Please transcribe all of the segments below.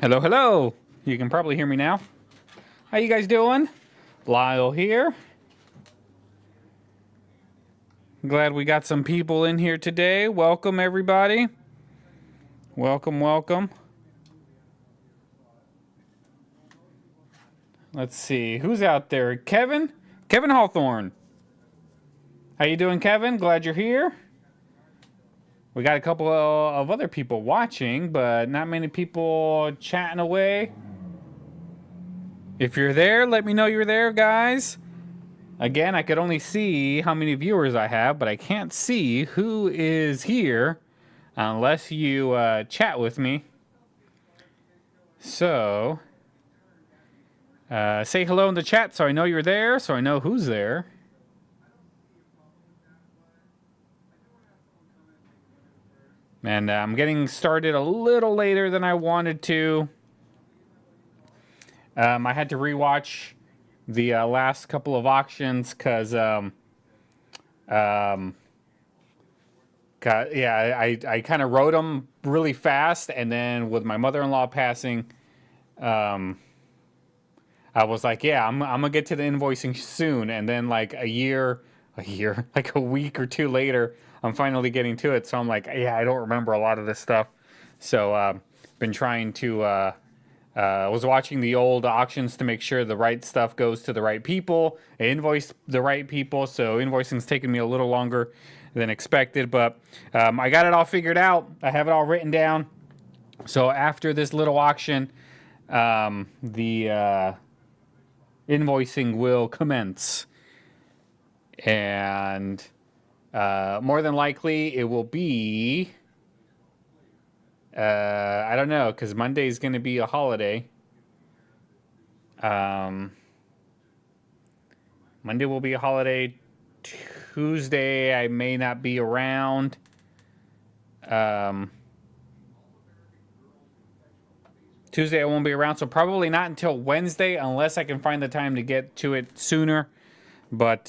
Hello, hello. You can probably hear me now. How you guys doing? Lyle here. Glad we got some people in here today. Welcome, everybody. Welcome, welcome. Let's see. Who's out there? Kevin? Kevin Hawthorne. How you doing, Kevin? Glad you're here. We got a couple of other people watching, but not many people chatting away. If you're there, let me know you're there, guys. Again, I could only see how many viewers I have, but I can't see who is here unless you chat with me. So, say hello in the chat so I know you're there, so I know who's there. And I'm getting started a little later than I wanted to. I had to rewatch the last couple of auctions because, I kind of wrote them really fast, and then with my mother-in-law passing, I was like, yeah, I'm gonna get to the invoicing soon, and then like like a week or two later, I'm finally getting to it. So I'm like, yeah, I don't remember a lot of this stuff. So been trying to was watching the old auctions to make sure the right stuff goes to the right people, invoice the right people. So invoicing's taken me a little longer than expected, but I got it all figured out. I have it all written down. So after this little auction, the invoicing will commence. And more than likely, it will be... I don't know, because Monday is going to be a holiday. Monday will be a holiday. Tuesday, I may not be around. Tuesday, I won't be around, so probably not until Wednesday, unless I can find the time to get to it sooner. But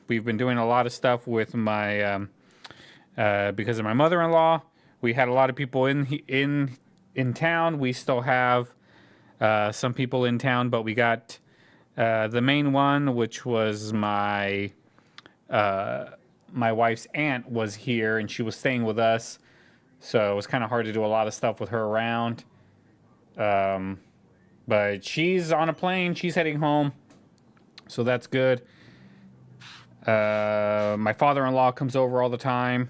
we've been doing a lot of stuff with my, because of my mother-in-law. We had a lot of people in town. We still have some people in town, but we got the main one, which was my wife's aunt was here, and she was staying with us. So it was kind of hard to do a lot of stuff with her around. But she's on a plane. She's heading home, so that's good. My father-in-law comes over all the time.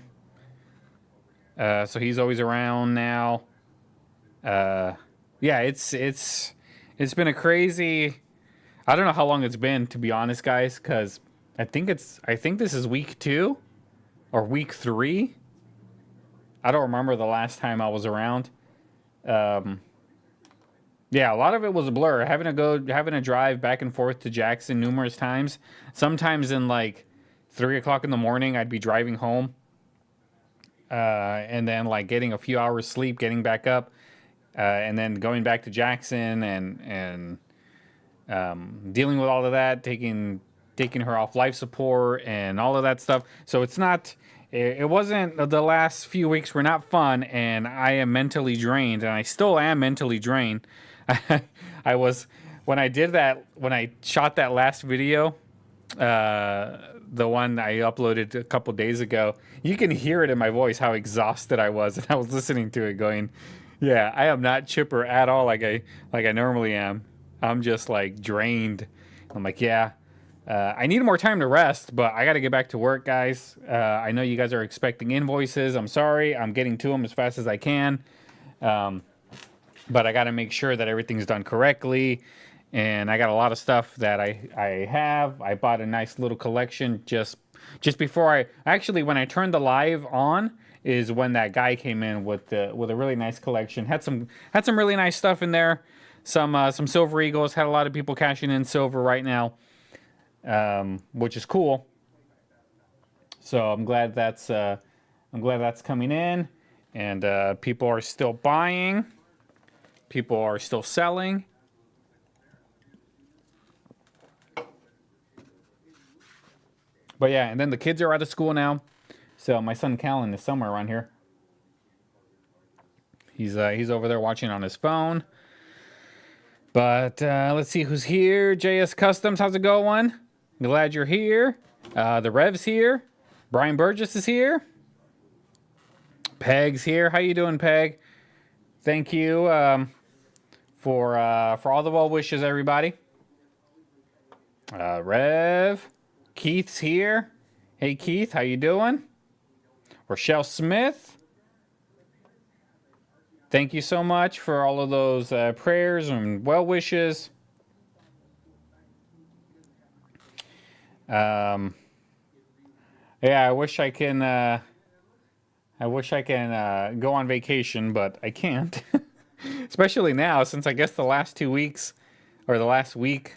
So he's always around now. Yeah, it's been a crazy... I don't know how long it's been, to be honest, guys, because I think this is week 2 or week 3. I don't remember the last time I was around. Yeah, a lot of it was a blur. Having to drive back and forth to Jackson numerous times. Sometimes in like 3 o'clock in the morning, I'd be driving home. And then like getting a few hours sleep, getting back up, and then going back to Jackson and dealing with all of that, taking her off life support and all of that stuff. So it wasn't, the last few weeks were not fun, and I am mentally drained, and I still am mentally drained. I was, when I shot that last video, the one I uploaded a couple days ago, you can hear it in my voice how exhausted I was, and I was listening to it going, yeah, I am not chipper at all like I normally am. I'm just like drained. I'm like, yeah, I need more time to rest, but I got to get back to work, guys. I know you guys are expecting invoices. I'm sorry. I'm getting to them as fast as I can. But I got to make sure that everything's done correctly. And I got a lot of stuff that I have. I bought a nice little collection just before when I turned the live on is when that guy came in with a really nice collection. Had some really nice stuff in there. Some Silver Eagles. Had a lot of people cashing in silver right now, which is cool. So I'm glad that's coming in, and people are still buying. People are still selling. But yeah, and then the kids are out of school now. So my son Callan is somewhere around here. He's over there watching on his phone. But let's see who's here. JS Customs, how's it going? Glad you're here. The Rev's here. Brian Burgess is here. Peg's here. How you doing, Peg? Thank you for all the well wishes, everybody. Rev, Keith's here. Hey, Keith, how you doing? Rochelle Smith. Thank you so much for all of those prayers and well wishes. Yeah, I wish I can go on vacation, but I can't. Especially now, since I guess the last 2 weeks or the last week,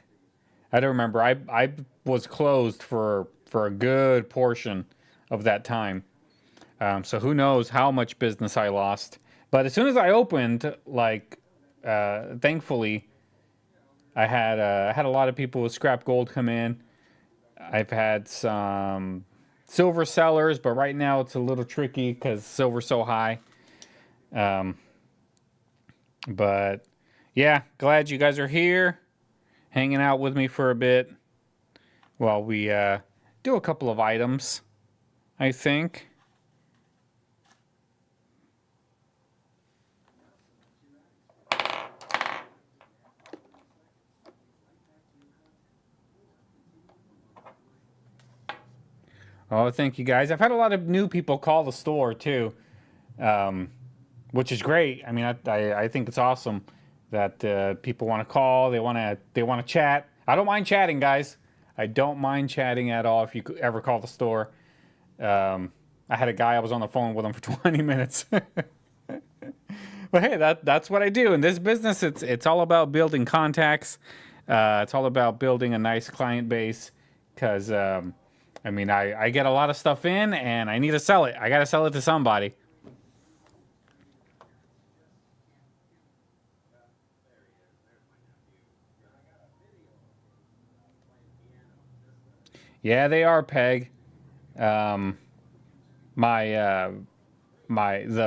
I don't remember. I was closed for a good portion of that time. So who knows how much business I lost. But as soon as I opened, like, thankfully, I had a lot of people with scrap gold come in. I've had some silver sellers, but right now it's a little tricky because silver's so high. But yeah, glad you guys are here, hanging out with me for a bit while we do a couple of items, I think. Oh, thank you guys. I've had a lot of new people call the store too, which is great. I mean, I think it's awesome that people want to call. They want to chat. I don't mind chatting, guys. I don't mind chatting at all. If you could ever call the store, I had a guy. I was on the phone with him for 20 minutes. But hey, that's what I do in this business. It's all about building contacts. It's all about building a nice client base because. I mean, I get a lot of stuff in, and I need to sell it. I got to sell it to somebody. Yeah, they are, Peg. The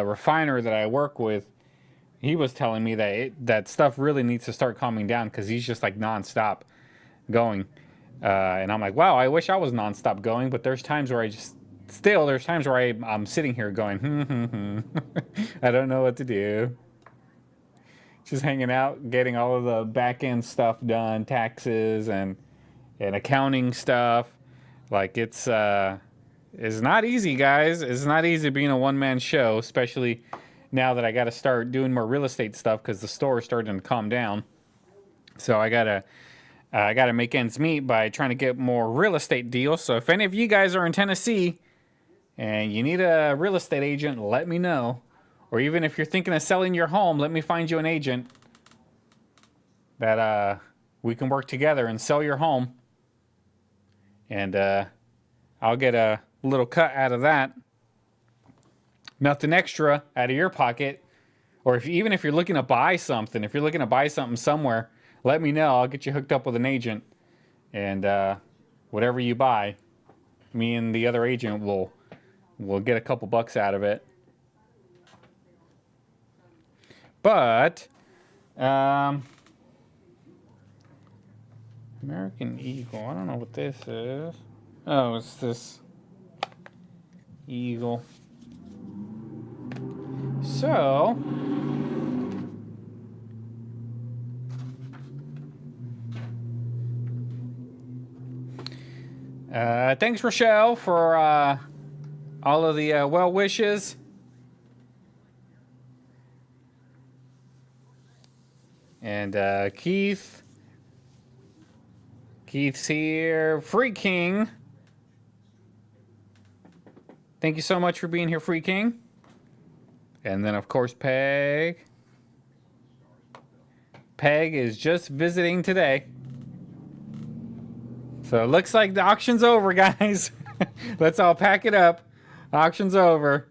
refiner that I work with, he was telling me that that stuff really needs to start calming down because he's just like nonstop going. And I'm like, wow, I wish I was nonstop going, but there's times where there's times where I'm sitting here going, I don't know what to do. Just hanging out, getting all of the back end stuff done, taxes and accounting stuff. Like it's not easy, guys. It's not easy being a one-man show, especially now that I got to start doing more real estate stuff because the store is starting to calm down. So I gotta make ends meet by trying to get more real estate deals. So if any of you guys are in Tennessee and you need a real estate agent, let me know. Or even if you're thinking of selling your home, let me find you an agent that we can work together and sell your home. And I'll get a little cut out of that. Nothing extra out of your pocket. Or even if you're looking to buy something, somewhere, let me know. I'll get you hooked up with an agent. And whatever you buy, me and the other agent will get a couple bucks out of it. But American Eagle, I don't know what this is. Oh, it's this Eagle. So thanks, Rochelle, for all of the well wishes. And Keith's here. Free King. Thank you so much for being here, Free King. And then, of course, Peg. Peg is just visiting today. So it looks like the auction's over, guys. Let's all pack it up. Auction's over.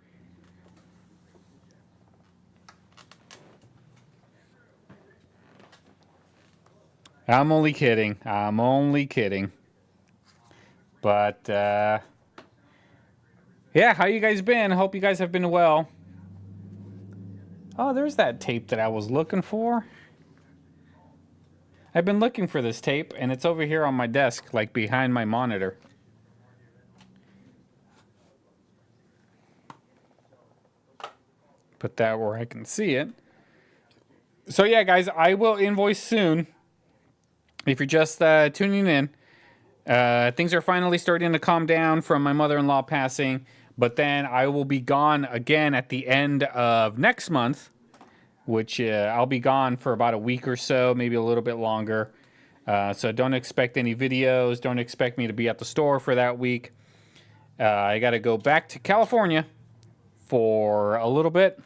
I'm only kidding. But, yeah, how you guys been? Hope you guys have been well. Oh, there's that tape that I was looking for. I've been looking for this tape, and it's over here on my desk, like behind my monitor. Put that where I can see it. So yeah, guys, I will invoice soon. If you're just tuning in, things are finally starting to calm down from my mother-in-law passing, but then I will be gone again at the end of next month, which I'll be gone for about a week or so, maybe a little bit longer. So don't expect any videos. Don't expect me to be at the store for that week. I got to go back to California for a little bit.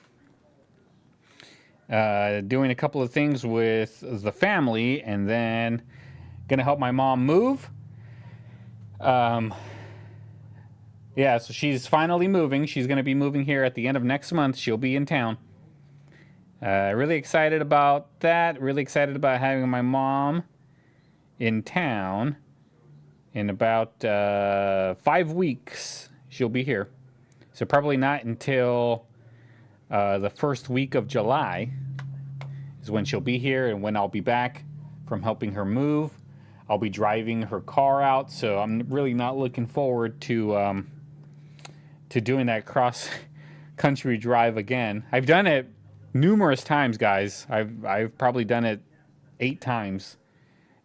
Doing a couple of things with the family, and then gonna help my mom move. Yeah, so she's finally moving. She's gonna be moving here at the end of next month. She'll be in town. Really excited about that. Really excited about having my mom in town. In about 5 weeks, she'll be here. So probably not until the first week of July is when she'll be here, and when I'll be back from helping her move. I'll be driving her car out, so I'm really not looking forward to doing that cross-country drive again. I've done it numerous times, guys. I've probably done it 8 times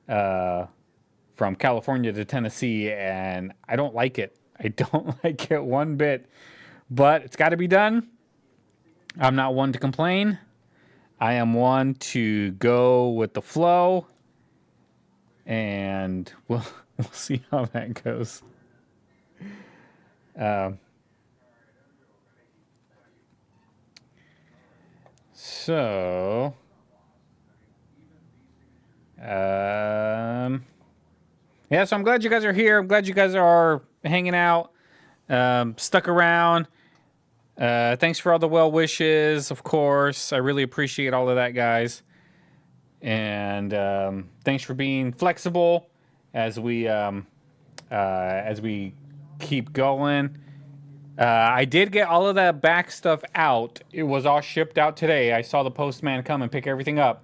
from California to Tennessee, and I don't like it. I don't like it one bit, but it's got to be done. I'm not one to complain. I am one to go with the flow, and we'll see how that goes. So, yeah, so I'm glad you guys are here. I'm glad you guys are hanging out, stuck around. Thanks for all the well wishes, of course. I really appreciate all of that, guys. And thanks for being flexible as we keep going. I did get all of that back stuff out. It was all shipped out today. I saw the postman come and pick everything up.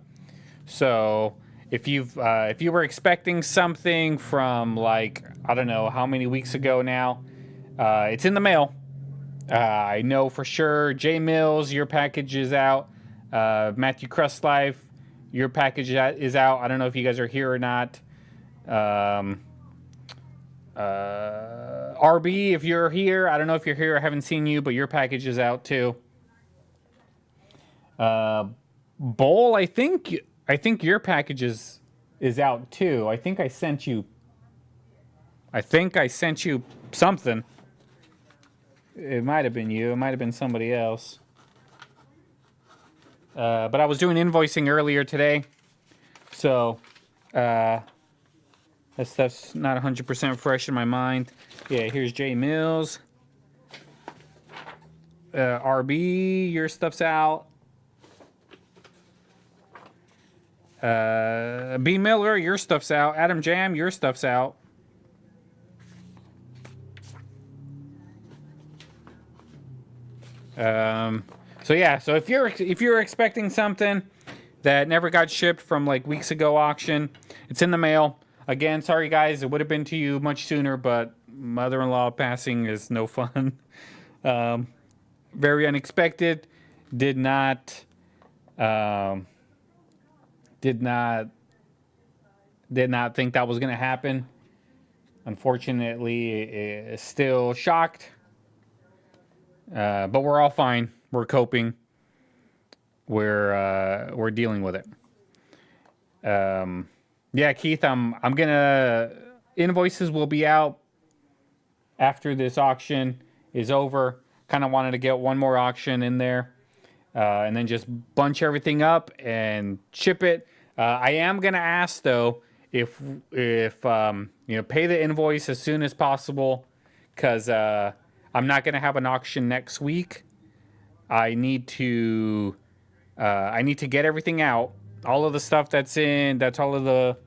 So if you were expecting something from, like, I don't know how many weeks ago now, it's in the mail. I know for sure. J Mills, your package is out. Matthew Crust Life, your package is out. I don't know if you guys are here or not. RB, if you're here, I don't know if you're here. I haven't seen you, but your package is out too. Bowl, I think your package is out too. I think I sent you something. It might have been you. It might have been somebody else. But I was doing invoicing earlier today. So, that stuff's not 100% fresh in my mind. Yeah, here's J Mills. RB, your stuff's out. B Miller, your stuff's out. Adam Jam, your stuff's out. So yeah, so if you're expecting something that never got shipped from like weeks ago auction, it's in the mail. Again, sorry guys, it would have been to you much sooner, but mother-in-law passing is no fun. Very unexpected. Did not think that was gonna happen. Unfortunately, still shocked. But we're all fine. We're coping. We're dealing with it. Yeah, Keith, I'm gonna invoices will be out after this auction is over. Kind of wanted to get one more auction in there, and then just bunch everything up and ship it. I am gonna ask though if pay the invoice as soon as possible, because I'm not gonna have an auction next week. I need to get everything out. All of the stuff that's all of the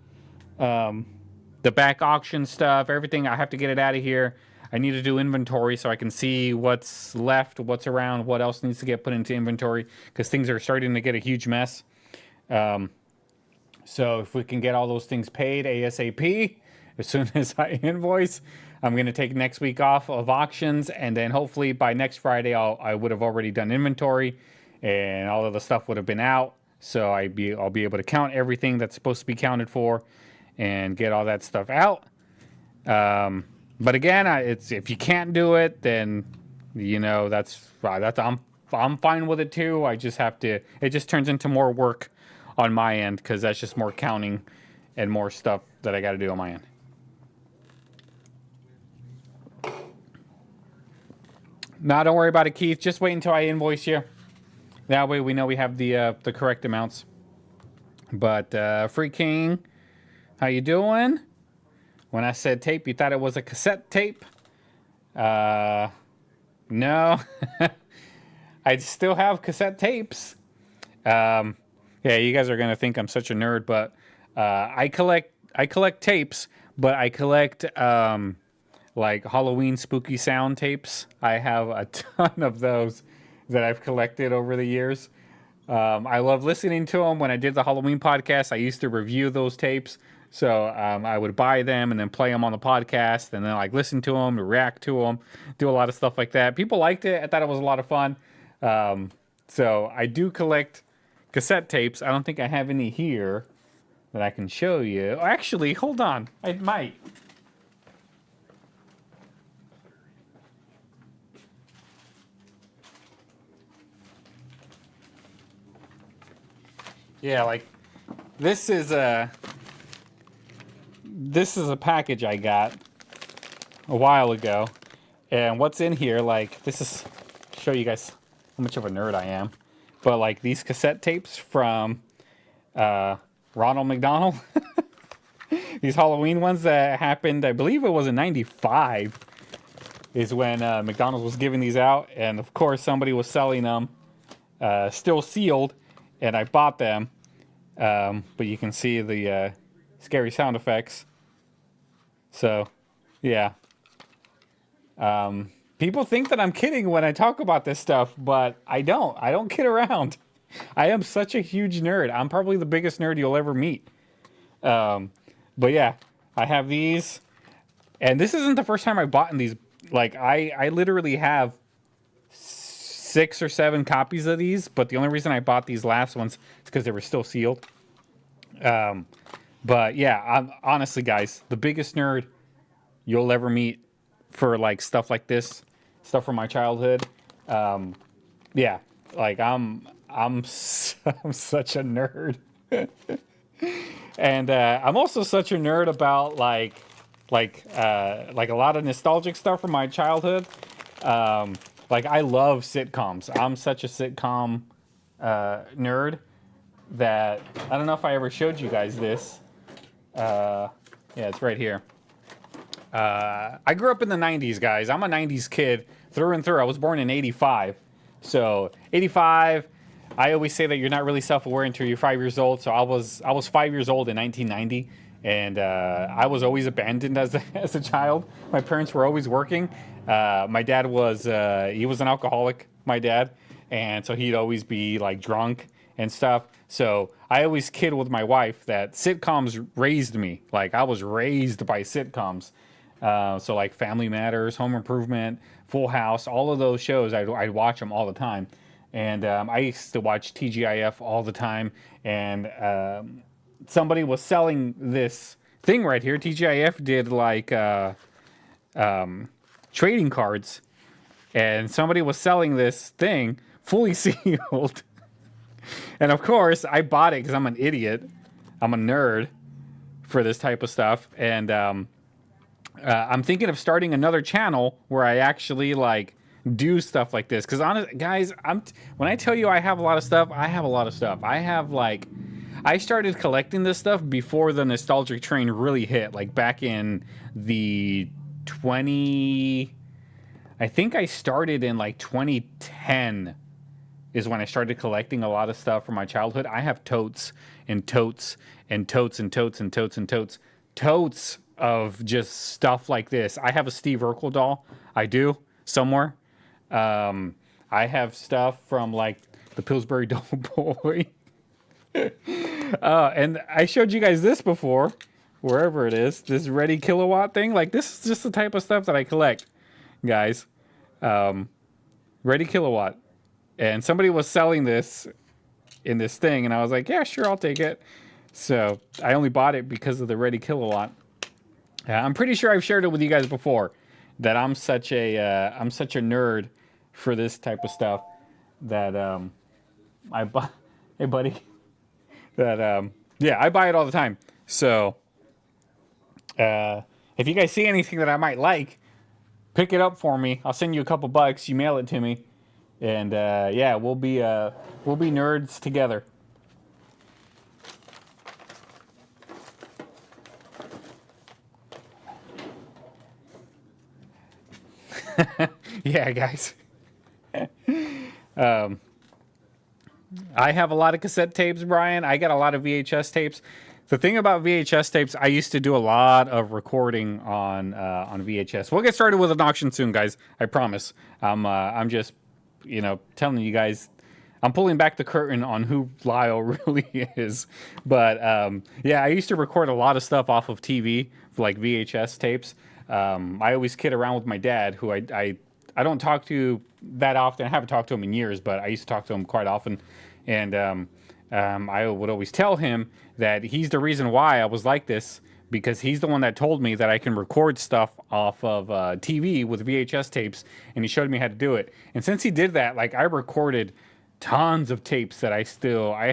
back auction stuff, everything. I have to get it out of here. I need to do inventory so I can see what's left, what's around, what else needs to get put into inventory, because things are starting to get a huge mess. So if we can get all those things paid ASAP, as soon as I invoice, I'm going to take next week off of auctions, and then hopefully by next Friday I would have already done inventory and all of the stuff would have been out. So I'll be able to count everything that's supposed to be counted for and get all that stuff out. But again, it's if you can't do it, then that's I'm fine with it too. I just have to. It just turns into more work on my end because that's just more counting and more stuff that I got to do on my end. Nah, don't worry about it, Keith. Just wait until I invoice you. That way we know we have the correct amounts. But Free King, how you doing? When I said tape, you thought it was a cassette tape? No. I still have cassette tapes. Yeah, you guys are gonna think I'm such a nerd, but I collect tapes, but I collect like Halloween spooky sound tapes. I have a ton of those that I've collected over the years. I love listening to them. When I did the Halloween podcast, I used to review those tapes. So I would buy them and then play them on the podcast and then like listen to them, react to them, do a lot of stuff like that. People liked it. I thought it was a lot of fun. So I do collect cassette tapes. I don't think I have any here that I can show you. Actually, hold on. I might. Yeah, like this is a package I got a while ago, and what's in here, like, this is, show you guys how much of a nerd I am, but like these cassette tapes from Ronald McDonald, these Halloween ones that happened, I believe it was in '95 is when McDonald's was giving these out, and of course somebody was selling them still sealed, and I bought them, but you can see the scary sound effects. So, yeah. People think that I'm kidding when I talk about this stuff, but I don't. I don't kid around. I am such a huge nerd. I'm probably the biggest nerd you'll ever meet. But yeah, I have these. And this isn't the first time I bought in these. Like, I literally have 6 or 7 copies of these, but the only reason I bought these last ones is because they were still sealed. But yeah, I'm honestly, guys, the biggest nerd you'll ever meet for like stuff like this, stuff from my childhood. Yeah, like I'm such a nerd, and I'm also such a nerd about like a lot of nostalgic stuff from my childhood. Like I love sitcoms. I'm such a sitcom nerd that I don't know if I ever showed you guys this. Yeah, it's right here. I grew up in the 90s, guys. I'm a 90s kid through and through. I was born in 85. So 85, I always say that you're not really self-aware until you're 5 years old. So I was 5 years old in 1990, and I was always abandoned as a child. My parents were always working. My dad was he was an alcoholic, my dad, and so he'd always be like drunk and stuff. So I always kid with my wife that sitcoms raised me. Like I was raised by sitcoms. So like Family Matters, Home Improvement, Full House, all of those shows, I'd watch them all the time. And I used to watch TGIF all the time. And somebody was selling this thing right here. TGIF did like trading cards. And somebody was selling this thing fully sealed. And of course, I bought it because I'm an idiot. I'm a nerd for this type of stuff. And I'm thinking of starting another channel where I actually like do stuff like this. Because honestly, guys, when I tell you I have a lot of stuff, I have a lot of stuff. I started collecting this stuff before the nostalgic train really hit. Like back in the I think I started in like 2010 is when I started collecting a lot of stuff from my childhood. I have totes and totes and totes and totes and totes and totes. Totes of just stuff like this. I have a Steve Urkel doll. I do, somewhere. I have stuff from like the Pillsbury Doughboy. And I showed you guys this before, wherever it is, this Ready Kilowatt thing. Like, this is just the type of stuff that I collect, guys. Ready Kilowatt. And somebody was selling this in this thing, and I was like, yeah, sure, I'll take it. So I only bought it because of the Ready Kilowatt. I'm pretty sure I've shared it with you guys before, that I'm such a nerd for this type of stuff that I buy. Hey, buddy. That yeah, I buy it all the time. So if you guys see anything that I might like, pick it up for me. I'll send you a couple bucks. You mail it to me, and yeah, we'll be nerds together. Yeah, guys. I have a lot of cassette tapes, Brian. I got a lot of VHS tapes. The thing about VHS tapes, I used to do a lot of recording on VHS. We'll get started with an auction soon, guys. I promise. I'm just, telling you guys. I'm pulling back the curtain on who Lyle really is. But yeah, I used to record a lot of stuff off of TV, like VHS tapes. I always kid around with my dad, who I don't talk to that often. I haven't talked to him in years, but I used to talk to him quite often. And I would always tell him that he's the reason why I was like this, because he's the one that told me that I can record stuff off of TV with VHS tapes, and he showed me how to do it. And since he did that, like, I recorded tons of tapes that I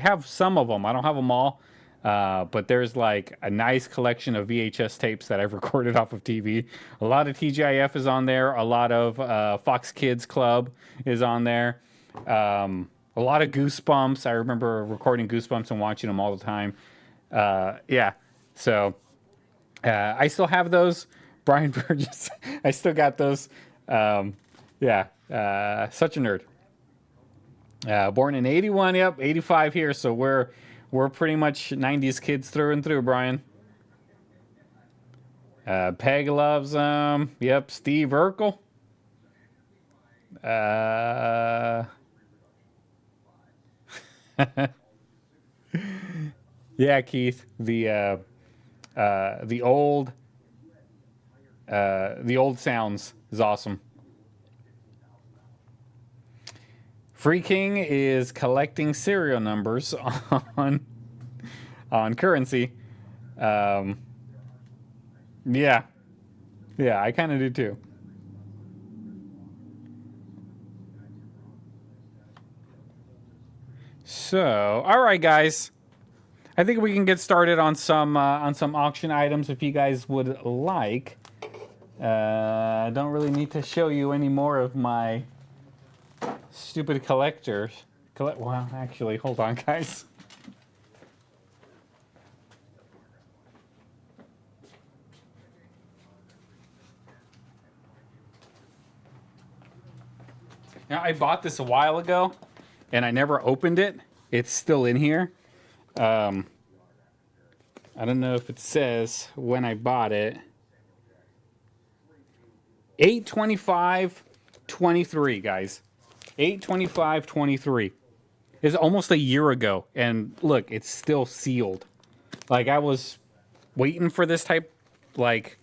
have some of them. I don't have them all. But there's like a nice collection of VHS tapes that I've recorded off of TV. A lot of TGIF is on there. A lot of Fox Kids Club is on there. A lot of Goosebumps. I remember recording Goosebumps and watching them all the time. Yeah, so I still have those. Brian Burgess, I still got those. Yeah, such a nerd. Born in 81, yep, 85 here, so we're pretty much 90s kids through and through, Brian. Peg loves them. Yep, Steve Urkel. Yeah, Keith. The old sounds is awesome. Free King is collecting serial numbers on currency. Yeah, I kind of do too. So, all right, guys. I think we can get started on some auction items if you guys would like. I don't really need to show you any more of my stupid collectors. Well, actually, hold on, guys. Now, I bought this a while ago, and I never opened it. It's still in here. I don't know if it says when I bought it. 8/25/23, guys. 8/25/23. It's almost a year ago, and look, it's still sealed. Like, I was waiting for this type, like,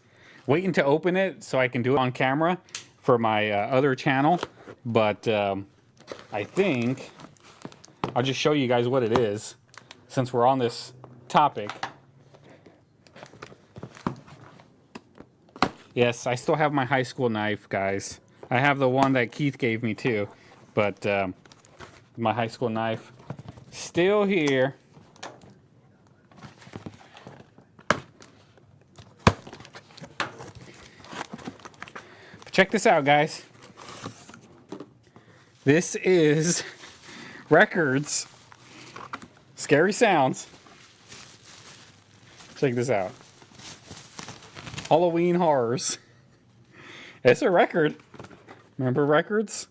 waiting to open it so I can do it on camera for my other channel. But I think I'll just show you guys what it is, since we're on this topic. Yes, I still have my high school knife, guys. I have the one that Keith gave me too, but my high school knife still here. Check this out, guys. This is Records. Scary Sounds. Check this out. Halloween Horrors. It's a record. Remember Records?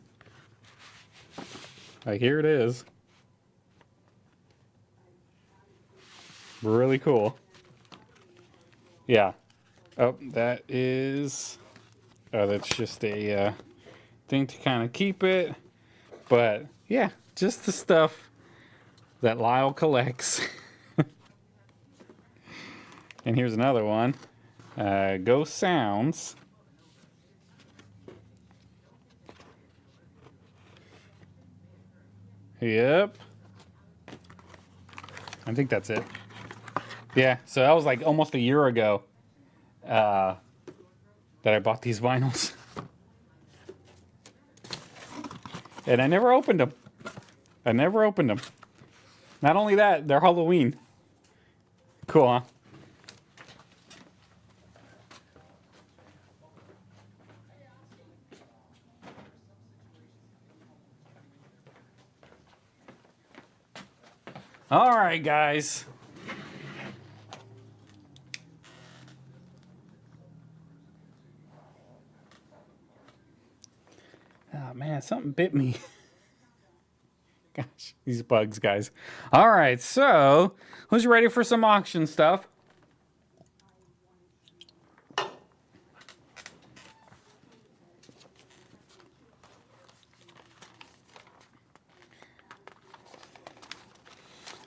Like, here it is. Really cool. Yeah. Oh, that is... Oh, that's just a thing to kind of keep it. But, yeah, just the stuff that Lyle collects. And here's another one. Ghost Sounds. Yep. I think that's it. Yeah, so that was like almost a year ago that I bought these vinyls. And I never opened them. I never opened them. Not only that, they're Halloween. Cool, huh? All right, guys. Oh, man, something bit me. Gosh, these bugs, guys. All right, so who's ready for some auction stuff?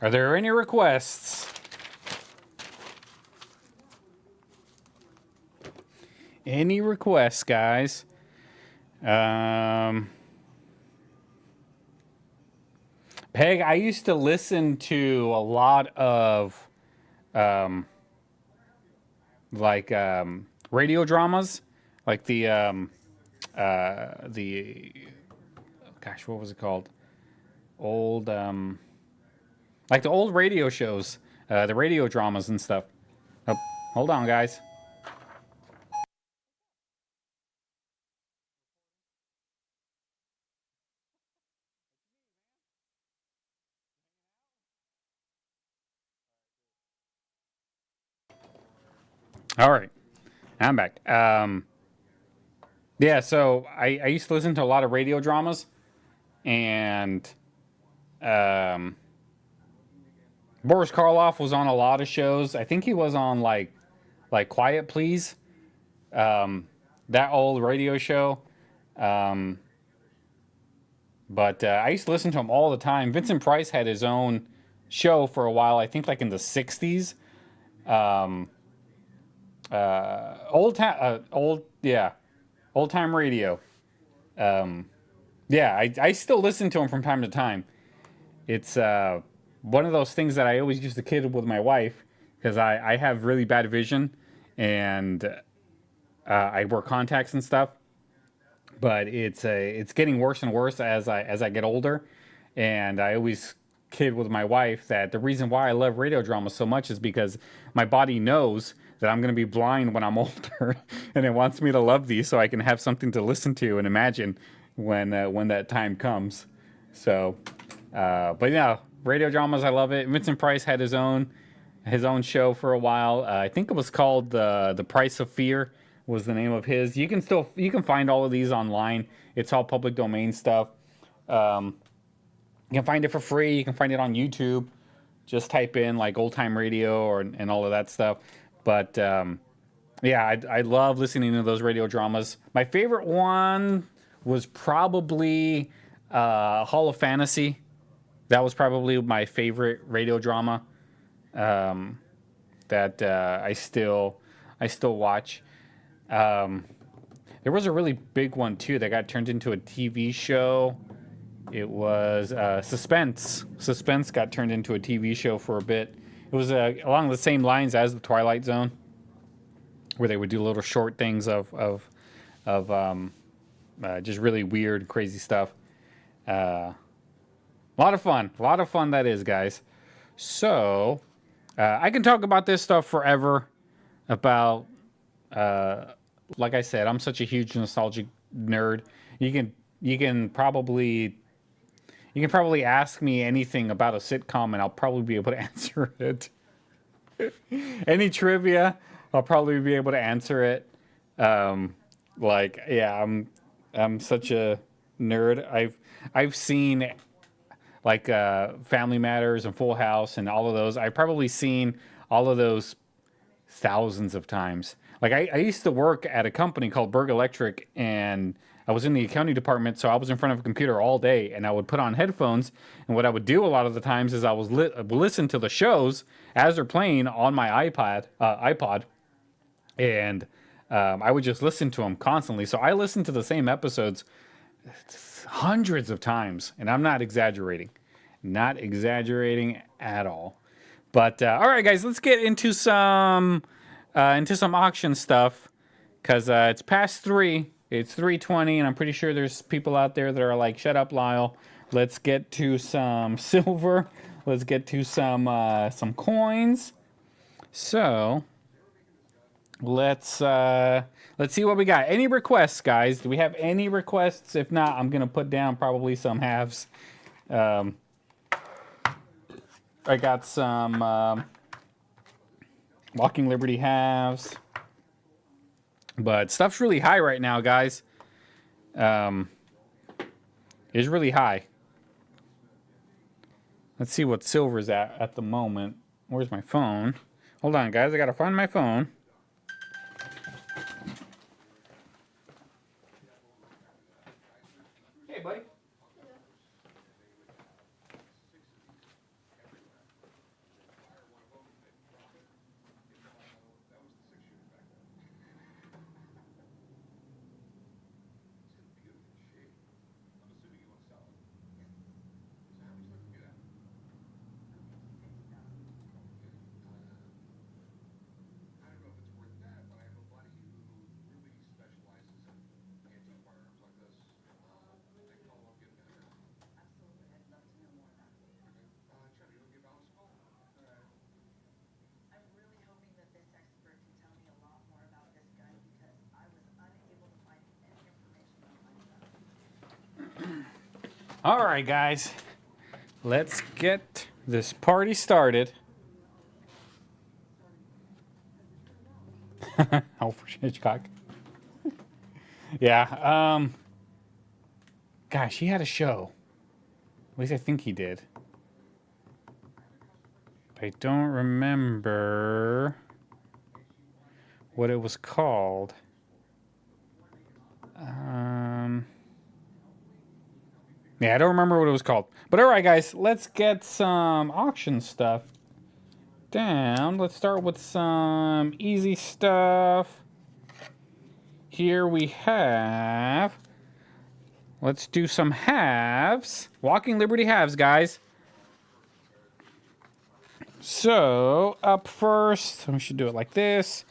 Are there any requests? Any requests, guys? Peg, I used to listen to a lot of radio dramas, like the gosh, what was it called? Old like the old radio shows, the radio dramas and stuff. Oh, hold on, guys. All right, I'm back. Yeah, so I used to listen to a lot of radio dramas, and Boris Karloff was on a lot of shows. I think he was on like Quiet Please, that old radio show. But I used to listen to him all the time. Vincent Price had his own show for a while. I think like in the '60s. Old time radio. Yeah, I still listen to him from time to time. It's one of those things that I always used to kid with my wife because I have really bad vision and I wear contacts and stuff. But it's getting worse and worse as I get older, and I always kid with my wife that the reason why I love radio drama so much is because my body knows that I'm going to be blind when I'm older, and it wants me to love these so I can have something to listen to and imagine when that time comes. So, but yeah, radio dramas, I love it. Vincent Price had his own show for a while. I think it was called The Price of Fear was the name of his. You can find all of these online. It's all public domain stuff. You can find it for free. You can find it on YouTube. Just type in like old time radio and all of that stuff. But yeah, I love listening to those radio dramas. My favorite one was probably Hall of Fantasy. That was probably my favorite radio drama that I still watch. There was a really big one too that got turned into a TV show. It was Suspense. Suspense got turned into a TV show for a bit. It was along the same lines as the Twilight Zone, where they would do little short things of just really weird, crazy stuff. A lot of fun that is, guys. So I can talk about this stuff forever. About like I said, I'm such a huge nostalgic nerd. You can probably ask me anything about a sitcom and I'll probably be able to answer it. Any trivia, I'll probably be able to answer it. Like, yeah, I'm such a nerd. I've seen like Family Matters and Full House and all of those. I've probably seen all of those thousands of times. Like I used to work at a company called Berg Electric, and I was in the accounting department, so I was in front of a computer all day, and I would put on headphones. And what I would do a lot of the times is I was listen to the shows as they're playing on my iPod, and I would just listen to them constantly. So I listened to the same episodes hundreds of times, and I'm not exaggerating, at all. But all right, guys, let's get into some auction stuff, because it's past 3. It's 3:20, and I'm pretty sure there's people out there that are like, "Shut up, Lyle." Let's get to some silver. Let's get to some coins. So let's see what we got. Any requests, guys? Do we have any requests? If not, I'm gonna put down probably some halves. I got some Walking Liberty halves. But stuff's really high right now, guys. It's really high. Let's see what silver's at the moment. Where's my phone? Hold on, guys. I gotta find my phone. Hey, buddy. All right, guys. Let's get this party started. Alfred Hitchcock. Yeah. Gosh, he had a show. At least I think he did. But I don't remember what it was called. Yeah, I don't remember what it was called. But all right, guys, let's get some auction stuff down. Let's start with some easy stuff. Here we have... Let's do some halves. Walking Liberty halves, guys. So, up first, we should do it like this.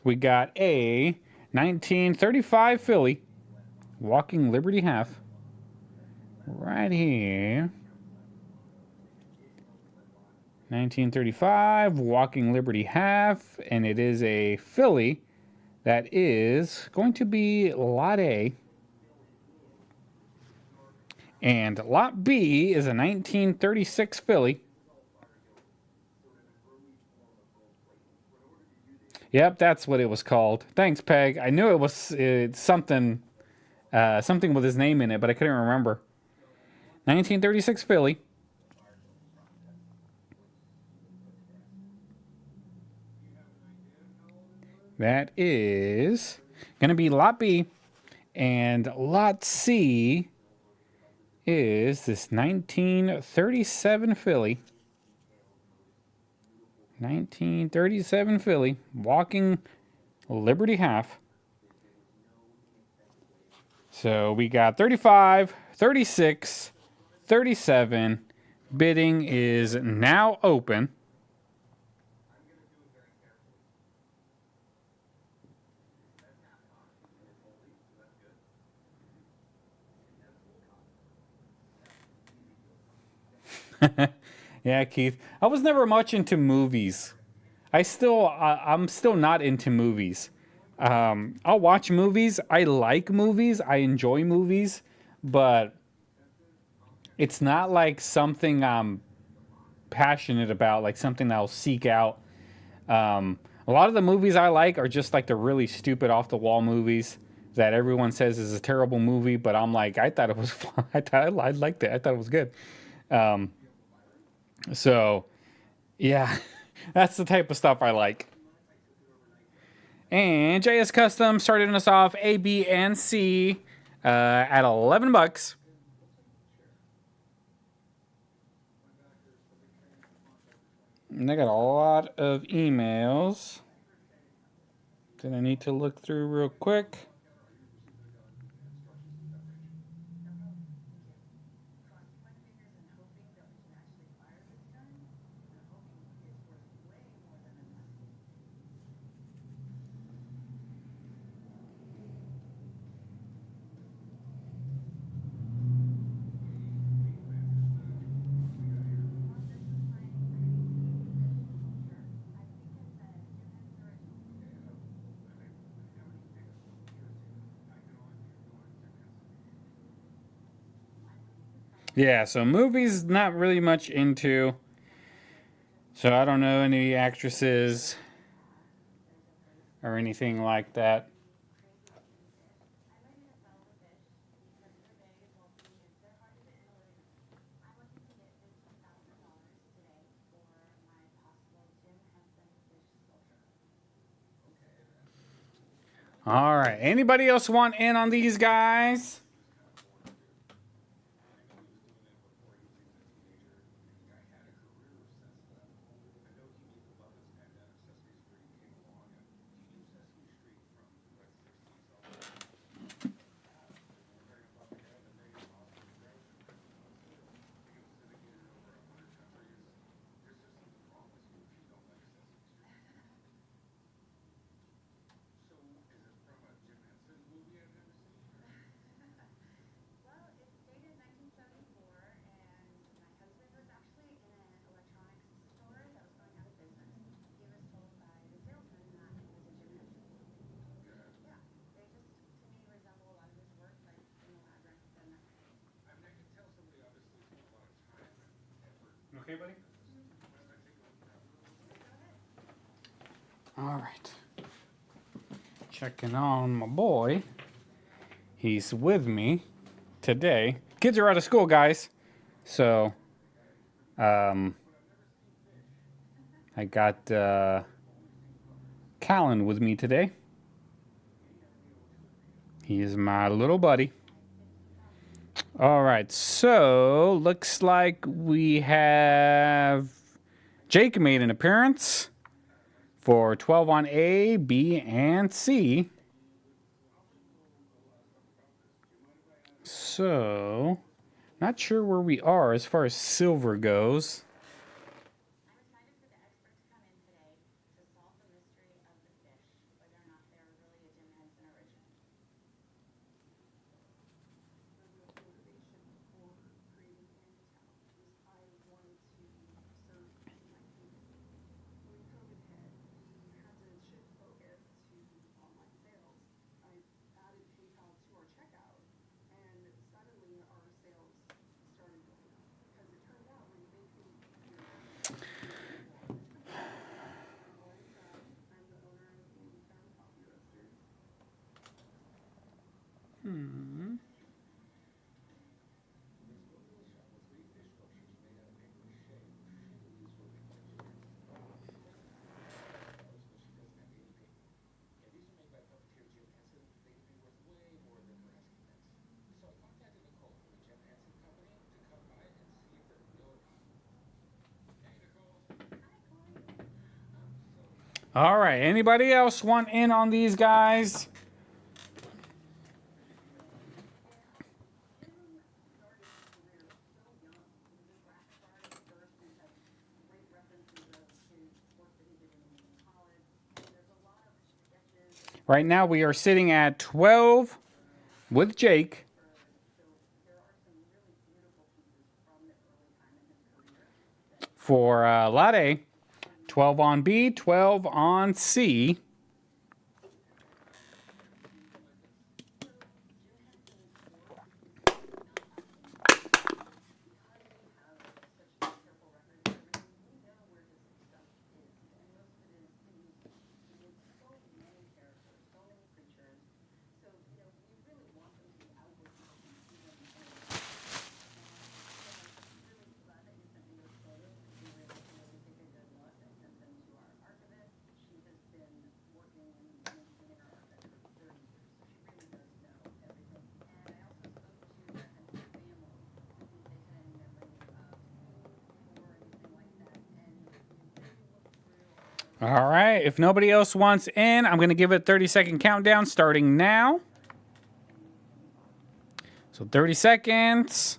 We got a 1935 Philly Walking Liberty half. Right here. 1935 Walking Liberty half, and it is a Philly that is going to be Lot A. And Lot B is a 1936 Philly. Yep, that's what it was called. Thanks, Peg. I knew it was something with his name in it, but I couldn't remember. 1936 Philly. That is going to be Lot B. And Lot C is this 1937 Philly. 1937 Philly. Walking Liberty half. So we got 35, 36, 37. Bidding is now open. Yeah, Keith. I was never much into movies. I'm still not into movies. I'll watch movies. I like movies. I enjoy movies, but it's not like something I'm passionate about, like something I'll seek out. A lot of the movies I like are just like the really stupid off the wall movies that everyone says is a terrible movie, but I'm like, I thought it was fun. I liked it. I thought it was good. So, yeah, that's the type of stuff I like. And JS Custom started us off A, B, and C. at $11. And I got a lot of emails that I need to look through real quick. Yeah, so movies not really much into. So I don't know any actresses or anything like that. All right. Anybody else want in on these guys? Okay, buddy. All right. Checking on my boy. He's with me today. Kids are out of school, guys. So, I got Callan with me today. He is my little buddy. All right, so looks like we have Jake made an appearance for 12 on A, B, and C. So, not sure where we are as far as silver goes. All right, anybody else want in on these guys? Right now we are sitting at 12 with Jake. For lot A, 12 on B, 12 on C. All right. If nobody else wants in, I'm going to give it a 30-second countdown starting now. So 30 seconds.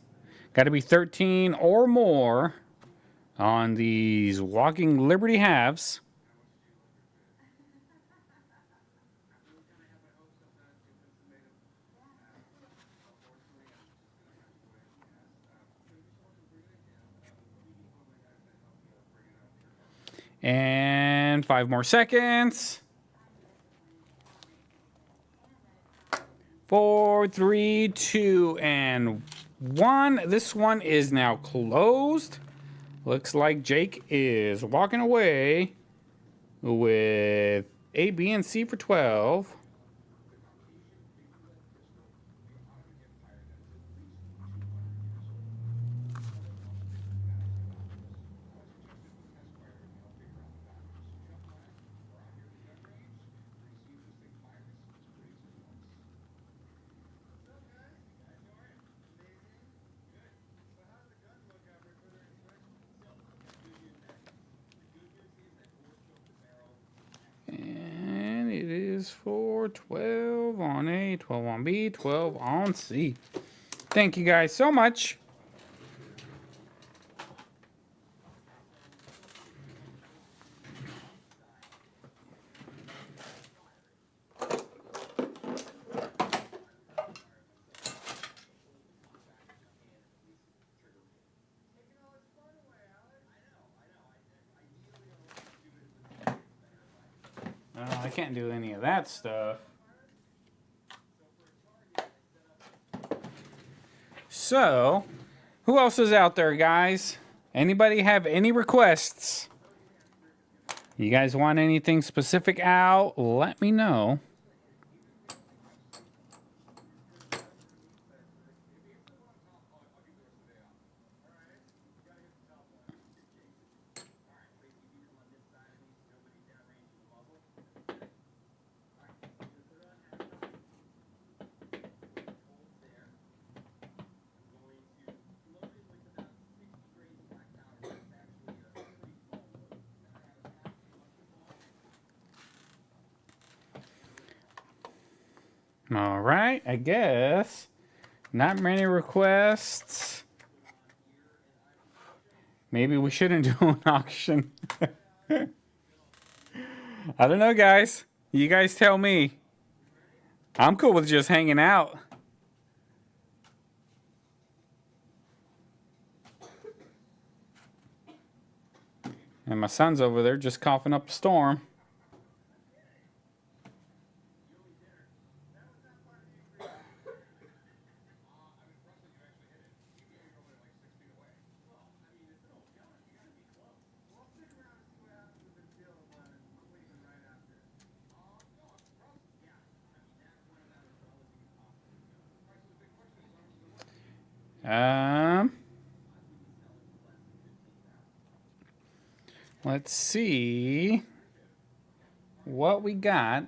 Got to be 13 or more on these Walking Liberty halves. And 5 more seconds. 4, 3, 2, and 1. This one is now closed. Looks like Jake is walking away with A, B, and C for 12. And it is for 12 on A, 12 on B, 12 on C. Thank you guys so much. I can't do any of that stuff. So, who else is out there, guys? Anybody have any requests? You guys want anything specific out? Let me know. All right, I guess not many requests. Maybe we shouldn't do an auction. I don't know, guys. You guys tell me. I'm cool with just hanging out. And my son's over there just coughing up a storm. Let's see what we got.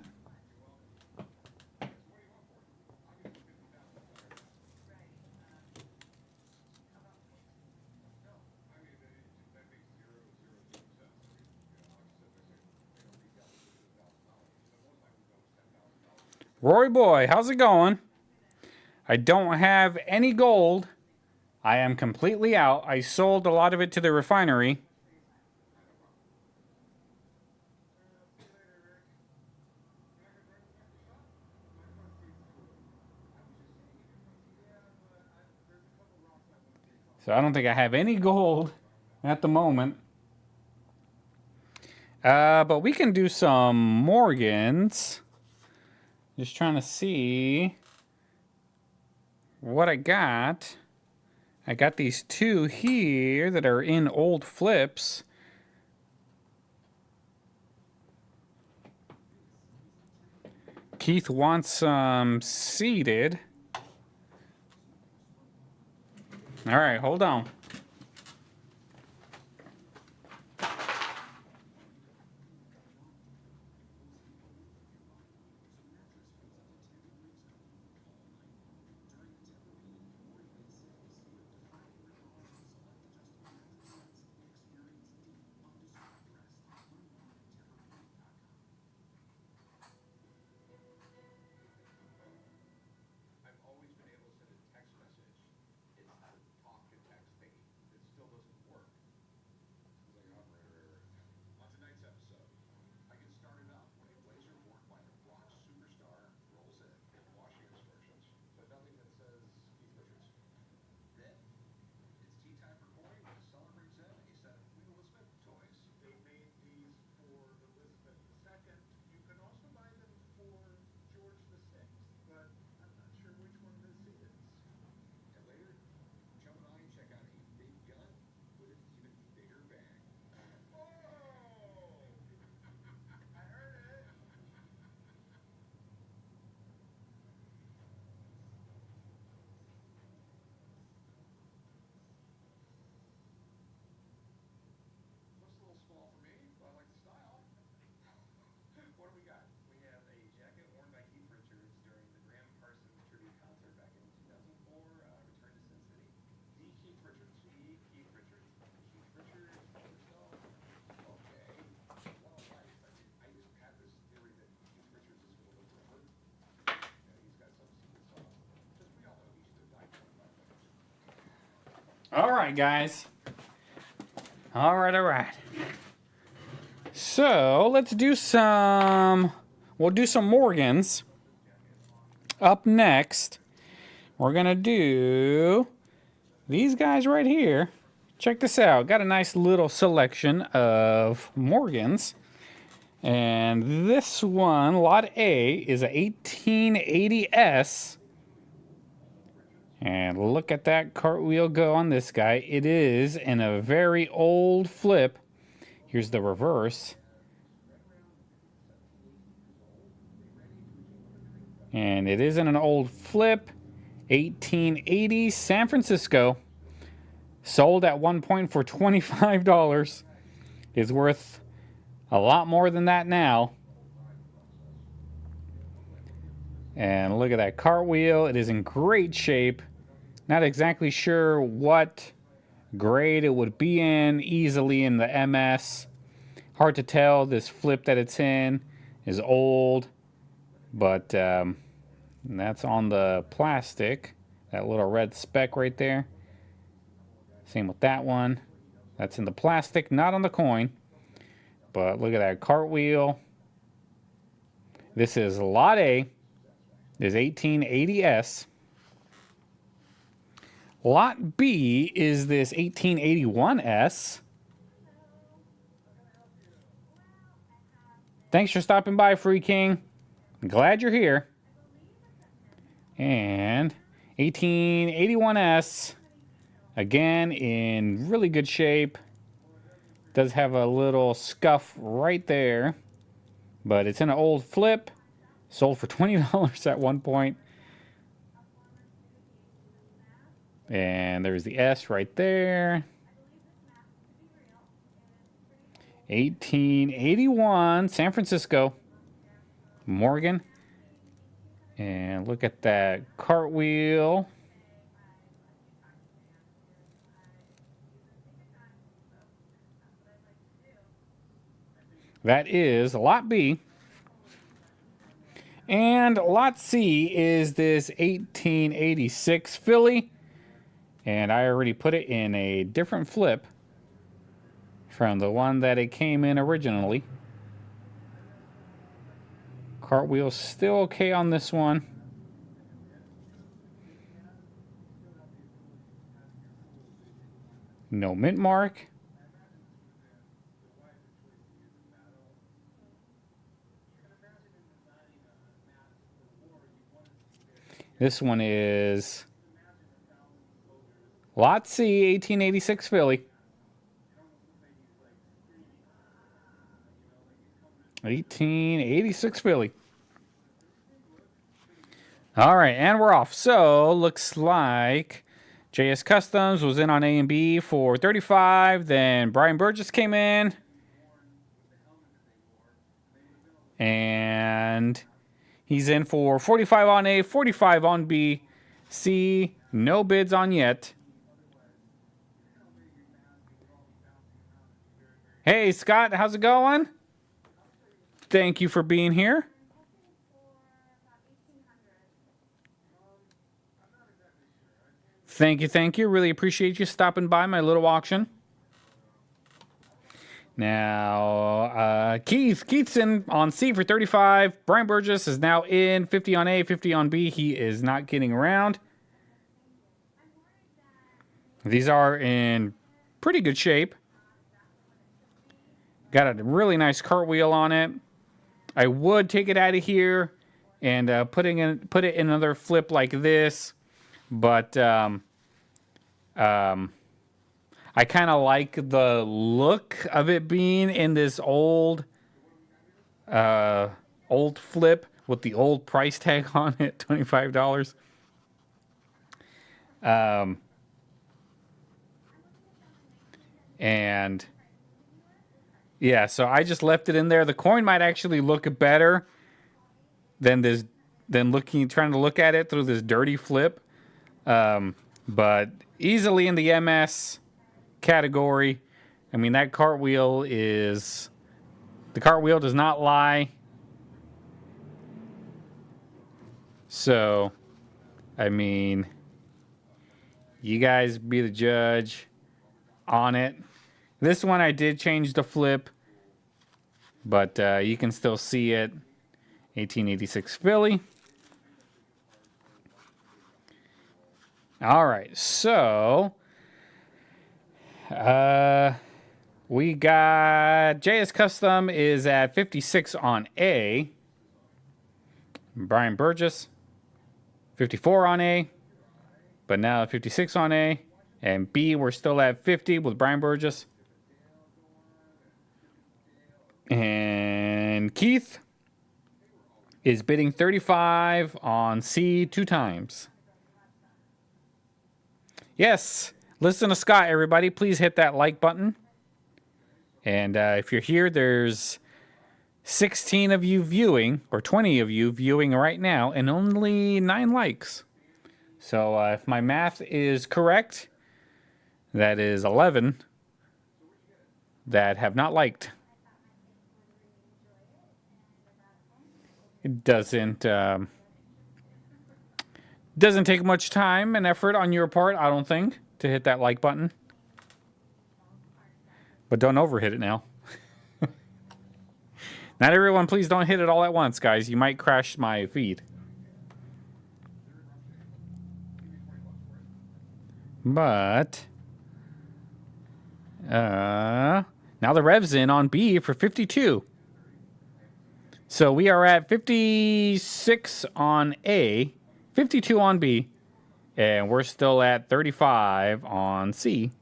Roy boy, how's it going? I don't have any gold. I am completely out. I sold a lot of it to the refinery. So I don't think I have any gold at the moment. But we can do some Morgans. Just trying to see what I got. I got these two here that are in old flips. Keith wants some seeded. All right, hold on. All right, guys. All right. So let's do some. We'll do some Morgans. Up next, we're gonna do these guys right here. Check this out. Got a nice little selection of Morgans. And this one, Lot A, is a 1880S. And look at that cartwheel go on this guy. It is in a very old flip. Here's the reverse. And it is in an old flip. 1880 San Francisco. Sold at one point for $25. Is worth a lot more than that now. And look at that cartwheel. It is in great shape. Not exactly sure what grade it would be in. Easily in the MS. Hard to tell. This flip that it's in is old. But that's on the plastic. That little red speck right there. Same with that one. That's in the plastic, not on the coin. But look at that cartwheel. This is Lot A. This is 1880S. Lot B is this 1881S. Thanks for stopping by, Free King. I'm glad you're here. And 1881S. Again, in really good shape. Does have a little scuff right there. But it's in an old flip. Sold for $20 at one point. And there's the S right there. 1881 San Francisco. Morgan. And look at that cartwheel. That is Lot B. And Lot C is this 1886 Philly. And I already put it in a different flip from the one that it came in originally. Cartwheel's still okay on this one. No mint mark. This one is Lot C, 1886 Philly. 1886 Philly. All right, and we're off. So, looks like JS Customs was in on A and B for 35. Then Brian Burgess came in. And he's in for 45 on A, 45 on B. C, no bids on yet. Hey, Scott, how's it going? Thank you for being here. Thank you. Really appreciate you stopping by my little auction. Now, Keith's in on C for 35. Brian Burgess is now in 50 on A, 50 on B. He is not getting around. These are in pretty good shape. Got a really nice cartwheel on it. I would take it out of here and put it in another flip like this, but I kind of like the look of it being in this old flip with the old price tag on it, $25. And yeah, so I just left it in there. The coin might actually look better than trying to look at it through this dirty flip. But easily in the MS category. I mean, that cartwheel does not lie. So, I mean, You guys be the judge on it. This one I did change the flip, but you can still see it. 1886 Philly. All right, so we got JS Custom is at 56 on A. Brian Burgess, 54 on A, but now 56 on A. And B, we're still at 50 with Brian Burgess. And Keith is bidding 35 on C 2 times. Yes, listen to Scott, everybody. Please hit that like button. And if you're here, there's 16 of you viewing, or 20 of you viewing right now, and only 9 likes. So if my math is correct, that is 11 that have not liked. It doesn't take much time and effort on your part, I don't think, to hit that like button. But don't overhit it now. Not everyone, please don't hit it all at once, guys. You might crash my feed. But now the rev's in on B for 52. So we are at 56 on A, 52 on B, and we're still at 35 on C.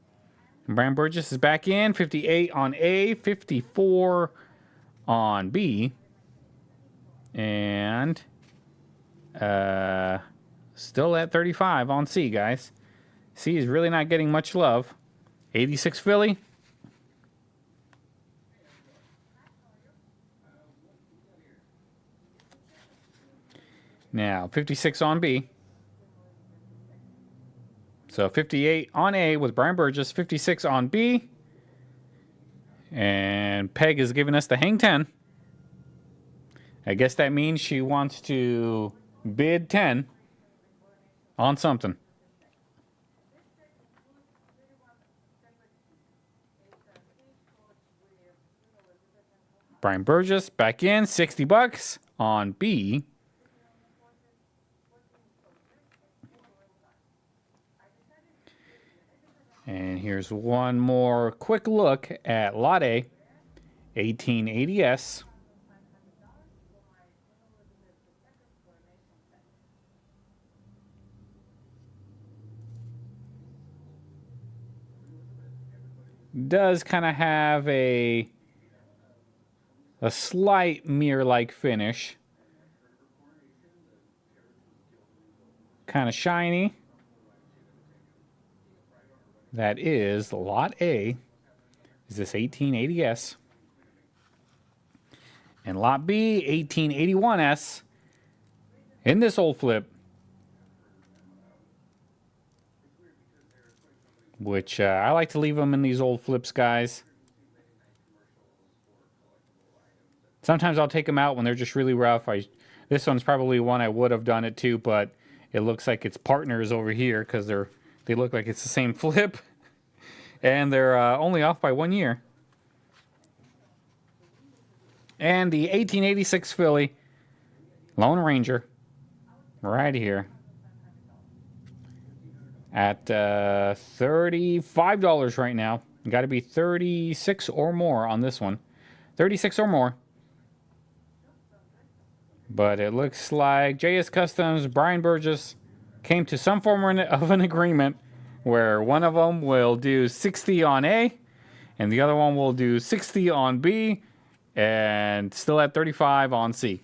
And Brian Burgess is back in, 58 on A, 54 on B, and still at 35 on C, guys. C is really not getting much love. 86 Philly. Now 56 on B. So 58 on A with Brian Burgess, 56 on B. And Peg is giving us the hang 10. I guess that means she wants to bid 10 on something. Brian Burgess back in, 60 bucks on B. And here's one more quick look at Lot A, 1880S. Does kind of have a slight mirror-like finish. Kind of shiny. That is Lot A. Is this 1880S? And Lot B, 1881S. In this old flip. Which I like to leave them in these old flips, guys. Sometimes I'll take them out when they're just really rough. This one's probably one I would have done it to, but it looks like its partners over here because they look like it's the same flip. And they're only off by 1 year. And the 1886 Philly Lone Ranger right here at $35 right now. Got to be 36 or more on this one. 36 or more. But it looks like JS Customs, Brian Burgess came to some form of an agreement where one of them will do 60 on A and the other one will do 60 on B and still at 35 on C.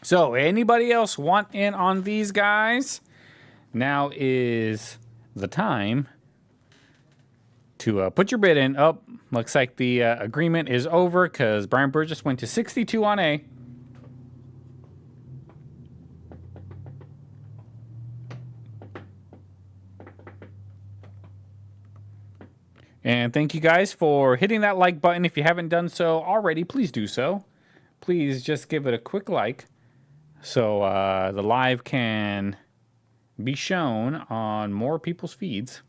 So anybody else want in on these guys? Now is the time to put your bid in. Oh, looks like the agreement is over because Brian Burgess went to 62 on A. And thank you guys for hitting that like button. If you haven't done so already, please do so. Please just give it a quick like so the live can be shown on more people's feeds.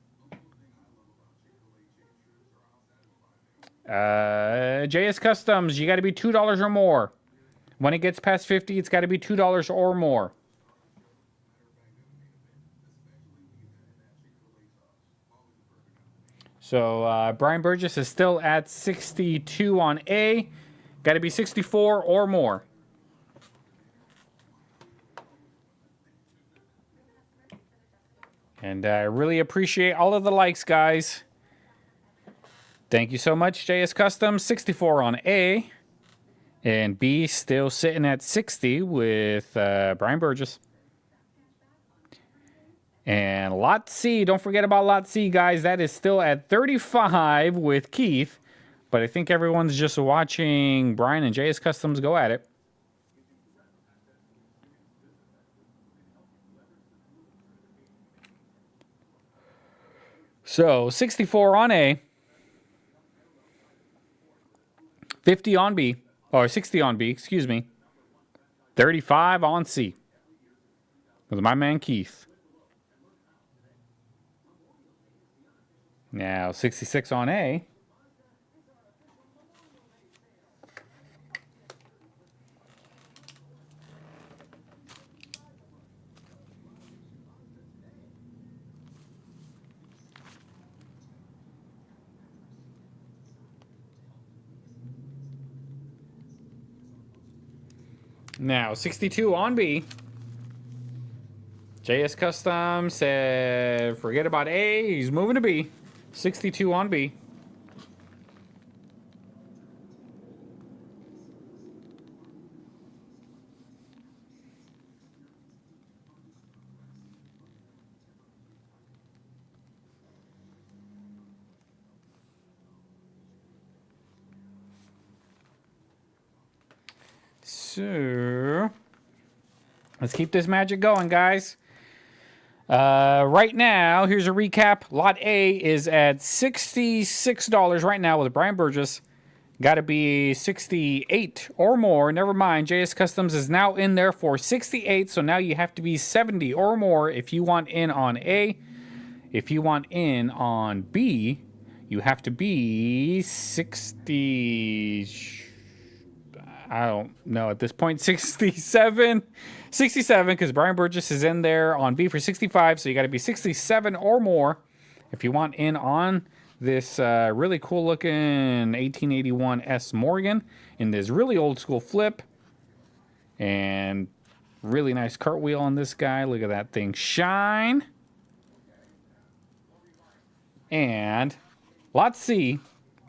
JS Customs, you got to be $2 or more. When it gets past 50, it's got to be $2 or more. So Brian Burgess is still at 62 on A. Got to be 64 or more. And I really appreciate all of the likes, guys. Thank you so much, JS Customs. 64 on A. And B still sitting at 60 with Brian Burgess. And Lot C, don't forget about Lot C, guys. That is still at 35 with Keith. But I think everyone's just watching Brian and JS Customs go at it. So 64 on A. 50 on B. Or 60 on B, excuse me. 35 on C. With my man Keith. Now 66 on A. Now 62 on B. JS Custom said forget about A, he's moving to B. 62 on B. So let's keep this magic going, guys. Right now, here's a recap. Lot A is at $66 right now with Brian Burgess. Got to be 68 or more. Never mind. JS Customs is now in there for 68. So now you have to be 70 or more if you want in on A. If you want in on B, you have to be 60. I don't know at this point. 67 because Brian Burgess is in there on B for 65. So you got to be 67 or more if you want in on this really cool looking 1881 S Morgan in this really old school flip. And really nice cartwheel on this guy. Look at that thing shine. And Lot C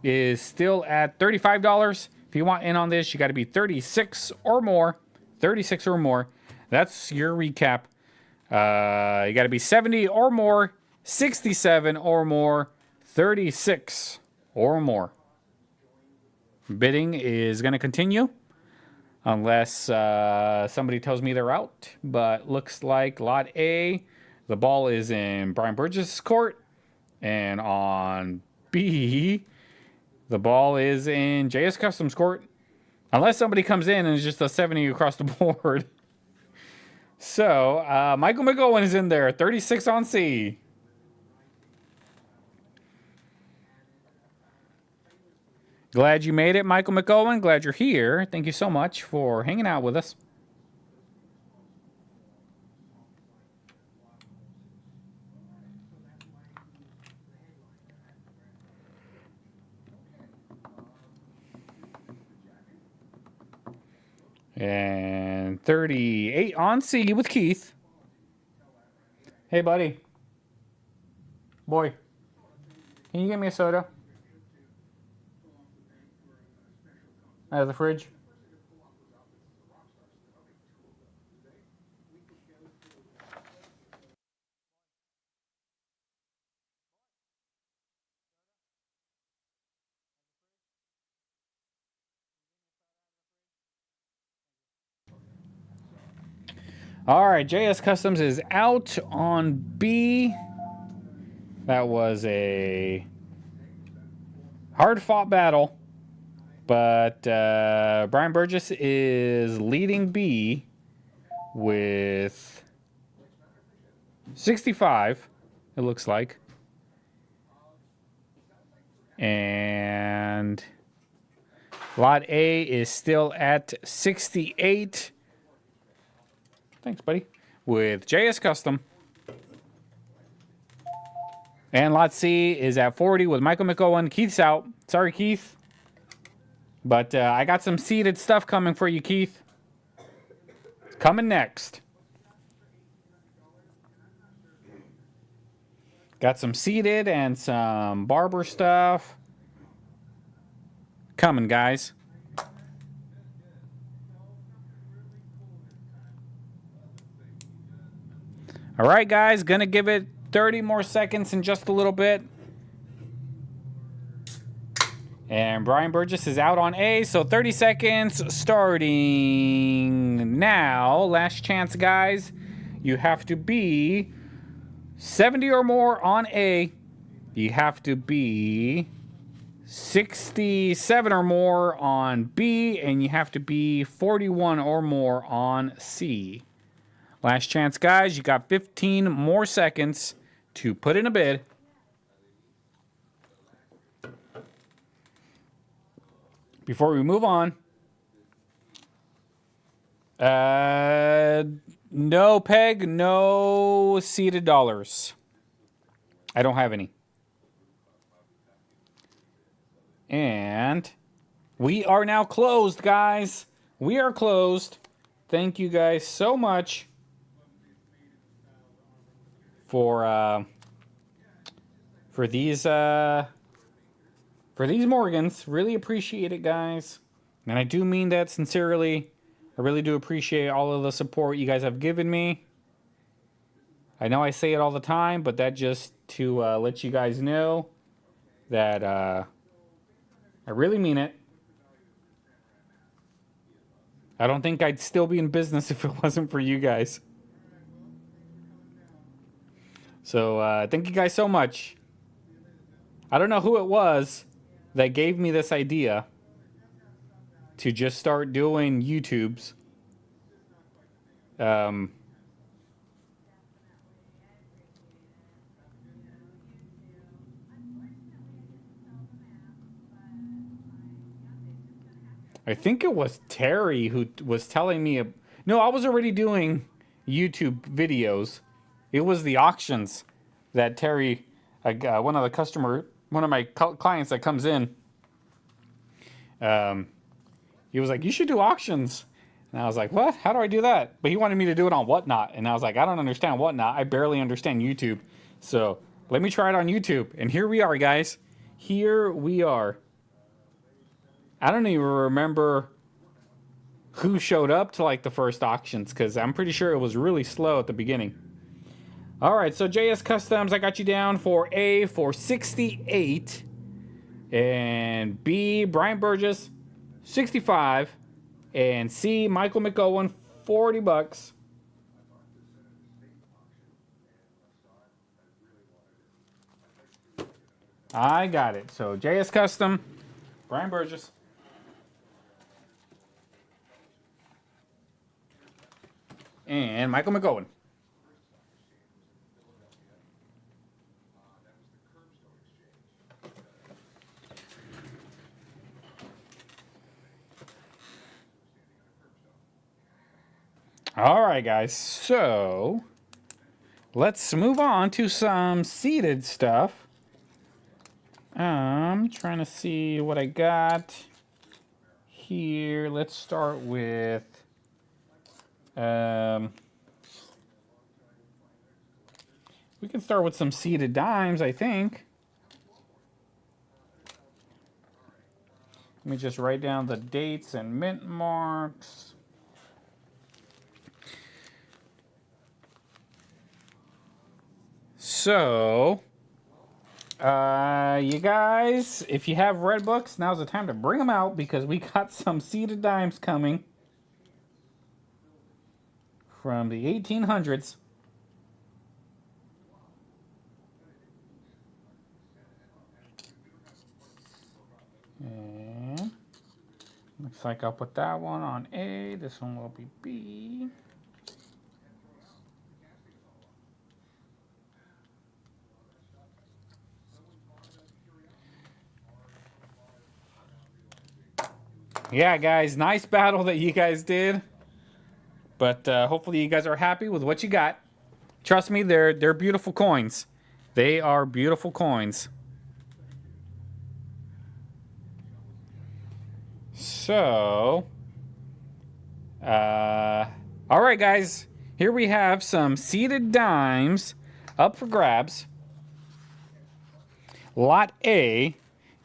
is still at $35. If you want in on this, you got to be 36 or more. 36 or more. That's your recap. You got to be 70 or more, 67 or more, 36 or more. Bidding is going to continue unless somebody tells me they're out. But looks like Lot A, the ball is in Brian Burgess' court. And on B, the ball is in JS Customs court. Unless somebody comes in and it's just a 70 across the board. So, Michael McGowan is in there. 36 on C. Glad you made it, Michael McGowan. Glad you're here. Thank you so much for hanging out with us. And 38 on C with Keith. Hey, buddy. Boy, can you get me a soda? Out of the fridge? All right, JS Customs is out on B. That was a hard-fought battle, but Brian Burgess is leading B with 65, it looks like. And lot A is still at 68. Thanks, buddy. With JS Custom. And lot C is at 40 with Michael McOwen. Keith's out. Sorry, Keith. But I got some seeded stuff coming for you, Keith. Coming next. Got some seeded and some Barber stuff. Coming, guys. All right, guys. Gonna give it 30 more seconds in just a little bit. And Brian Burgess is out on A, so 30 seconds starting now. Last chance, guys. You have to be 70 or more on A. You have to be 67 or more on B, and you have to be 41 or more on C. Last chance, guys. You got 15 more seconds to put in a bid. Before we move on, no peg, no seeded dollars. I don't have any. And we are now closed, guys. We are closed. Thank you guys so much for these Morgans. Really appreciate it, guys. And I do mean that sincerely. I really do appreciate all of the support you guys have given me. I know I say it all the time, but that just to let you guys know that I really mean it. I don't think I'd still be in business if it wasn't for you guys. So thank you guys so much. I don't know who it was that gave me this idea to just start doing YouTubes. I think it was Terry who was telling me. No, I was already doing YouTube videos. It was the auctions that Terry, one of my clients that comes in, he was like, "You should do auctions." And I was like, "What? How do I do that?" But he wanted me to do it on Whatnot. And I was like, "I don't understand Whatnot. I barely understand YouTube. So let me try it on YouTube." And here we are, guys. Here we are. I don't even remember who showed up to like the first auctions, because I'm pretty sure it was really slow at the beginning. All right, so JS Customs, I got you down for A for 68. And B, Brian Burgess, 65. And C, Michael McOwen, $40. I got it. So JS Custom, Brian Burgess. And Michael McOwen. All right, guys. So let's move on to some seeded stuff. I'm trying to see what I got here. Let's start with we can start with some seeded dimes, I think. Let me just write down the dates and mint marks. So, you guys, if you have red books, now's the time to bring them out, because we got some seeded dimes coming from the 1800s. And looks like I'll put that one on A. This one will be B. yeah, guys, nice battle that you guys did. But hopefully you guys are happy with what you got. Trust me, they're beautiful coins. They are beautiful coins. So, all right, guys. Here we have some seeded dimes up for grabs. Lot A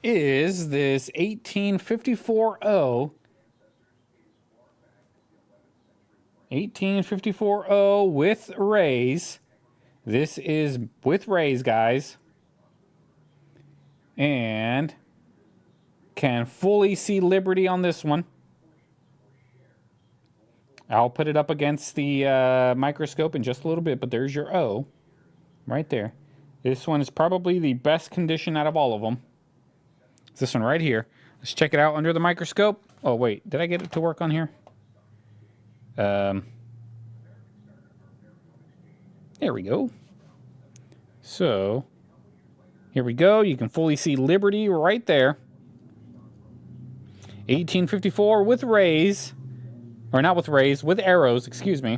is this 1854-0. 1854-0 with rays. This is with rays, guys. And can fully see Liberty on this one. I'll put it up against the microscope in just a little bit, but there's your O right there. This one is probably the best condition out of all of them. It's this one right here. Let's check it out under the microscope. Oh, wait. Did I get it to work on here? There we go. So, here we go. You can fully see Liberty right there. 1854 with rays. Or not with rays, with arrows, excuse me.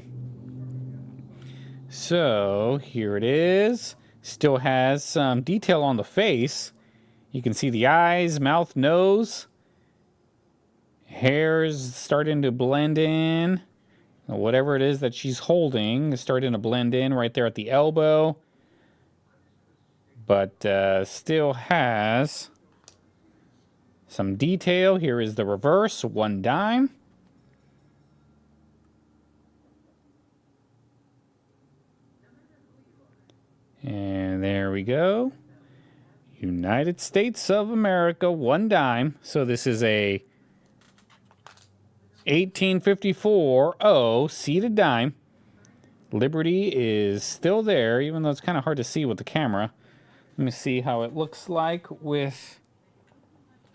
So, here it is. Still has some detail on the face. You can see the eyes, mouth, nose. Hair's starting to blend in. Whatever it is that she's holding is starting to blend in right there at the elbow. But still has some detail. Here is the reverse, 1 dime. And there we go. United States of America, 1 dime. So this is a 1854-0 seeded dime. Liberty is still there, even though it's kind of hard to see with the camera. Let me see how it looks like with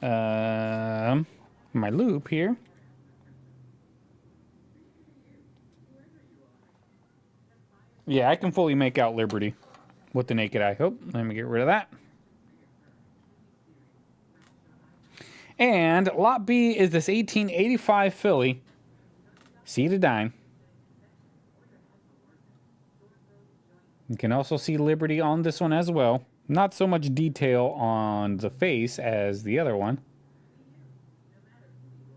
my loop here. Yeah, I can fully make out Liberty with the naked eye. Oh, let me get rid of that. And lot B is this 1885 Philly, seeded dime. You can also see Liberty on this one as well. Not so much detail on the face as the other one.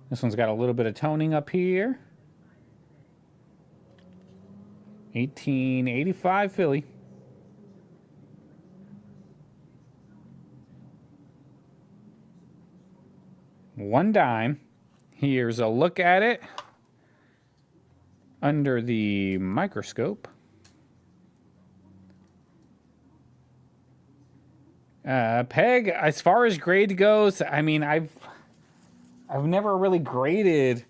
This one's got a little bit of toning up here. 1885 Philly. One dime. Here's a look at it under the microscope. Peg, as far as grade goes, I mean, I've never really graded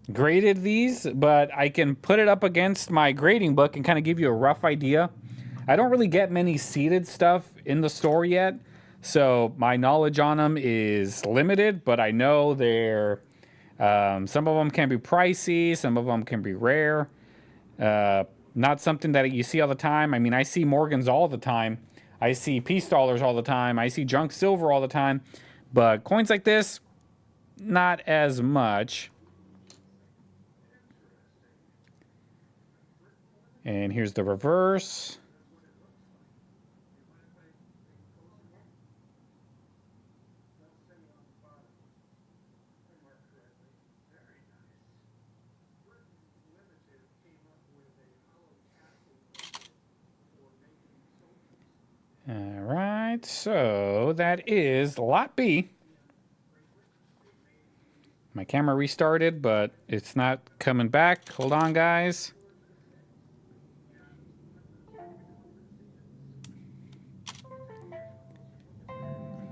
these, but I can put it up against my grading book and kind of give you a rough idea. I don't really get many seeded stuff in the store yet, so my knowledge on them is limited, but I know they're some of them can be pricey, some of them can be rare. Not something that you see all the time. I mean, I see Morgans all the time. I see Peace Dollars all the time. I see junk silver all the time. But coins like this, not as much. And here's the reverse. All right, so that is lot B. My camera restarted, but it's not coming back. Hold on, guys.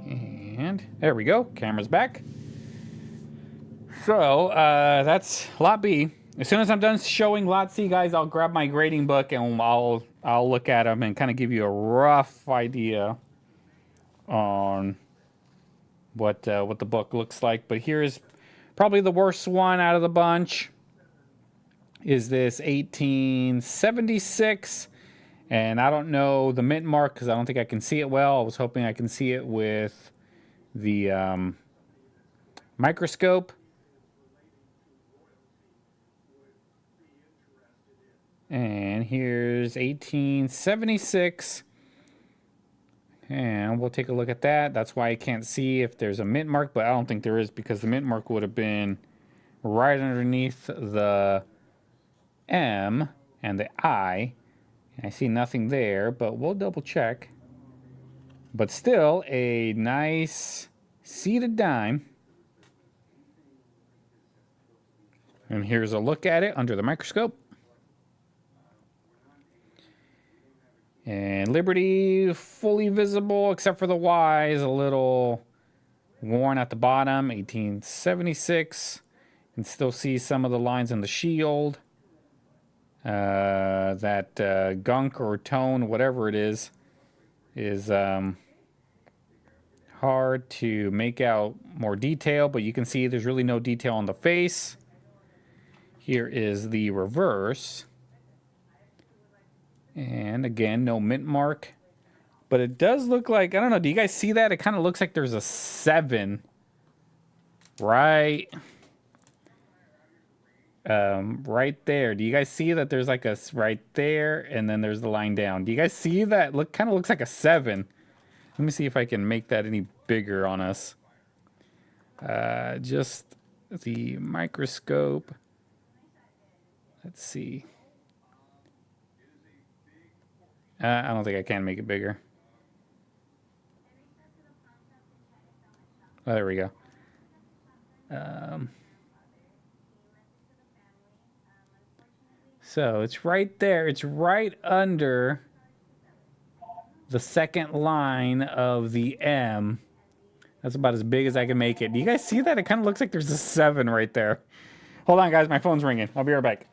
And there we go. Camera's back. So that's lot B. As soon as I'm done showing lot C, guys, I'll grab my grading book and I'll look at them and kind of give you a rough idea on what the book looks like. But here's probably the worst one out of the bunch. Is this 1876? And I don't know the mint mark because I don't think I can see it well. I was hoping I can see it with the microscope. And here's 1876. And we'll take a look at that. That's why I can't see if there's a mint mark, but I don't think there is because the mint mark would have been right underneath the M and the I. I see nothing there, but we'll double check. But still, a nice seated dime. And here's a look at it under the microscope. And Liberty, fully visible, except for the Y is a little worn at the bottom. 1876. You can still see some of the lines in the shield. That gunk or tone, whatever it is hard to make out more detail, but you can see there's really no detail on the face. Here is the reverse. And again, no mint mark. But it does look like, I don't know, do you guys see that? It kind of looks like there's a 7 right right there. Do you guys see that there's like a right there and then there's the line down? Do you guys see that? Look, kind of looks like a 7. Let me see if I can make that any bigger on us. Just the microscope. Let's see. I don't think I can make it bigger. Oh, there we go. So it's right there. It's right under the second line of the M. That's about as big as I can make it. Do you guys see that? It kind of looks like there's a 7 right there. Hold on, guys. My phone's ringing. I'll be right back.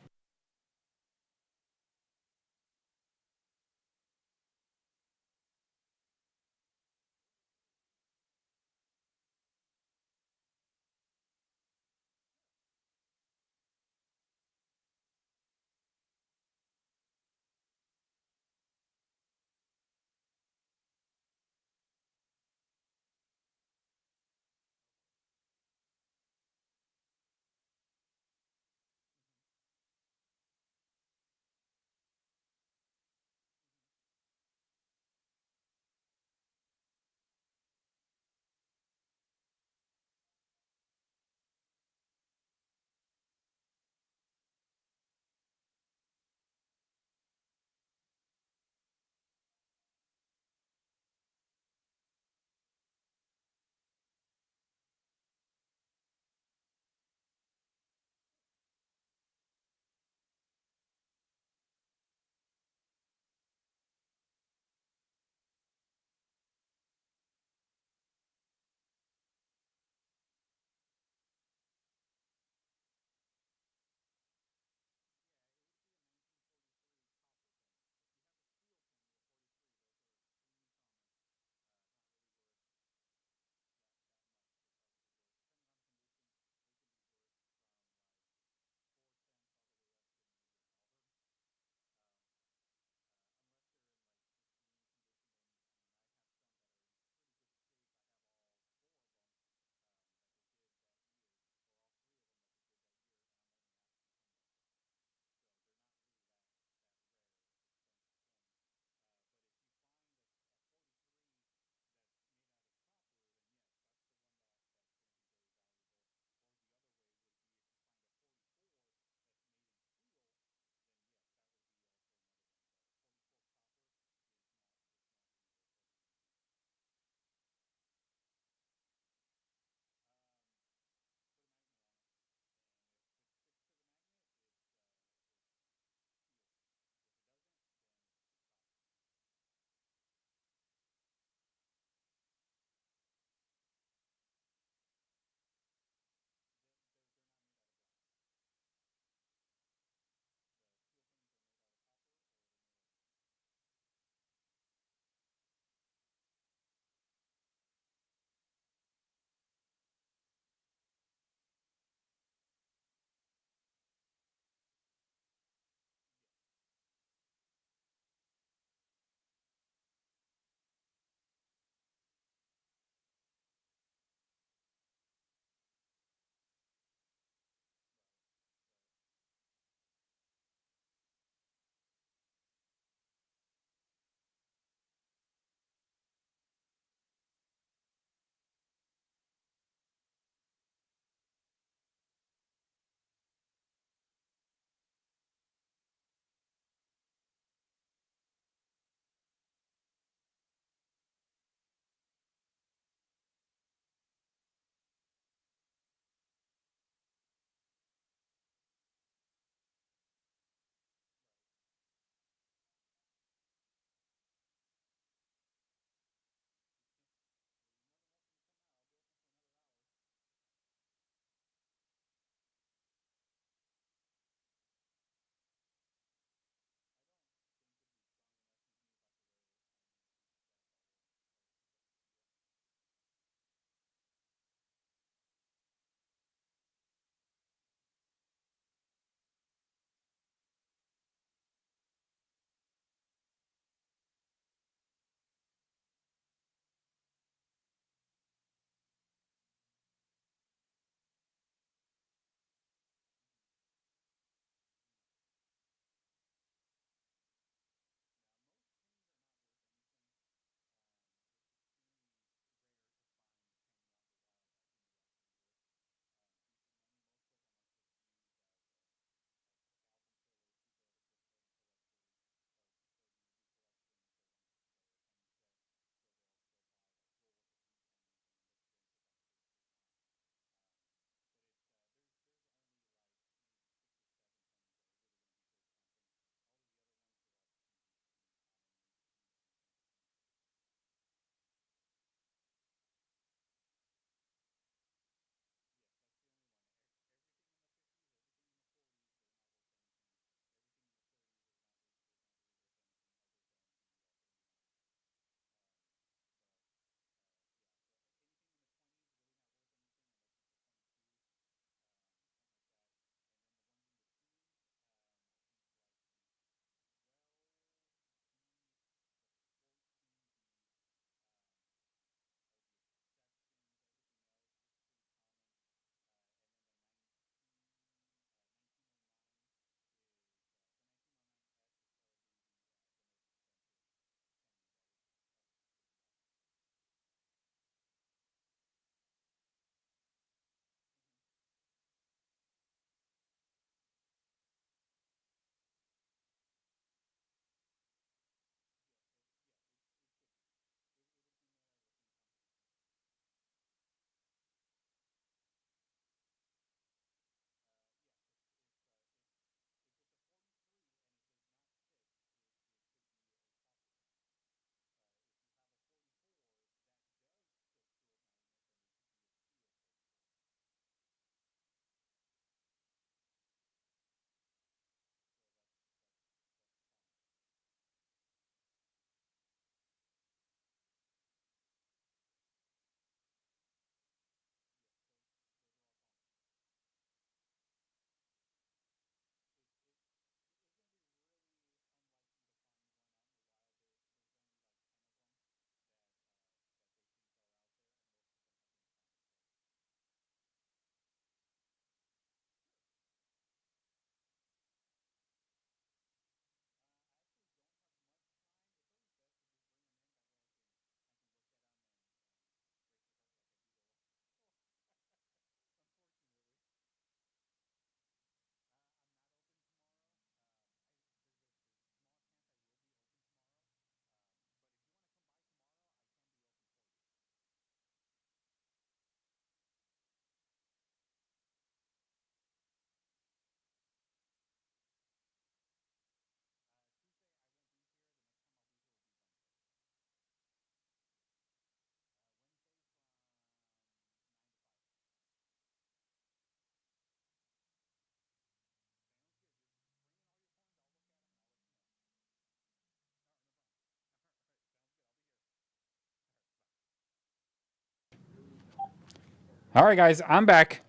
All right, guys, I'm back.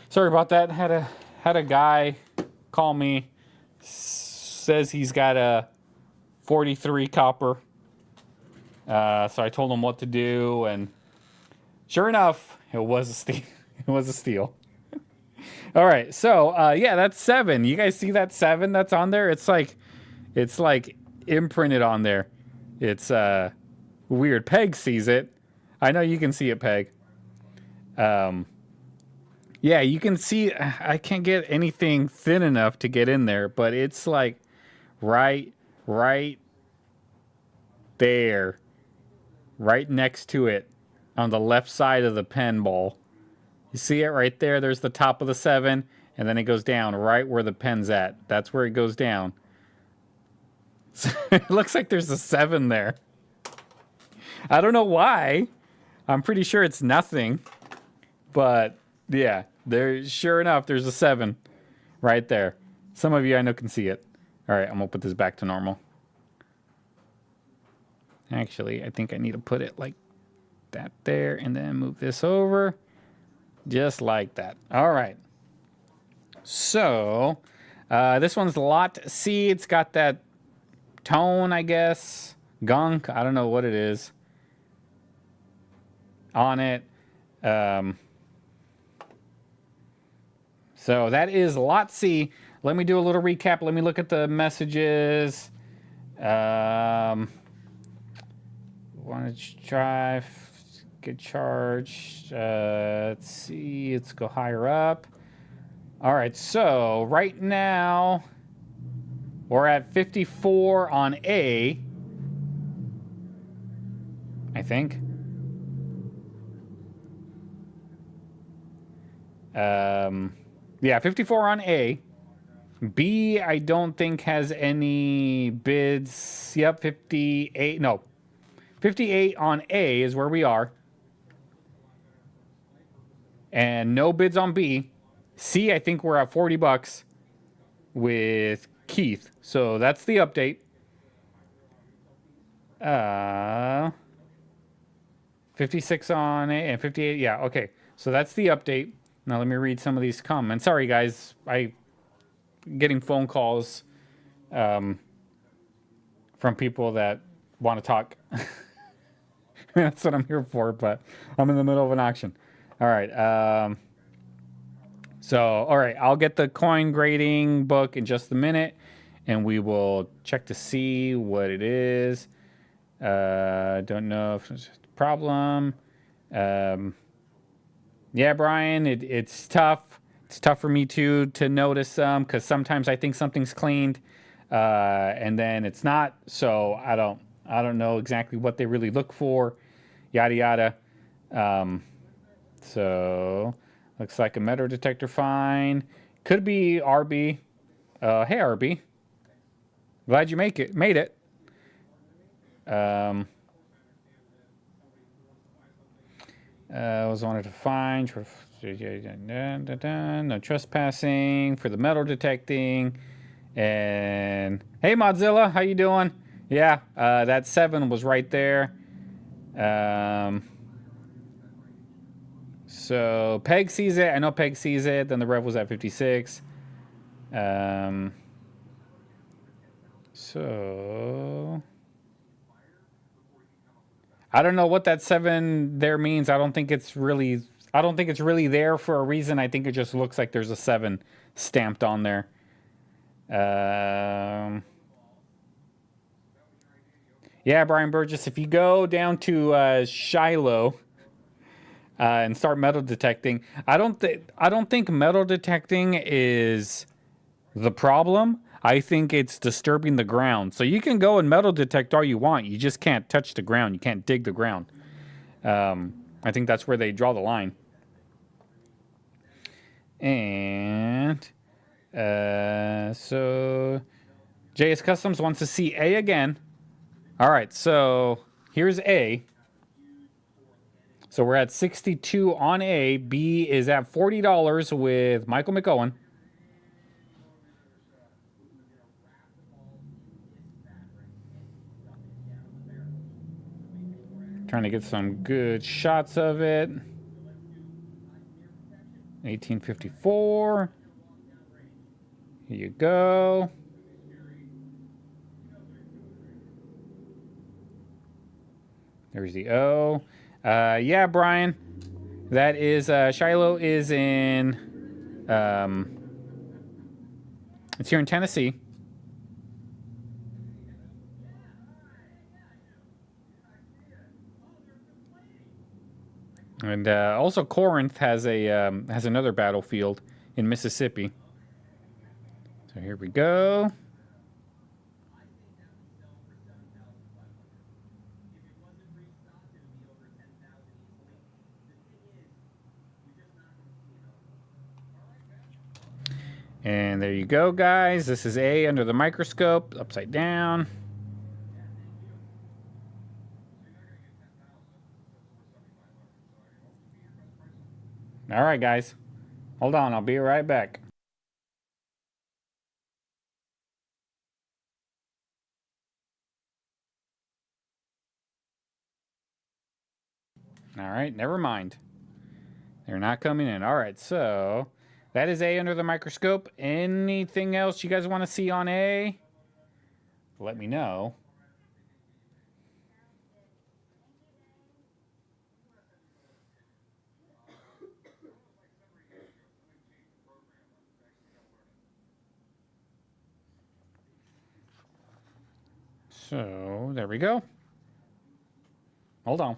Sorry about that. Had a guy call me. Says he's got a 43 copper. So I told him what to do, and sure enough, it was a steal. It was a steal. All right, so yeah, that's 7. You guys see that 7 that's on there? It's like imprinted on there. It's weird. Peg sees it. I know you can see it, Peg. Yeah, you can see. I can't get anything thin enough to get in there, but it's like right there, right next to it, on the left side of the pen ball. You see it right there? There's the top of the 7, and then it goes down right where the pen's at. That's where it goes down. So it looks like there's a 7 there. I don't know why. I'm pretty sure it's nothing. But yeah, sure enough, there's a 7 right there. Some of you I know can see it. All right, I'm going to put this back to normal. Actually, I think I need to put it like that there, and then move this over. Just like that. All right. So, this one's lot C. It's got that tone, I guess. Gunk. I don't know what it is. On it. So that is lot C. Let me do a little recap. Let me look at the messages. Want to try... Get charged. Let's see. Let's go higher up. All right. So right now we're at 54 on A. I think. Yeah, 54 on A. B, I don't think has any bids. Yep, 58. No, 58 on A is where we are. And no bids on B. C, I think we're at $40 with Keith. So that's the update. 56 on A and 58. Yeah, okay. So that's the update. Now let me read some of these comments. Sorry, guys. Getting phone calls from people that want to talk. That's what I'm here for, but I'm in the middle of an auction. All right. All right. I'll get the coin grading book in just a minute, and we will check to see what it is. Don't know if it's a problem. Yeah, Brian, it's tough. It's tough for me to notice because sometimes I think something's cleaned, and then it's not. So I don't know exactly what they really look for. Yada yada. So looks like a metal detector fine. Could be RB. Hey RB. Glad you made it. Was wanted to find no trespassing for the metal detecting. And hey Modzilla, how you doing? Yeah, that 7 was right there. So Peg sees it. I know Peg sees it. Then the rev was at 56. So I don't know what that 7 there means. I don't think it's really there for a reason. I think it just looks like there's a 7 stamped on there. Yeah, Brian Burgess, if you go down to Shiloh and start metal detecting, I don't think metal detecting is the problem. I think it's disturbing the ground. So you can go and metal detect all you want. You just can't touch the ground. You can't dig the ground. I think that's where they draw the line. And so JS Customs wants to see A again. All right, so here's A. So we're at 62 on A. B is at $40 with Michael McOwen. Trying to get some good shots of it. 1854. Here you go. There's the O. Yeah, Brian. That is Shiloh is in. It's here in Tennessee. And also Corinth has another battlefield in Mississippi. So here we go. And there you go, guys. This is A under the microscope, upside down. All right, guys. Hold on. I'll be right back. All right, never mind. They're not coming in. All right, so that is A under the microscope. Anything else you guys want to see on A? Let me know. So there we go. Hold on.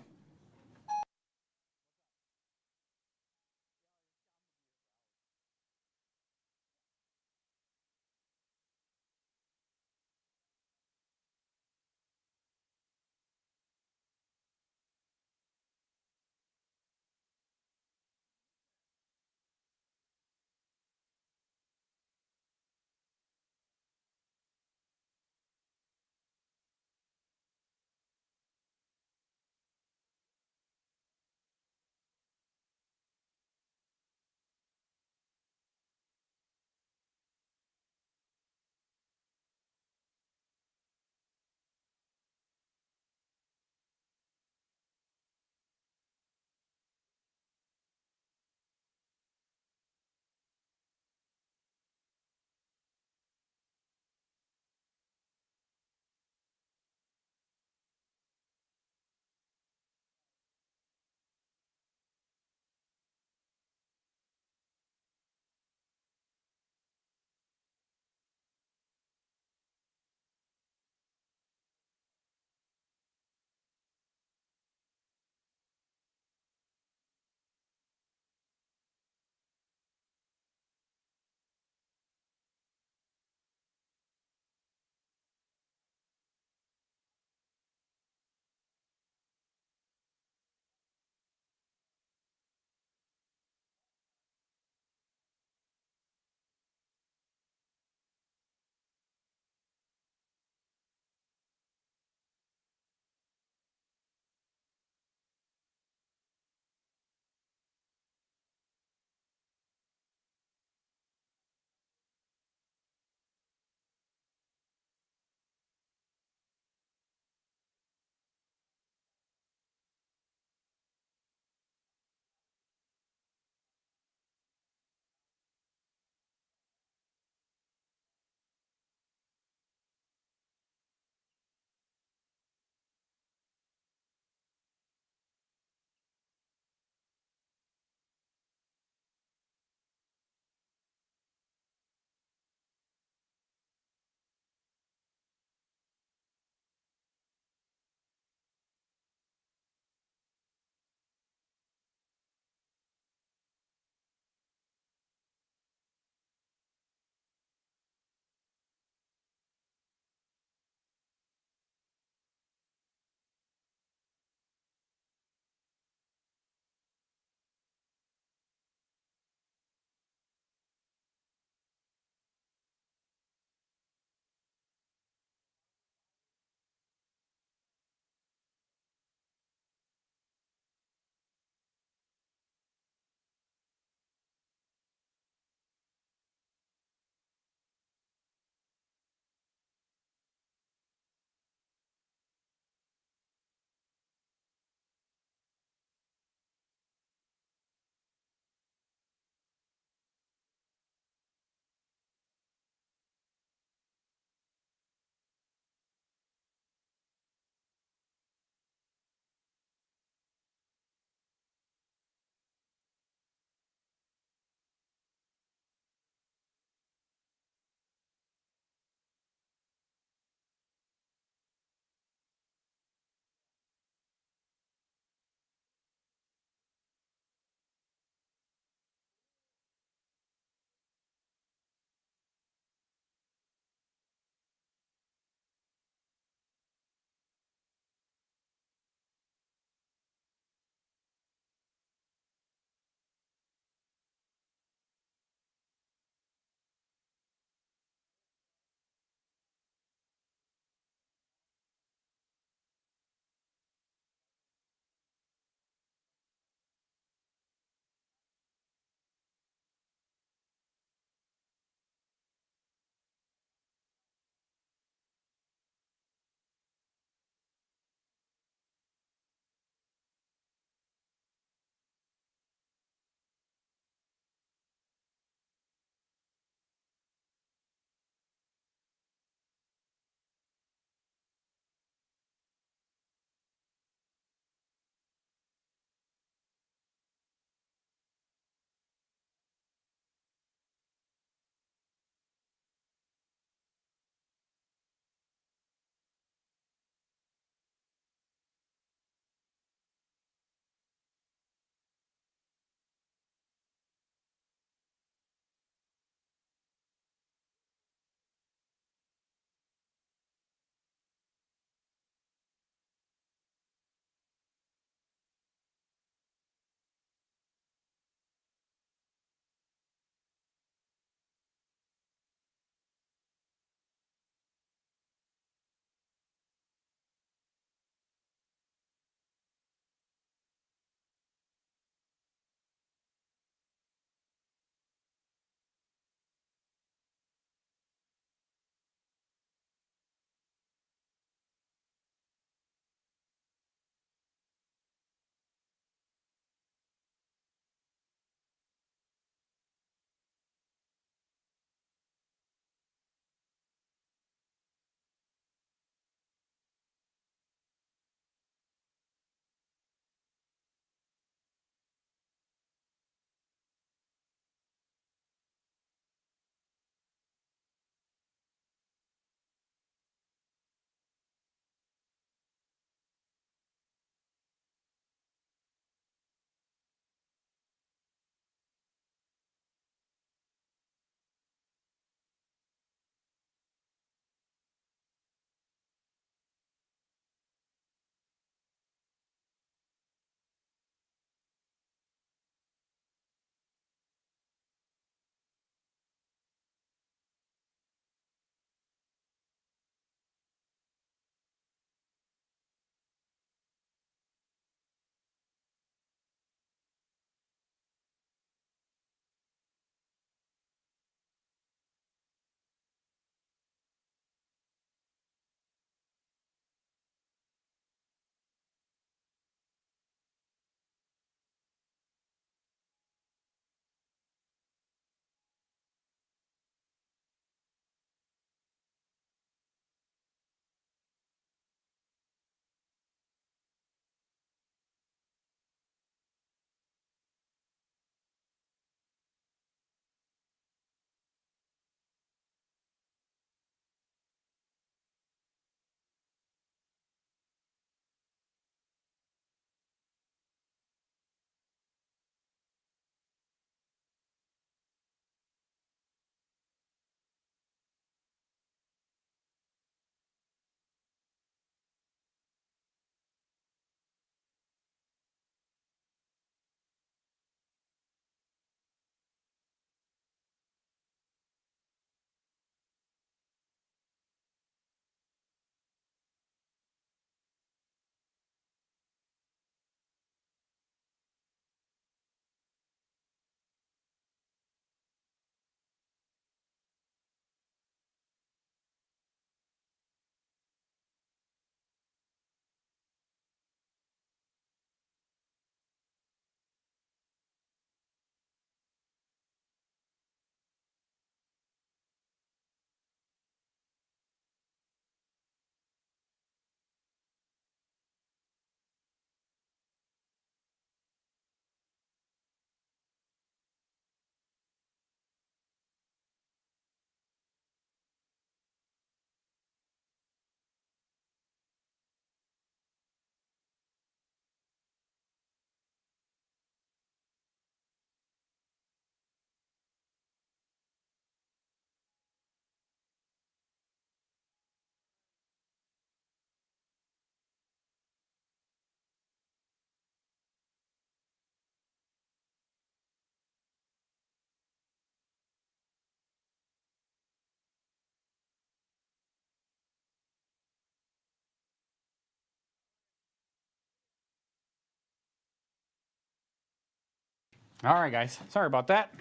All right, guys. Sorry about that.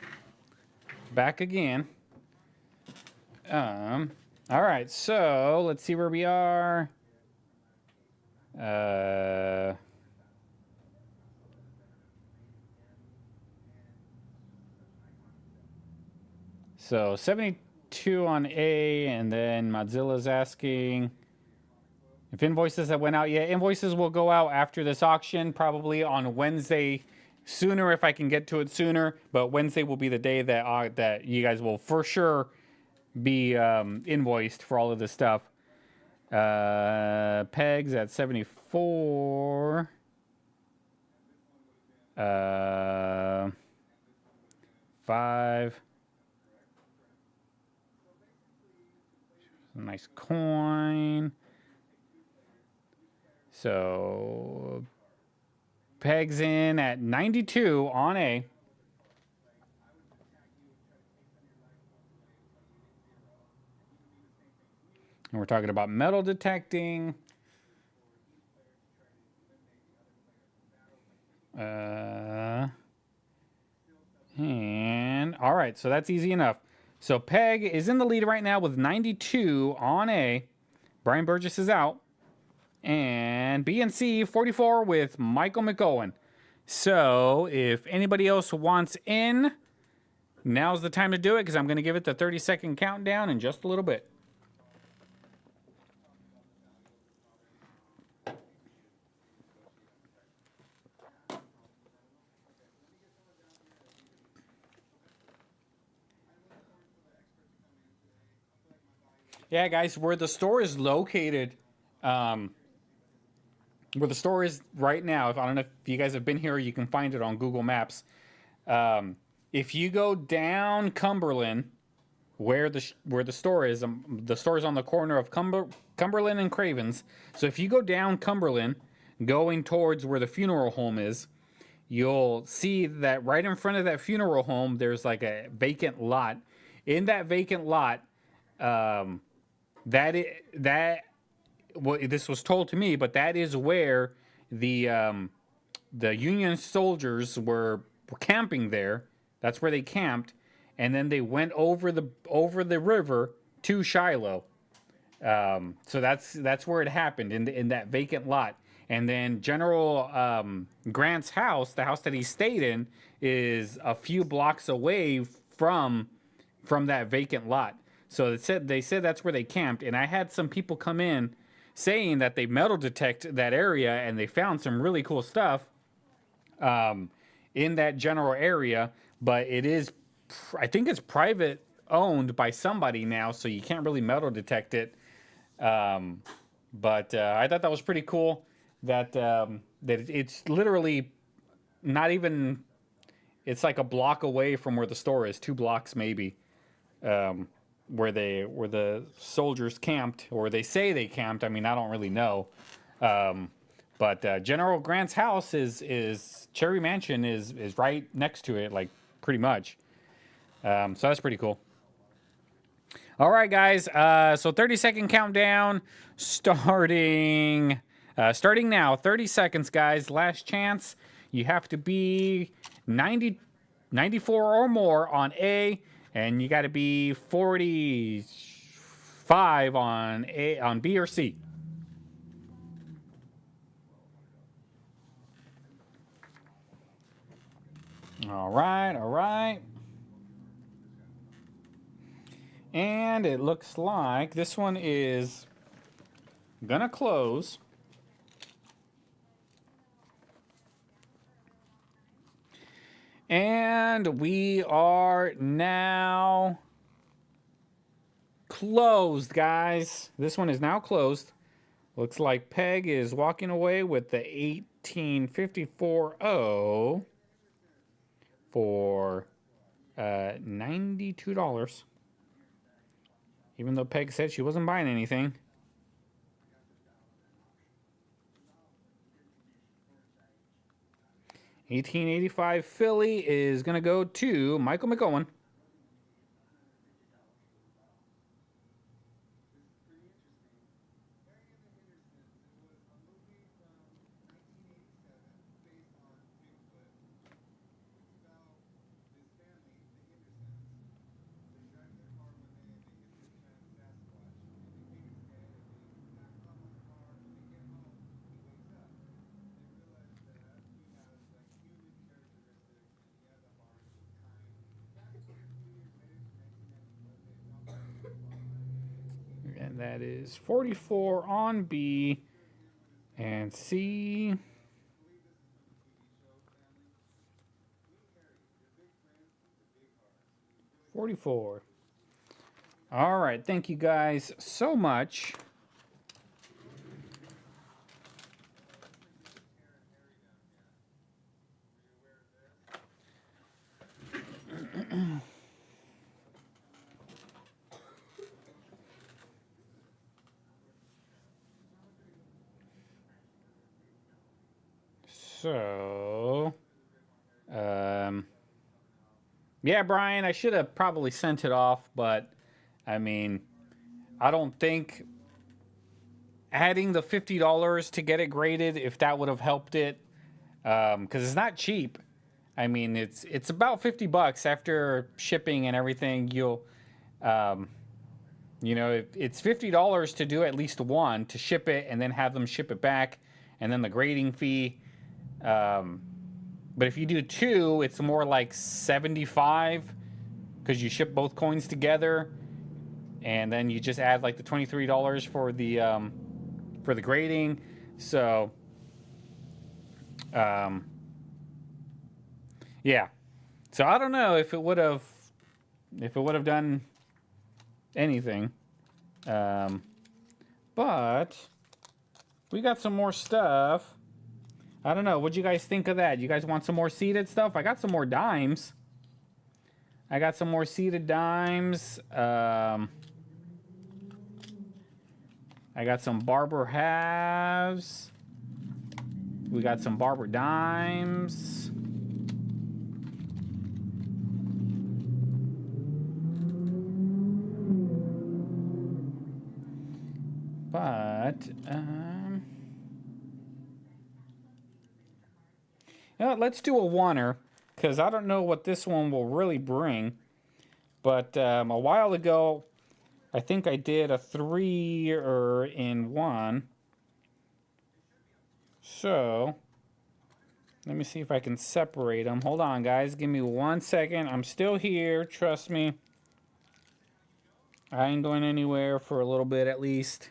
Back again. All right. So let's see where we are. So 72 on A, and then Modzilla's asking if invoices have went out yet. Invoices will go out after this auction, probably on Wednesday. Sooner if I can get to it sooner, but Wednesday will be the day that that you guys will for sure be invoiced for all of this stuff. Pegs at 74. 5. Nice coin. So pegs in at 92 on A. And we're talking about metal detecting. And all right, so that's easy enough. So Peg is in the lead right now with 92 on A. Brian Burgess is out. And B and C 44 with Michael McOwen. So if anybody else wants in, now's the time to do it because I'm going to give it the 30-second countdown in just a little bit. Yeah, guys, where the store is located, where the store is right now, if I don't know if you guys have been here, you can find it on Google Maps. If you go down Cumberland, where the store is on the corner of Cumberland and Cravens. So if you go down Cumberland, going towards where the funeral home is, you'll see that right in front of that funeral home, there's like a vacant lot. In that vacant lot, this was told to me, but that is where the Union soldiers were camping there. That's where they camped, and then they went over the river to Shiloh. So that's where it happened in that vacant lot. And then General Grant's house, the house that he stayed in, is a few blocks away from that vacant lot. So they said that's where they camped, and I had some people come in saying that they metal detect that area and they found some really cool stuff in that general area. But it is, I think it's private owned by somebody now, so you can't really metal detect it. But I thought that was pretty cool that it's literally not even, it's like a block away from where the store is, 2 blocks maybe. Where the soldiers camped, or they say they camped. I mean, I don't really know. But General Grant's house is Cherry Mansion is right next to it, like pretty much. So that's pretty cool. All right, guys. So 30-second countdown starting now. 30 seconds, guys. Last chance. You have to be 94 or more on A. And you got to be 45 on B or C. All right. And it looks like this one is gonna close. And we are now closed, guys. This one is now closed. Looks like Peg is walking away with the 1854.0 for $92. Even though Peg said she wasn't buying anything. $18.85 Philly is going to go to Michael McOwen. that is 44 on B and C. $44. All right, thank you guys so much. So, yeah, Brian, I should have probably sent it off, but I mean, I don't think adding the $50 to get it graded, if that would have helped it, because it's not cheap. I mean, it's about $50 after shipping and everything. You'll, you know, it's $50 to do at least one, to ship it and then have them ship it back, and then the grading fee. But if you do two, it's more like 75 because you ship both coins together, and then you just add like the $23 for the grading. So, yeah. So I don't know if it would have done anything, but we got some more stuff. I don't know. What'd you guys think of that? You guys want some more seeded stuff? I got some more dimes. I got some more seeded dimes. I got some Barber halves. We got some Barber dimes. But, you know, let's do a oneer, because I don't know what this one will really bring. But a while ago, I think I did a 3-in-1. So, let me see if I can separate them. Hold on, guys. Give me 1 second. I'm still here. Trust me. I ain't going anywhere for a little bit at least.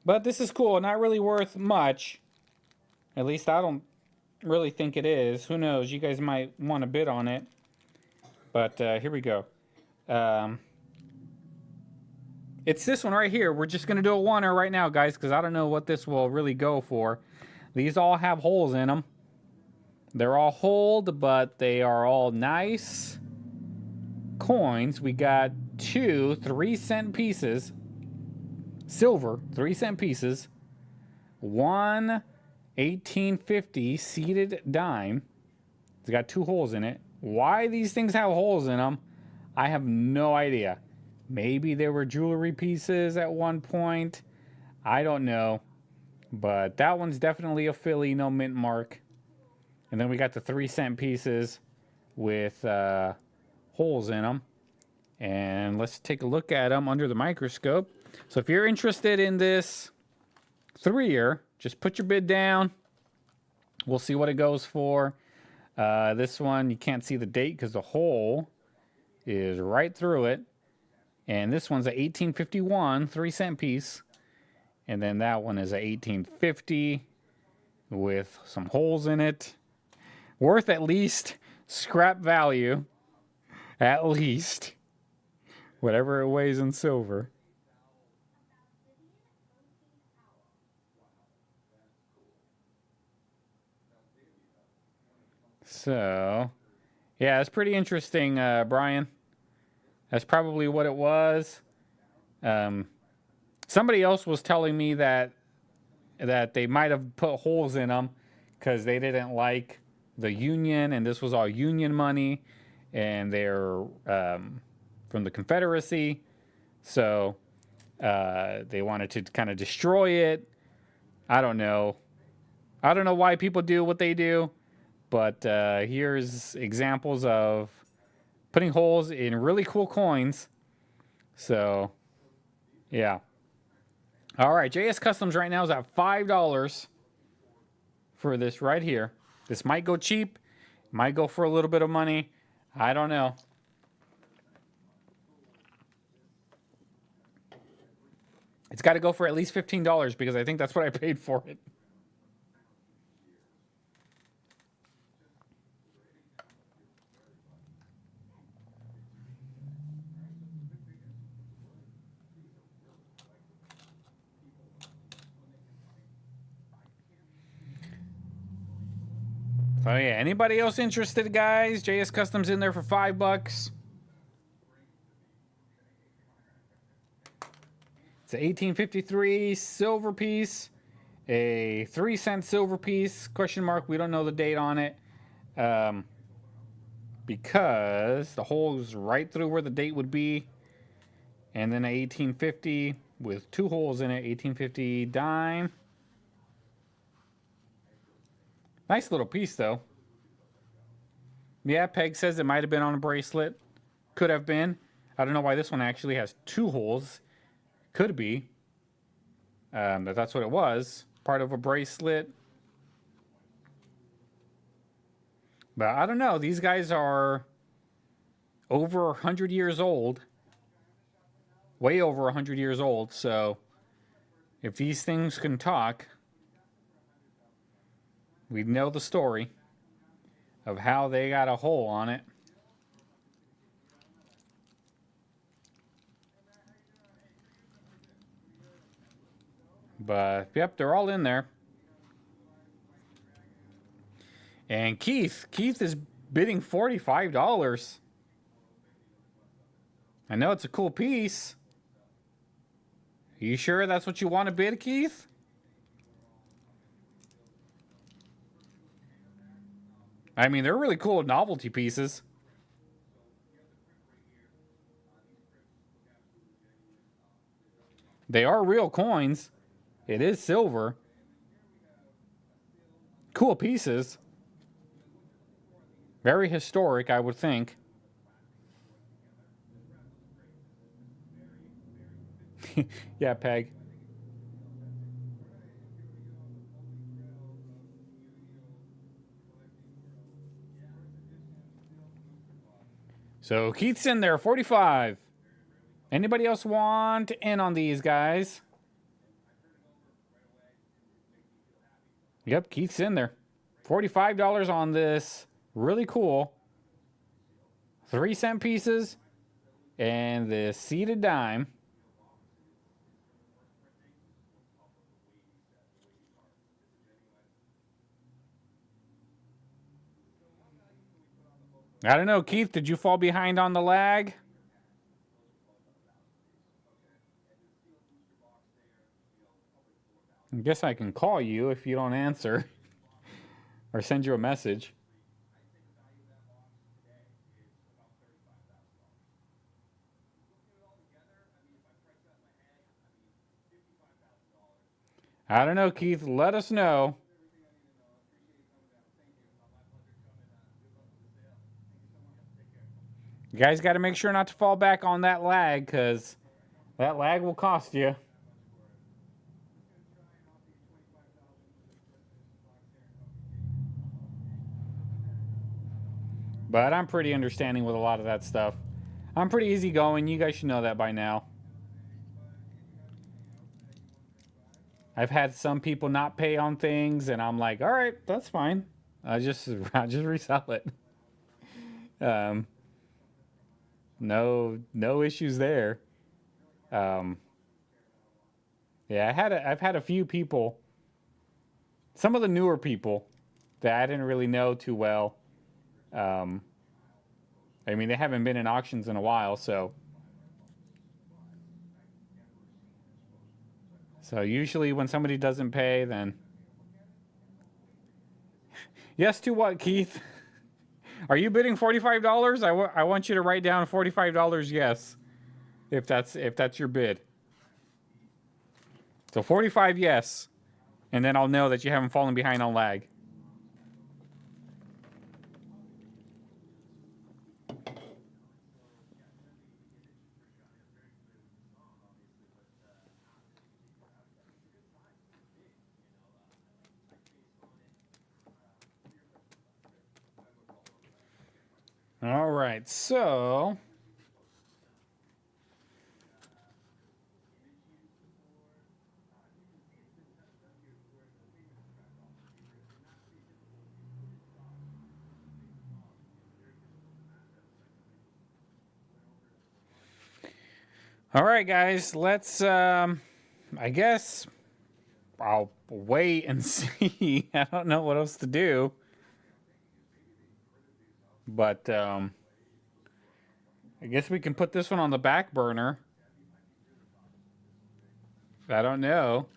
But this is cool. Not really worth much. At least I don't really think it is. Who knows? You guys might want to bid on it. But here we go. It's this one right here. We're just going to do a oneer right now, guys, because I don't know what this will really go for. These all have holes in them. They're all holed, but they are all nice coins. We got 2 3-cent pieces. Silver 3-cent pieces. 1 1850 seeded dime. It's got 2 holes in it. Why these things have holes in them, I have no idea. Maybe they were jewelry pieces at one point. I don't know. But that one's definitely a Philly, no mint mark. And then we got the 3-cent pieces with holes in them. And let's take a look at them under the microscope. So if you're interested in this 3-year, just put your bid down. We'll see what it goes for. This one, you can't see the date because the hole is right through it. And this one's a 1851 3-cent piece. And then that one is a 1850 with some holes in it. Worth at least scrap value. At least. Whatever it weighs in silver. So, yeah, it's pretty interesting, Brian. That's probably what it was. Somebody else was telling me that they might have put holes in them because they didn't like the Union, and this was all Union money, and they're from the Confederacy. So they wanted to kind of destroy it. I don't know. I don't know why people do what they do. But here's examples of putting holes in really cool coins. So, yeah. All right, JS Customs right now is at $5 for this right here. This might go cheap. Might go for a little bit of money. I don't know. It's got to go for at least $15 because I think that's what I paid for it. Oh yeah, anybody else interested, guys? JS Customs in there for $5. It's an 1853 silver piece, a 3-cent silver piece. Question mark. We don't know the date on it, because the hole is right through where the date would be, and then an 1850 with 2 holes in it. 1850 dime. Nice little piece, though. Yeah, Peg says it might have been on a bracelet. Could have been. I don't know why this one actually has 2 holes. Could be. But that's what it was. Part of a bracelet. But I don't know. These guys are over 100 years old. Way over 100 years old. So if these things can talk, we know the story of how they got a hole on it. But, yep, they're all in there. And Keith is bidding $45. I know it's a cool piece. Are you sure that's what you want to bid, Keith? I mean, they're really cool novelty pieces. They are real coins. It is silver. Cool pieces. Very historic, I would think. Yeah, Peg. So Keith's in there, 45. Anybody else want in on these guys? Yep, Keith's in there. $45 on this. Really cool. 3-cent pieces. And the seated dime. I don't know, Keith, did you fall behind on the lag? I guess I can call you if you don't answer. Or send you a message. I don't know, Keith. Let us know. You guys got to make sure not to fall back on that lag, because that lag will cost you. But I'm pretty understanding with a lot of that stuff. I'm pretty easygoing. You guys should know that by now. I've had some people not pay on things, and I'm like, all right, that's fine. I'll just resell it. No issues there. Yeah, I've had a few people, some of the newer people that I didn't really know too well. I mean, they haven't been in auctions in a while, so usually when somebody doesn't pay, then yes to what, Keith? Are you bidding $45? I want you to write down $45. Yes, if that's your bid. So 45, yes, and then I'll know that you haven't fallen behind on lag. right, so all right, guys, let's I guess I'll wait and see. I don't know what else to do. But I guess we can put this one on the back burner. I don't know.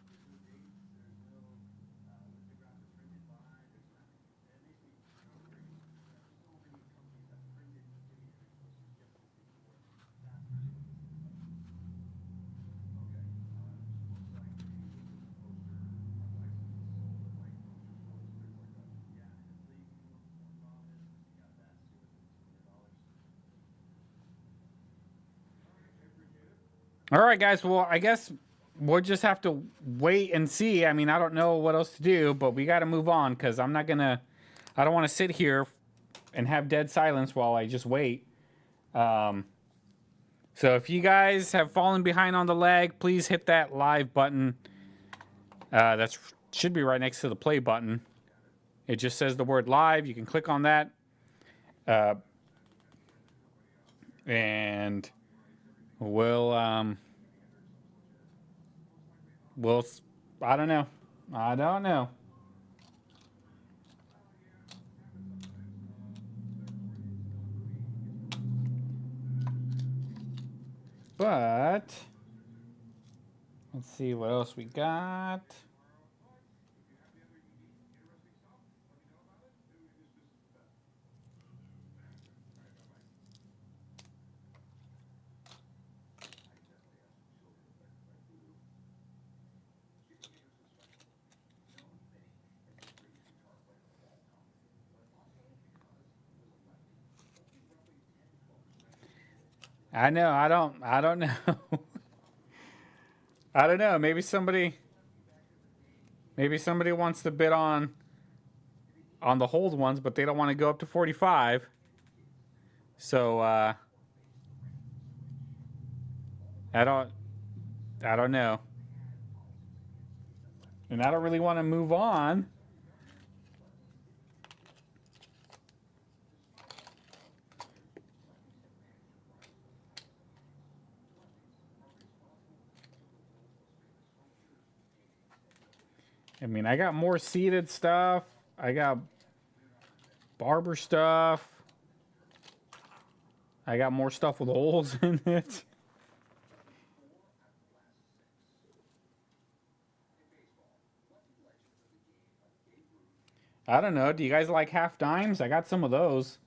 All right, guys. Well, I guess we'll just have to wait and see. I mean, I don't know what else to do, but we got to move on because I'm not gonna. I don't want to sit here and have dead silence while I just wait. So if you guys have fallen behind on the lag, please hit that live button. That should be right next to the play button. It just says the word live. You can click on that. And we'll I don't know. I don't know. But let's see what else we got. I know, I don't know. I don't know. Maybe somebody wants to bid on the hold ones, but they don't want to go up to 45. So I don't know. And I don't really want to move on. I mean, I got more seated stuff. I got Barber stuff. I got more stuff with holes in it. I don't know. Do you guys like half dimes? I got some of those.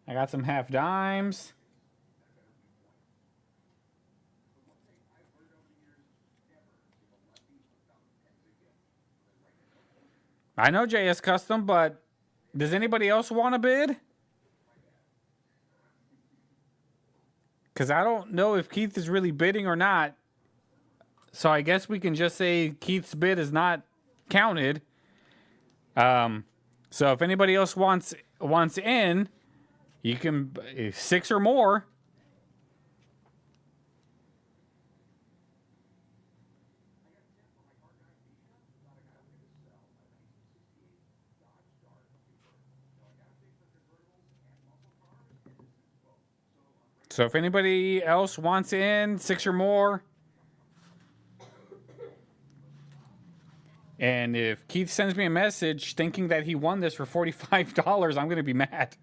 I got some half dimes. I know JS Custom, but does anybody else want to bid? Because I don't know if Keith is really bidding or not. So I guess we can just say Keith's bid is not counted. So if anybody else wants in, you can 6 or more. So if anybody else wants in, 6 or more. And if Keith sends me a message thinking that he won this for $45, I'm going to be mad.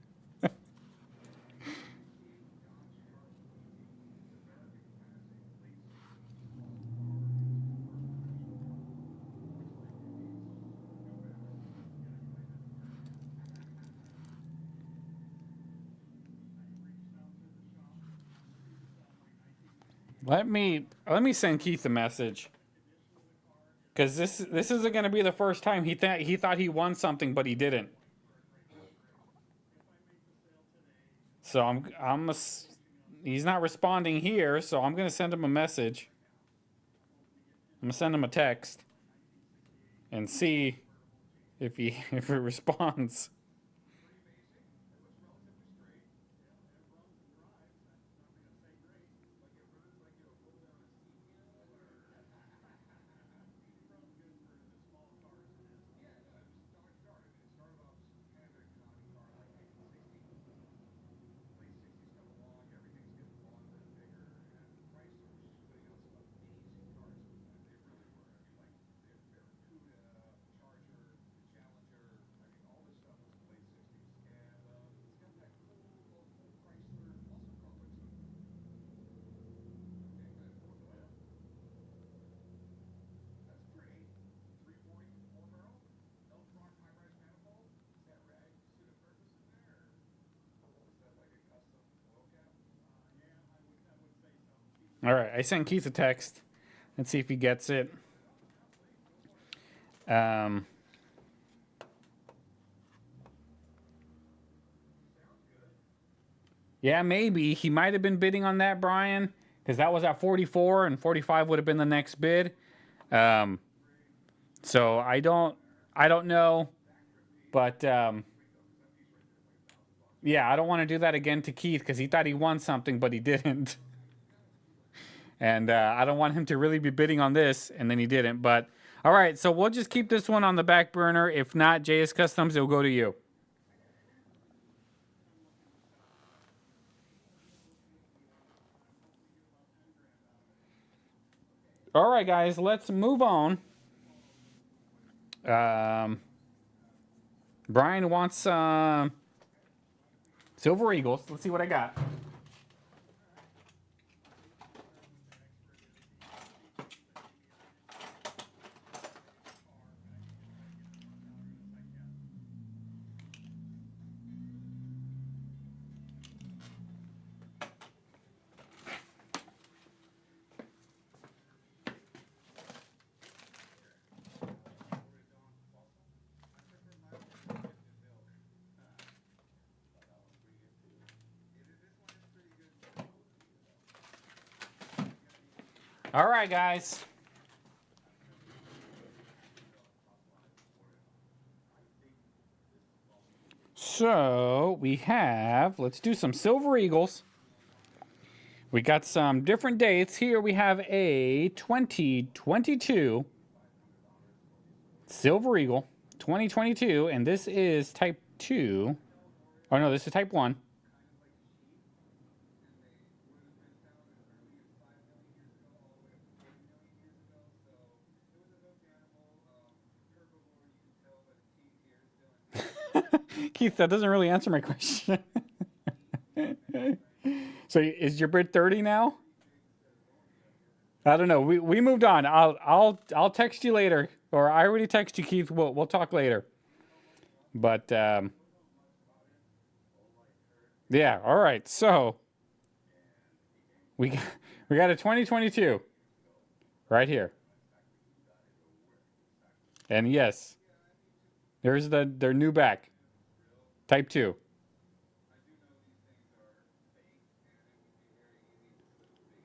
Let me send Keith a message. Because this isn't going to be the first time he thought he won something, but he didn't. So he's not responding here, so I'm going to send him a message. I'm going to send him a text and see if he responds. All right, I sent Keith a text. Let's see if he gets it. Yeah, maybe. He might have been bidding on that, Brian, because that was at 44 and 45 would have been the next bid. So I don't know, but yeah, I don't want to do that again to Keith because he thought he won something, but he didn't. And I don't want him to really be bidding on this, and then he didn't. But all right, so we'll just keep this one on the back burner. If not, JS Customs, it'll go to you. All right, guys, let's move on. Brian wants Silver Eagles. Let's see what I got. All right, guys. So we have, let's do some Silver Eagles. We got some different dates. Here we have a 2022 Silver Eagle, 2022, and this is type 2. Oh, no, this is type 1. Keith, that doesn't really answer my question. So is your bid 30 now? I don't know. We moved on. I'll text you later, or I already text you, Keith. We'll talk later. But yeah, all right. So we got a 2022 right here, and yes, there's their new back, type 2.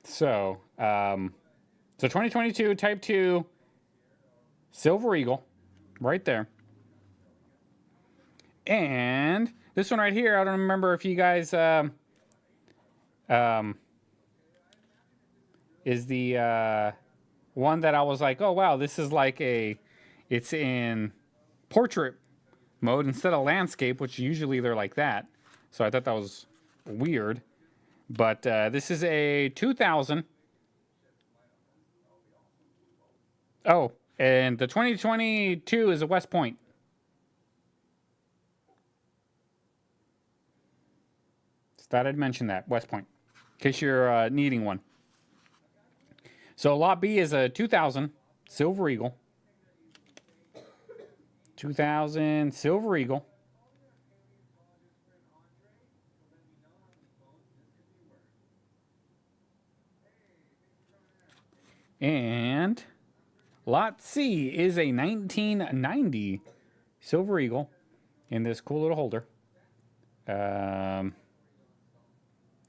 So so 2022 type 2 Silver Eagle, right there. And this one right here, I don't remember if you guys is the one that I was like, oh wow, this is like it's in portrait mode instead of landscape, which usually they're like that. So I thought that was weird. But this is a 2000. Oh, and the 2022 is a West Point. Thought I'd mention that, West Point, in case you're needing one. So Lot B is a 2000 Silver Eagle. 2000 Silver Eagle. And Lot C is a 1990 Silver Eagle in this cool little holder.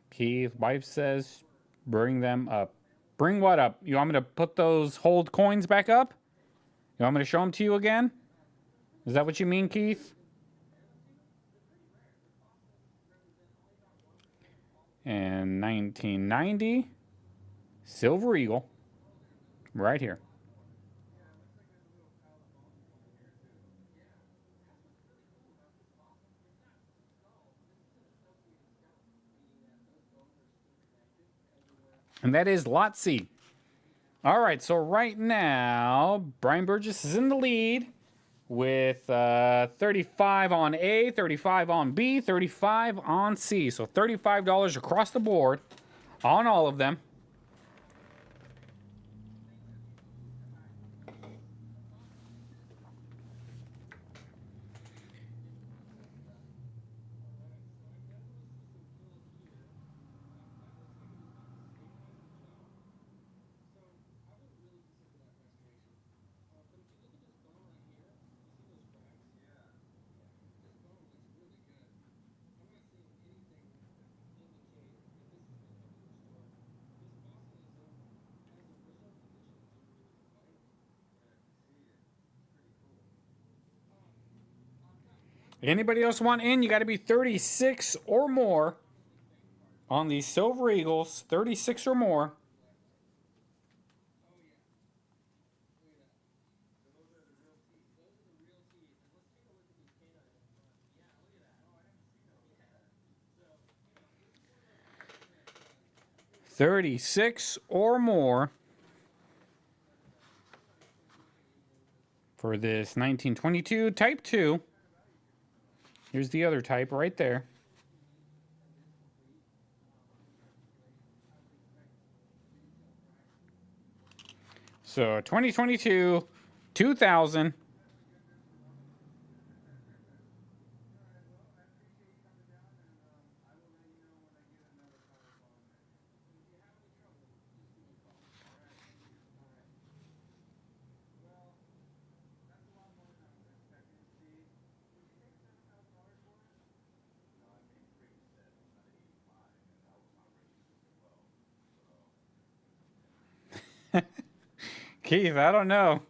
Keith, wife says, bring them up. Bring what up? You want me to put those hold coins back up? You want me to show them to you again? Is that what you mean, Keith? And 1990 Silver Eagle right here. And that is Lot C. All right, so right now, Brian Burgess is in the lead with 35 on A, 35 on B, 35 on C. So $35 across the board on all of them. Anybody else want in? You got to be 36 or more on these Silver Eagles. 36 or more. $36 or more for this 1922 Type 2. Here's the other type right there. So 2022, 2000. Keith, I don't know.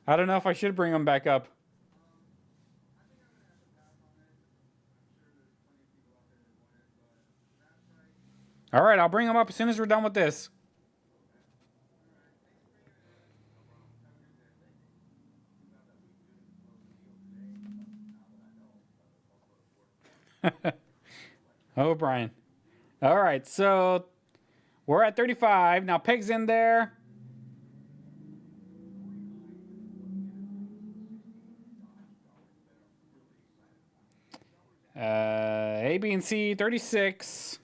I don't know if I should bring them back up. All right, I'll bring them up as soon as we're done with this. Oh, Brian. All right, so we're at 35. Now, Peg's in there. A, B, and C, 36.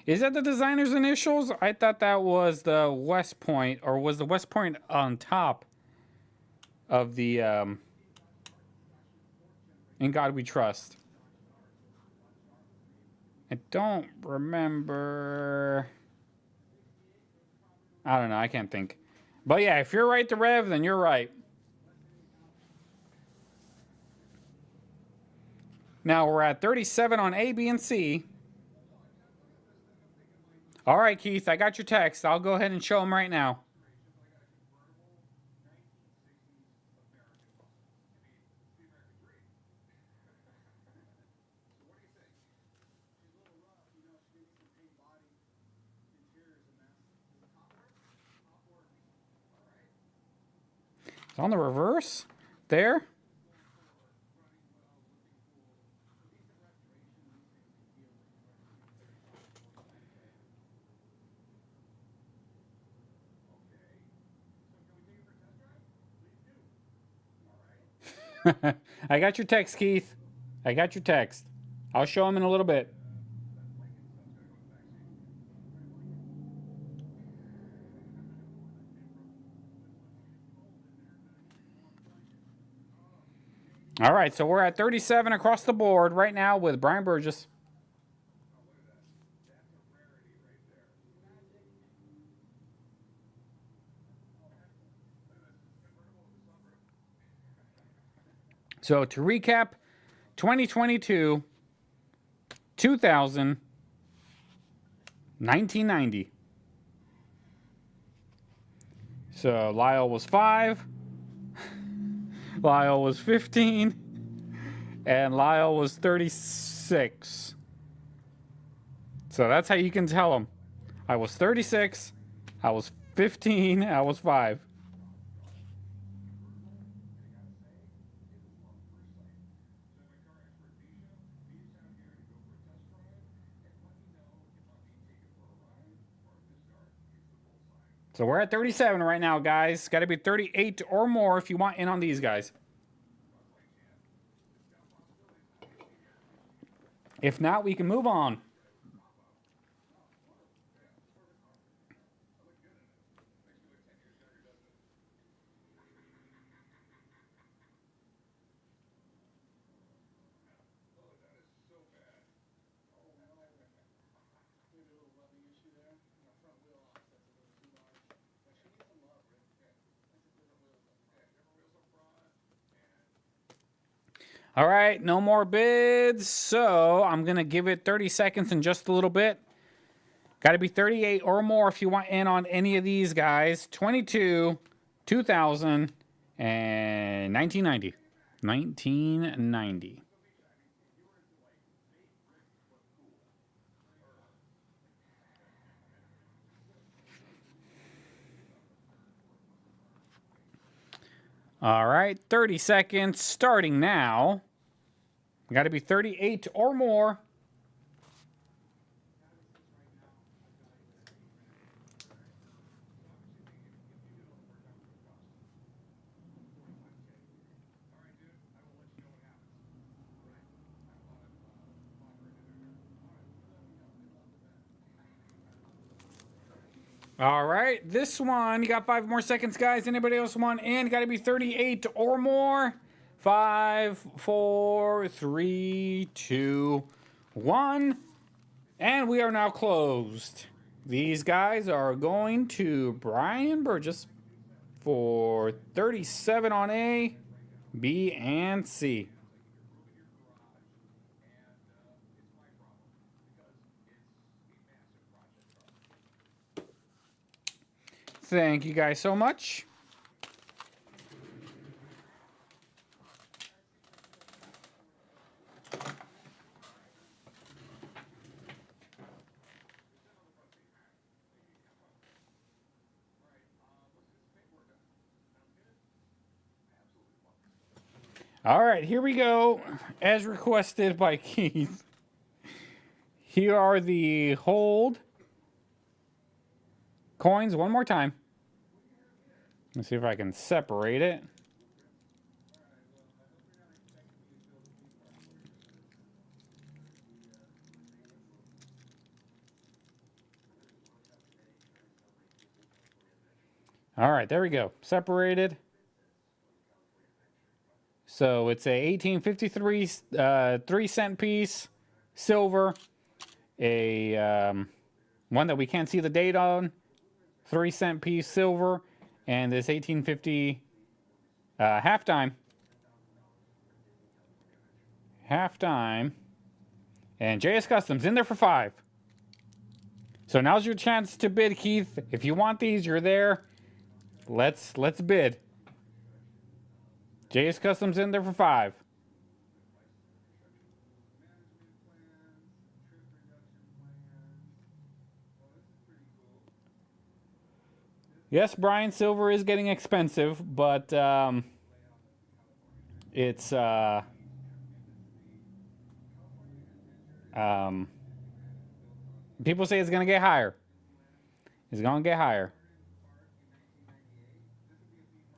Is that the designer's initials? I thought that was the West Point, or was the West Point on top of the In God We Trust? I don't remember. I don't know. I can't think. But yeah, if you're right to Rev, then you're right. Now we're at 37 on A, B, and C. All right, Keith, I got your text. I'll go ahead and show them right now. It's on the reverse there. I got your text, Keith. I got your text. I'll show him in a little bit. All right, so we're at 37 across the board right now with Brian Burgess. So to recap, 2022, 2000, 1990. So Lyle was 5, Lyle was 15, and Lyle was 36. So that's how you can tell them. I was 36, I was 15, I was 5. So we're at 37 right now, guys. Got to be 38 or more if you want in on these guys. If not, we can move on. All right, no more bids, so I'm going to give it 30 seconds in just a little bit. Got to be 38 or more if you want in on any of these guys. 22, 2000, and 1990. 1990. All right, 30 seconds starting now. Got to be 38 or more. All right, this one, you got 5 more seconds, guys. Anybody else want in? Got to be 38 or more. 5, 4, 3, 2, 1. And we are now closed. These guys are going to Brian Burgess for 37 on A, B, and C. Thank you guys so much. All right, here we go. As requested by Keith. Here are the hold coins one more time. Let's see if I can separate it. All right, there we go. Separated. So it's a 1853 3-cent piece, silver, a one that we can't see the date on, 3-cent piece, silver, and this 1850 halftime, and JS Customs in there for 5. So now's your chance to bid, Keith. If you want these, you're there. Let's bid. JS Customs in there for 5. Yes, Brian, silver is getting expensive, but it's people say it's gonna get higher. It's gonna get higher.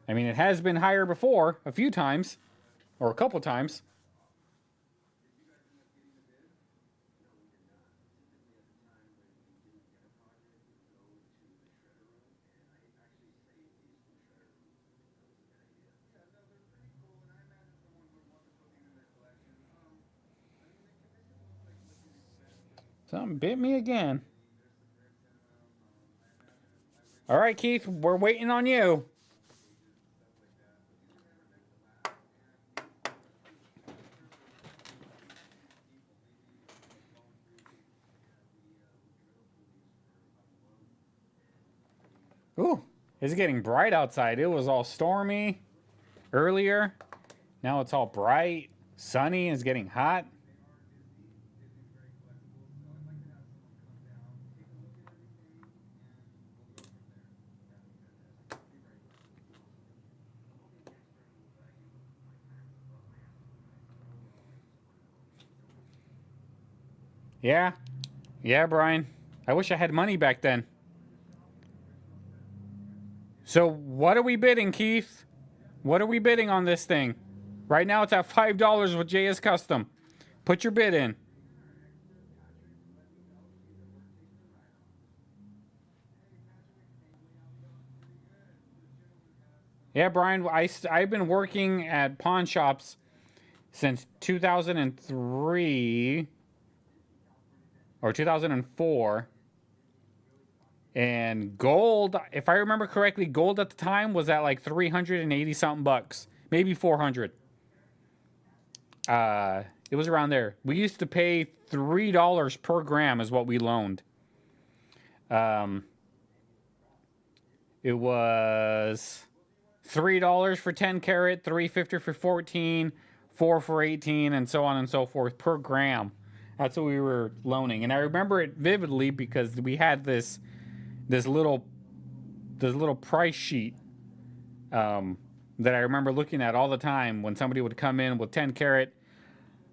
I mean, it has been higher before, a few times, or a couple times. Something bit me again. All right, Keith, we're waiting on you. Ooh, it's getting bright outside. It was all stormy earlier. Now it's all bright, sunny, it's getting hot. Yeah. Yeah, Brian. I wish I had money back then. So what are we bidding, Keith? What are we bidding on this thing? Right now it's at $5 with JS Custom. Put your bid in. Yeah, Brian, I've been working at pawn shops since 2003 or 2004. And gold, if I remember correctly, gold at the time was at like 380 something bucks, maybe 400. It was around there. We used to pay $3 per gram is what we loaned. Um, it was $3 for 10 carat, $3.50 for 14, 4 for 18, and so on and so forth per gram. That's what we were loaning, and I remember it vividly because we had this little price sheet that I remember looking at all the time when somebody would come in with 10 carat.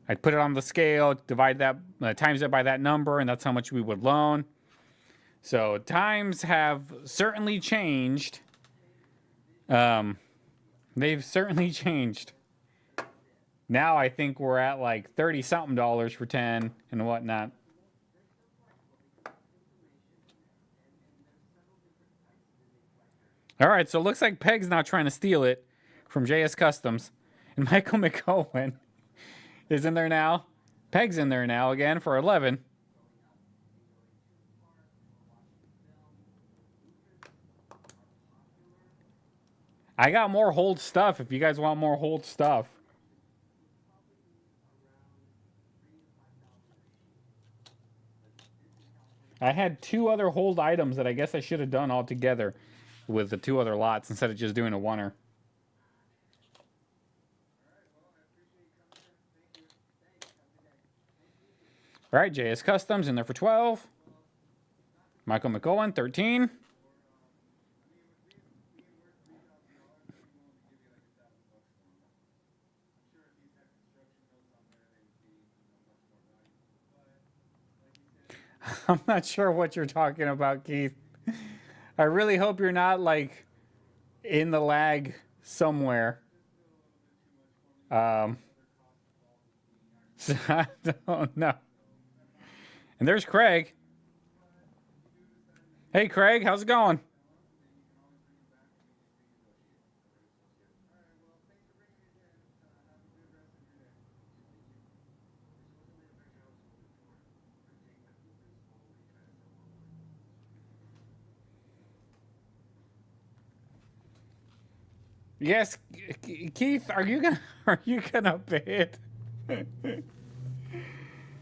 I'd put it on the scale, divide that, times it by that number, and that's how much we would loan. So times have certainly changed. They've certainly changed. Now I think we're at like 30 something dollars for 10 and whatnot. All right, so it looks like Peg's not trying to steal it from JS Customs. And Michael McCohen is in there now. Peg's in there now again for 11. I got more hold stuff if you guys want more hold stuff. I had 2 other hold items that I guess I should have done all together with the 2 other lots instead of just doing a oneer. All right, JS Customs in there for 12. Michael McCohen, 13. I'm not sure what you're talking about, Keith. I really hope you're not like in the lag somewhere. So I don't know. And there's Craig. Hey, Craig, how's it going? Yes, Keith, are you gonna bid?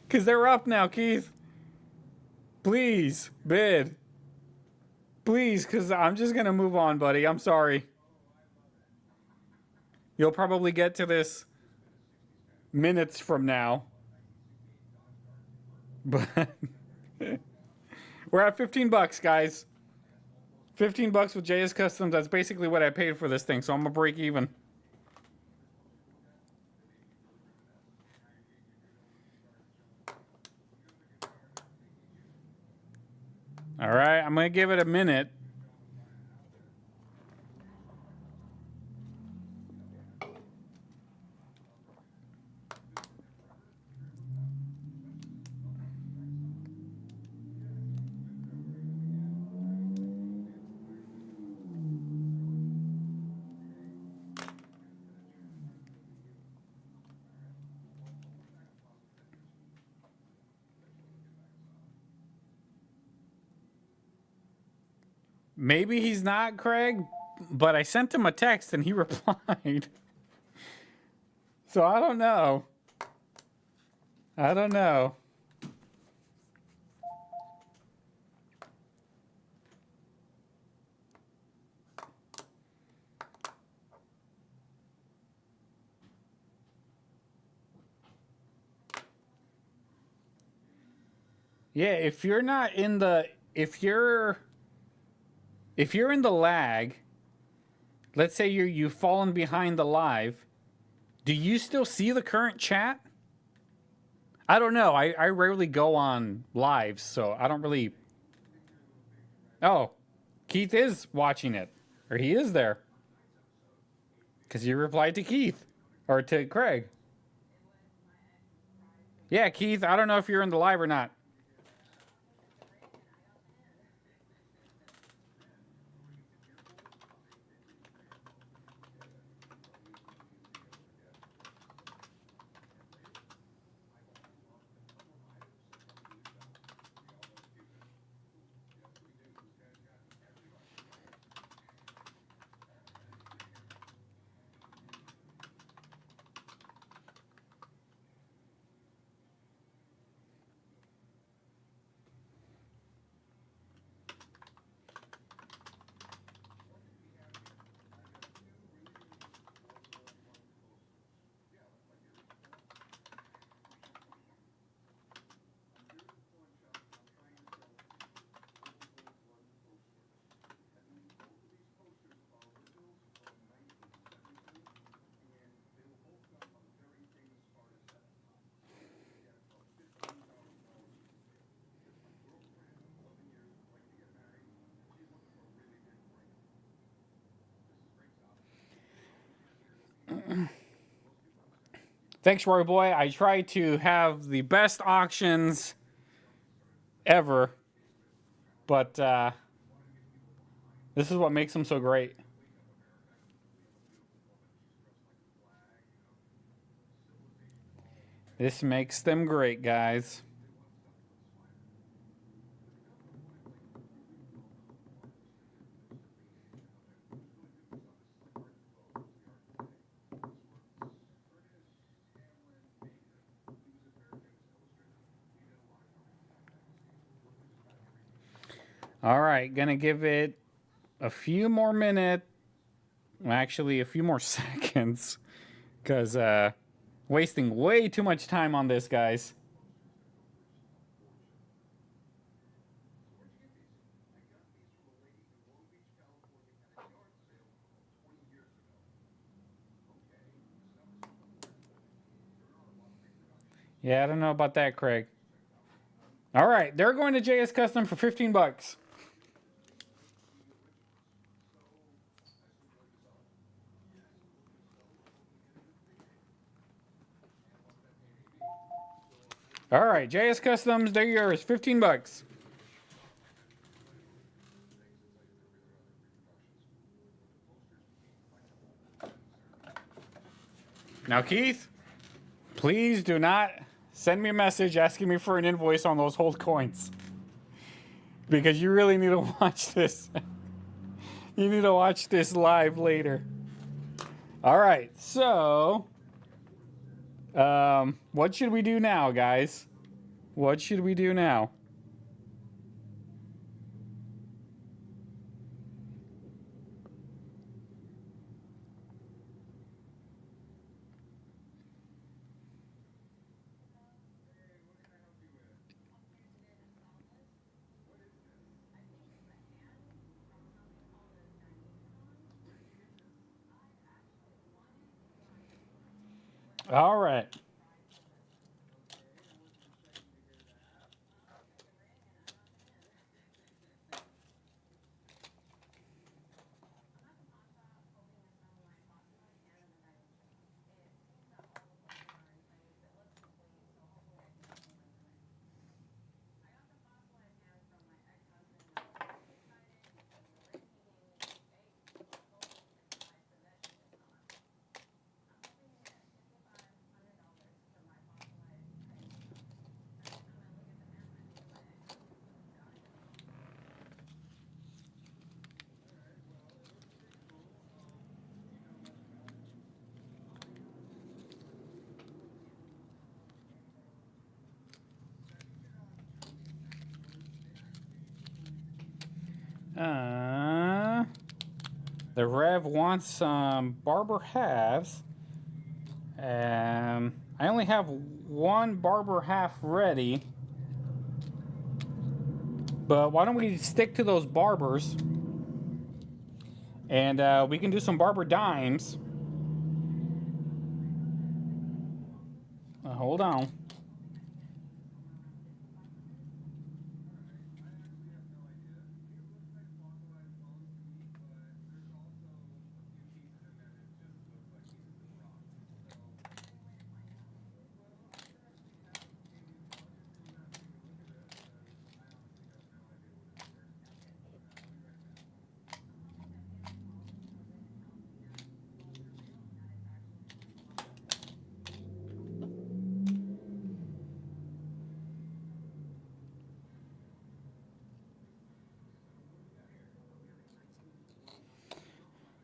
Cause they're up now, Keith. Please bid. Please, cause I'm just gonna move on, buddy. I'm sorry. You'll probably get to this minutes from now. But we're at 15 bucks, guys. 15 bucks with JS Customs. That's basically what I paid for this thing, so I'm gonna break even. All right, I'm gonna give it a minute. Maybe he's not, Craig, but I sent him a text and he replied. So I don't know. I don't know. Yeah, if you're not in the if you're in the lag, let's say you've fallen behind the live, do you still see the current chat? I don't know. I rarely go on lives, so I don't really. Oh, Keith is watching it, or he is there, because you replied to Keith or to Craig. Yeah, Keith. I don't know if you're in the live or not. Thanks, Roy Boy. I try to have the best auctions ever, but this is what makes them so great. This makes them great, guys. All right, gonna give it a few more minutes. Well, actually, a few more seconds, because wasting way too much time on this, guys. Yeah, I don't know about that, Craig. All right, they're going to JS Custom for 15 bucks. All right, JS Customs, they're yours. 15 bucks. Now, Keith, please do not send me a message asking me for an invoice on those hold coins, because you really need to watch this. You need to watch this live later. All right, so what should we do now, guys? What should we do now? All right. The Rev wants some Barber halves. I only have one Barber half ready. But why don't we stick to those Barbers? And we can do some Barber dimes. Hold on.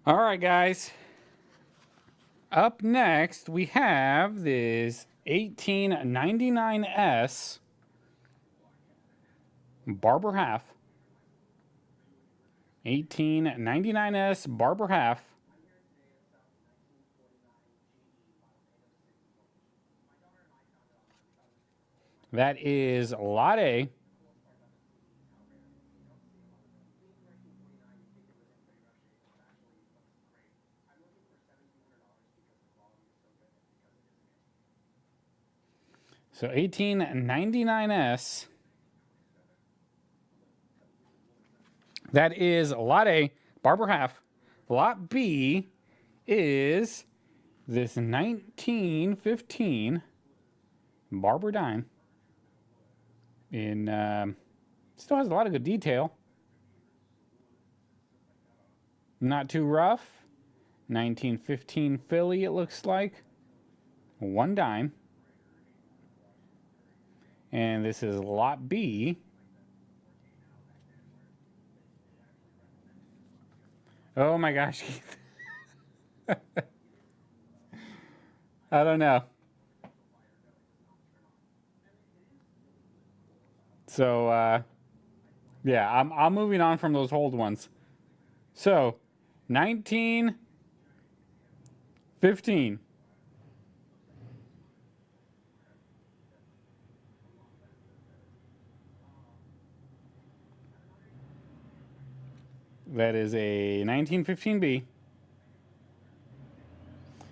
All right, guys. Up next, we have this 1899S Barber half. 1899S Barber half. That is Lot A. So 1899S. That is Lot A, Barber half. Lot B is this 1915 Barber dime in still has a lot of good detail. Not too rough. 1915 Philly, it looks like. One dime. And this is lot B. Oh my gosh. I don't know. So, yeah, I'm moving on from those hold ones. So, 1915. That is a 1915B.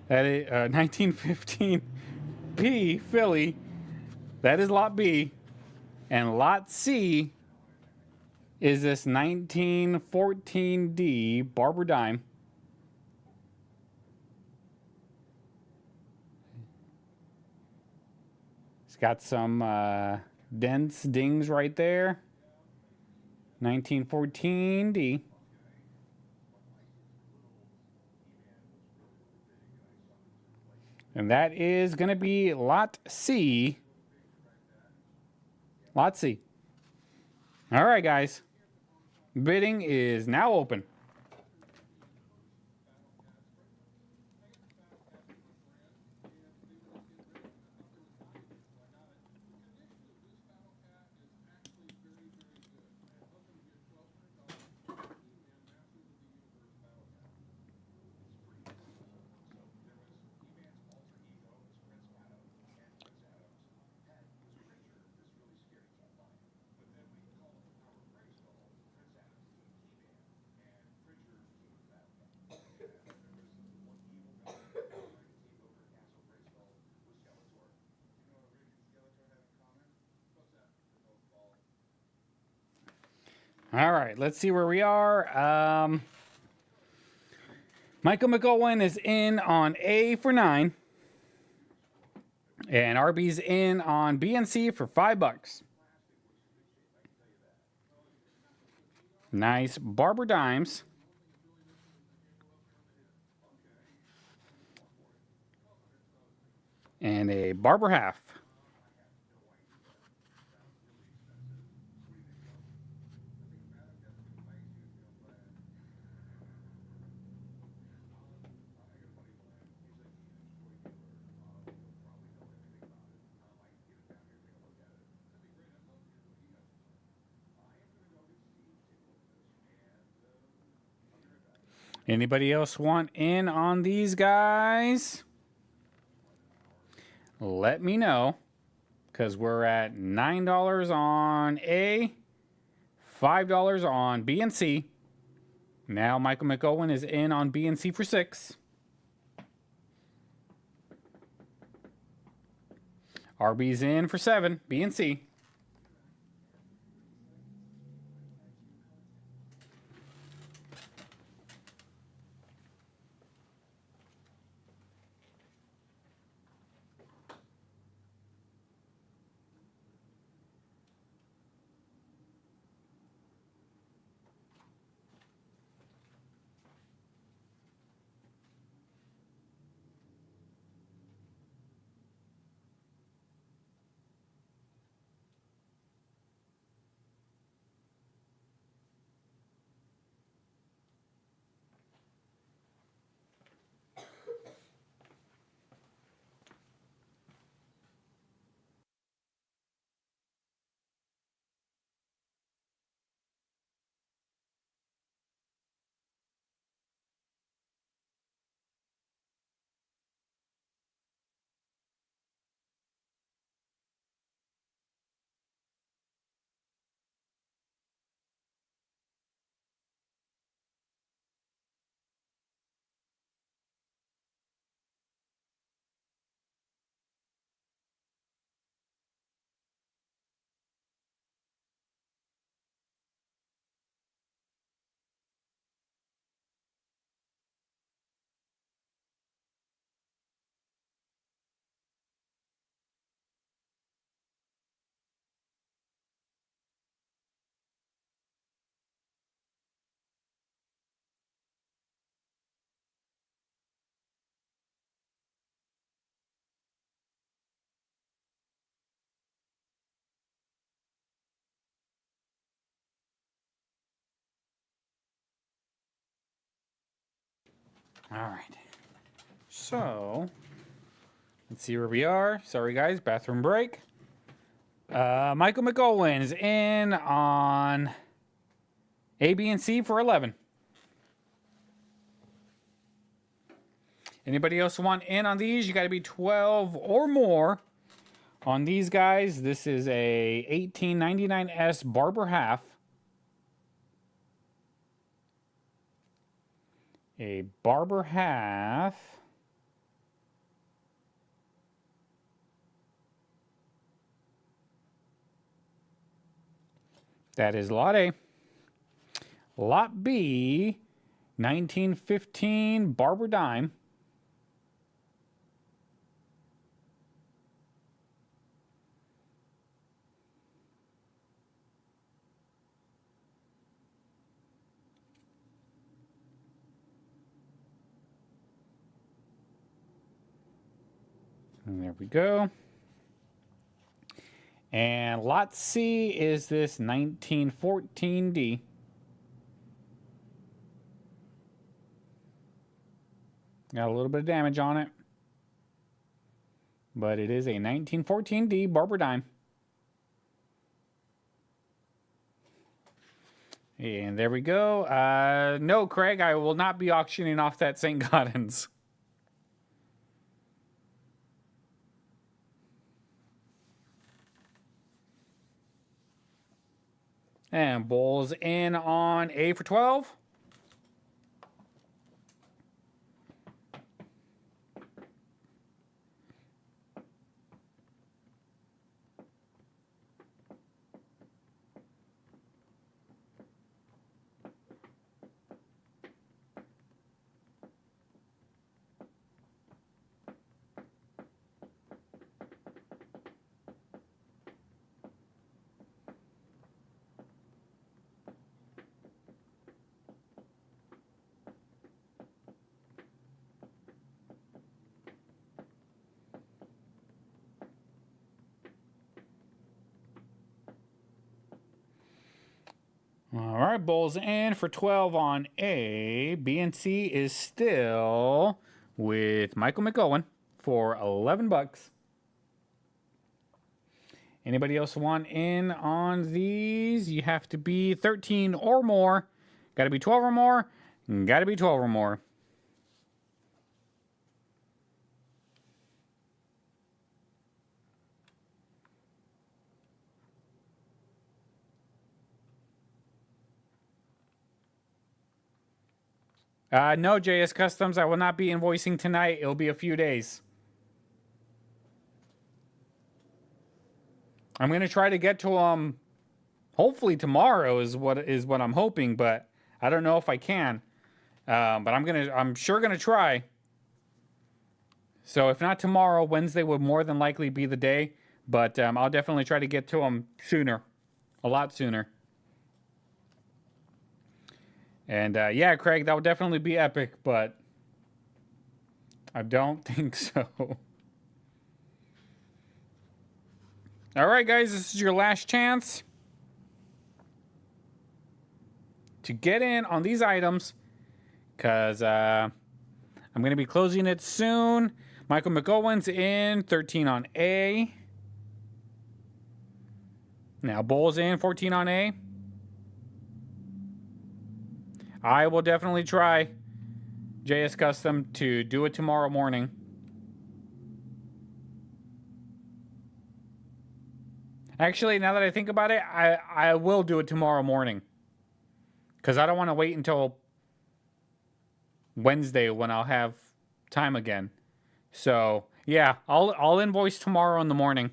That is 1915P Philly. That is lot B. And lot C is this 1914D Barber dime. It's got some dents, dings right there. 1914D. And that is going to be lot C. Lot C. All right, guys. Bidding is now open. All right, let's see where we are. Michael McGowan is in on A for 9. And RB's in on B and C for $5. Nice Barber dimes. And a Barber half. Anybody else want in on these guys? Let me know, because we're at $9 on A, $5 on B and C. Now Michael McGowan is in on B and C for $6. RB's in for $7, B and C. All right. So, let's see where we are. Sorry, guys. Bathroom break. Michael McGowan's in on A, B, and C for 11. Anybody else want in on these? You got to be 12 or more on these guys. This is a 1899S Barber half. A Barber half. That is Lot A. Lot B, 1915 Barber dime. And there we go. And Lot C is this 1914D. Got a little bit of damage on it. But it is a 1914D Barber dime. And there we go. No, Craig, I will not be auctioning off that St. Gaudens. And Bulls in on A for 12. All right, Bulls in for 12 on A. B and C is still with Michael McGowan for 11 bucks. Anybody else want in on these? You have to be 13 or more. Got to be 12 or more. Got to be 12 or more. No, JS Customs, I will not be invoicing tonight. It'll be a few days. I'm going to try to get to them hopefully tomorrow is what I'm hoping, but I don't know if I can. But I'm sure going to try. So if not tomorrow, Wednesday would more than likely be the day, but I'll definitely try to get to them sooner. A lot sooner. And yeah, Craig, that would definitely be epic, but I don't think so. All right, guys, this is your last chance to get in on these items because I'm going to be closing it soon. Michael McGowan's in, 13 on A. Now, Bull's in, 14 on A. I will definitely try, JS Custom, to do it tomorrow morning. Actually, now that I think about it, I will do it tomorrow morning. Because I don't want to wait until Wednesday when I'll have time again. So, yeah, I'll invoice tomorrow in the morning.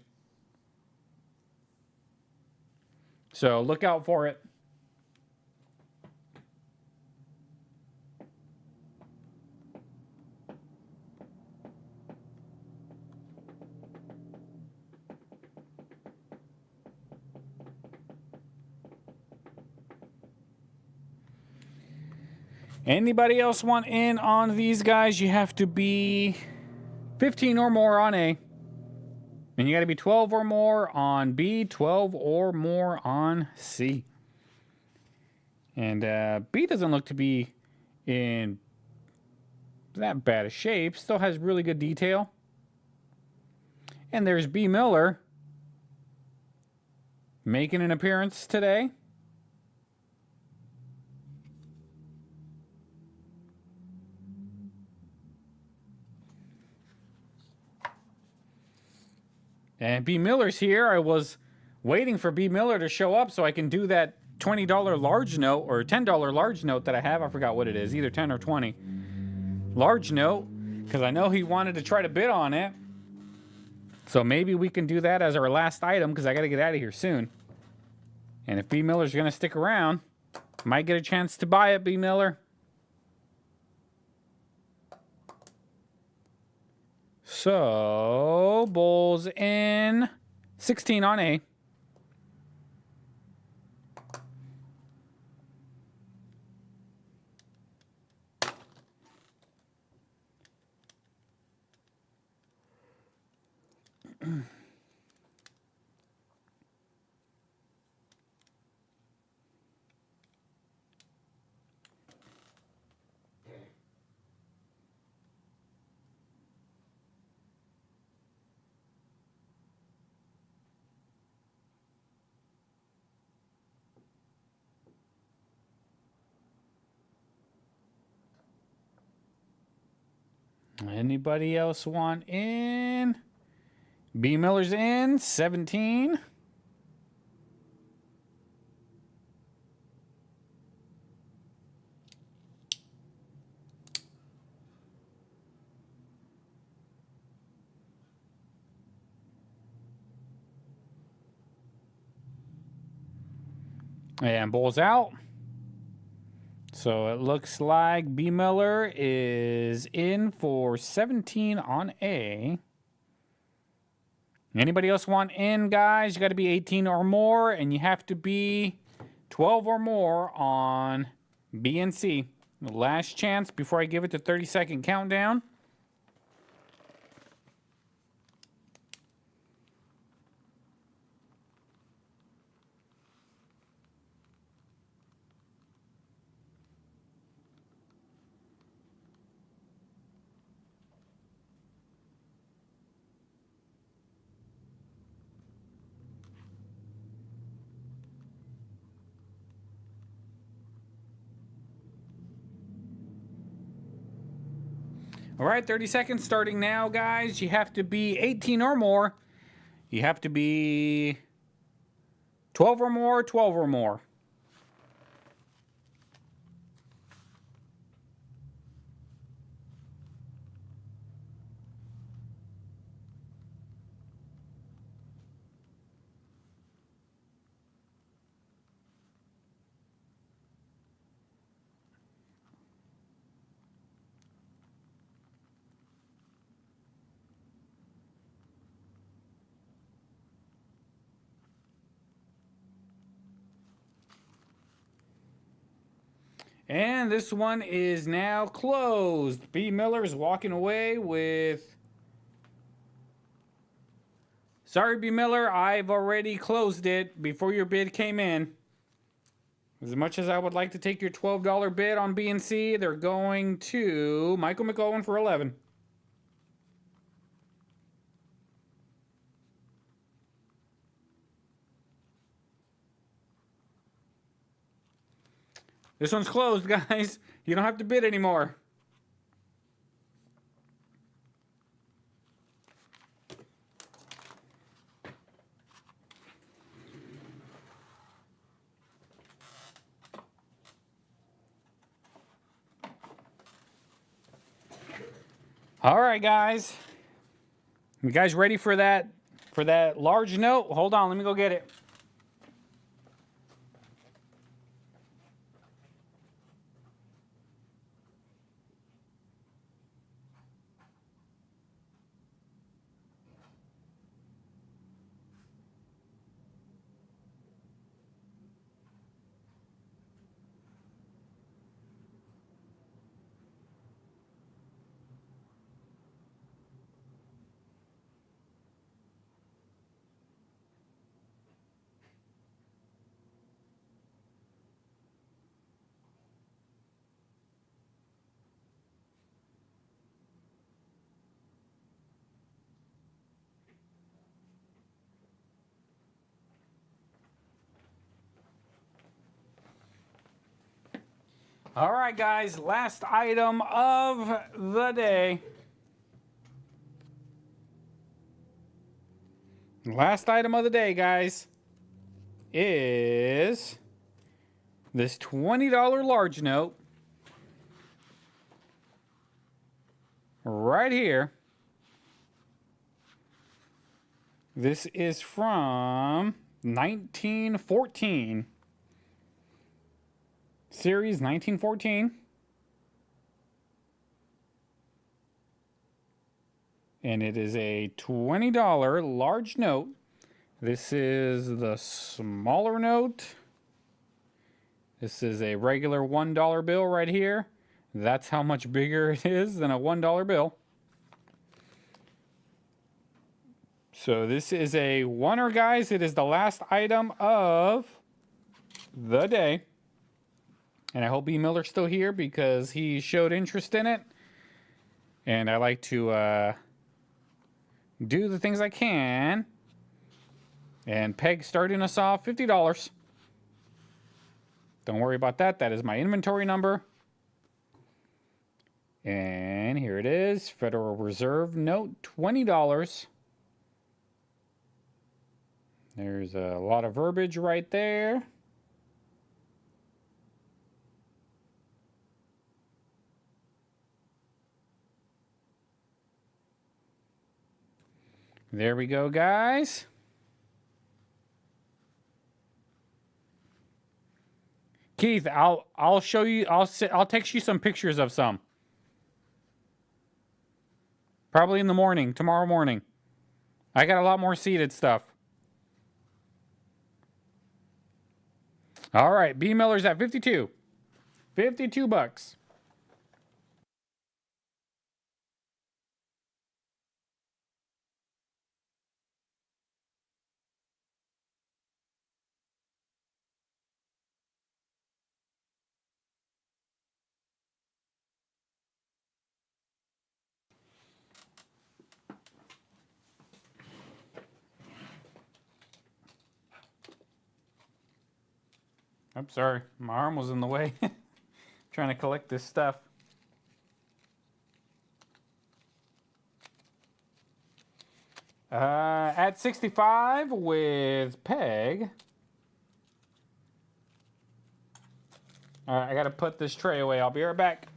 So, look out for it. Anybody else want in on these guys? You have to be 15 or more on A. And you got to be 12 or more on B, 12 or more on C. And B doesn't look to be in that bad of shape. Still has really good detail. And there's B. Miller making an appearance today. And B. Miller's here. I was waiting for B. Miller to show up so I can do that $20 large note or $10 large note that I have. I forgot what it is, either 10 or 20. Large note, because I know he wanted to try to bid on it. So maybe we can do that as our last item, because I got to get out of here soon. And if B. Miller's going to stick around, might get a chance to buy it, B. Miller. So, bulls in 16 on A. Anybody else want in? B. Miller's in 17. And bulls out. So it looks like B. Miller is in for 17 on A. Anybody else want in, guys? You got to be 18 or more, and you have to be 12 or more on B and C. Last chance before I give it the 30-second countdown. All right, 30 seconds starting now, guys. You have to be 18 or more. You have to be 12 or more, 12 or more. And this one is now closed. B. Miller's walking away with... Sorry, B. Miller, I've already closed it before your bid came in. As much as I would like to take your $12 bid on B and C, they're going to Michael McOwen for 11. This one's closed, guys. You don't have to bid anymore. All right, guys. You guys ready for that large note? Hold on, let me go get it. All right, guys, last item of the day. Last item of the day, guys, is this $20 large note right here. This is from 1914. Series 1914. And it is a $20 large note. This is the smaller note. This is a regular $1 bill right here. That's how much bigger it is than a $1 bill. So this is a oneer, guys. It is the last item of the day. And I hope E. Miller's still here because he showed interest in it. And I like to do the things I can. And Peg starting us off $50. Don't worry about that. That is my inventory number. And here it is. Federal Reserve note, $20. There's a lot of verbiage right there. There we go, guys. Keith, I'll show you. I'll text you some pictures of some. Probably in the morning, tomorrow morning. I got a lot more seeded stuff. All right, B. Miller's at 52. 52 bucks. I'm sorry, my arm was in the way. Trying to collect this stuff. At 65 with Peg. All right, I gotta put this tray away. I'll be right back.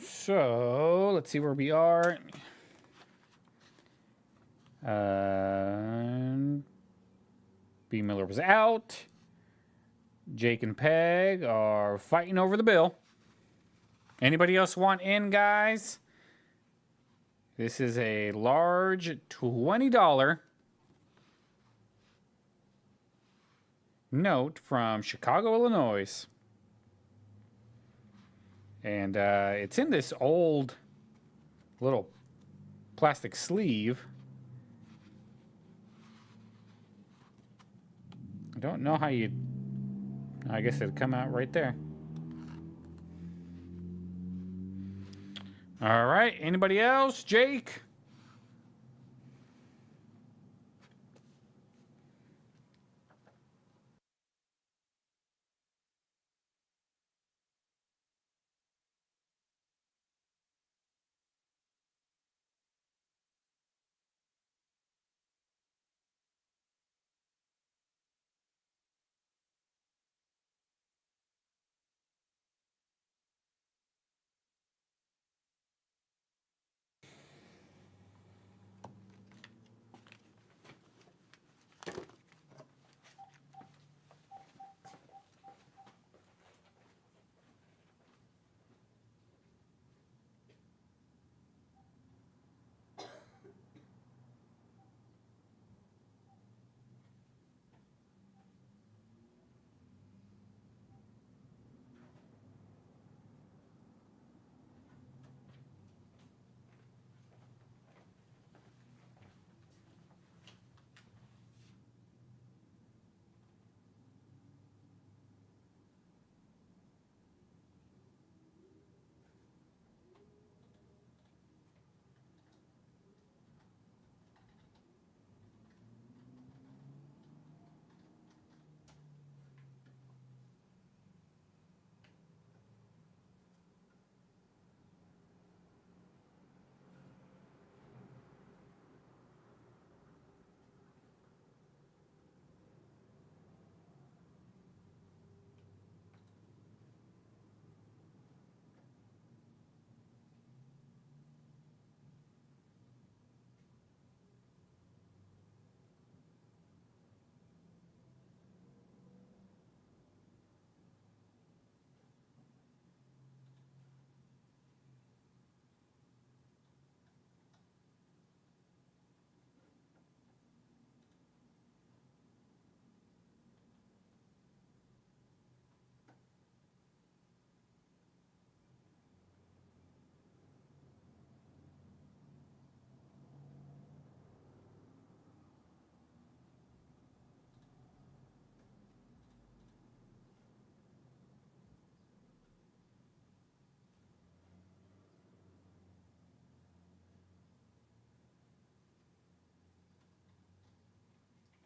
So let's see where we are. B. Miller was out. Jake and Peg are fighting over the bill. Anybody else want in, guys? This is a large $20 note from Chicago, Illinois. And it's in this old little plastic sleeve. I don't know how you... I guess it'd come out right there. All right. Anybody else? Jake?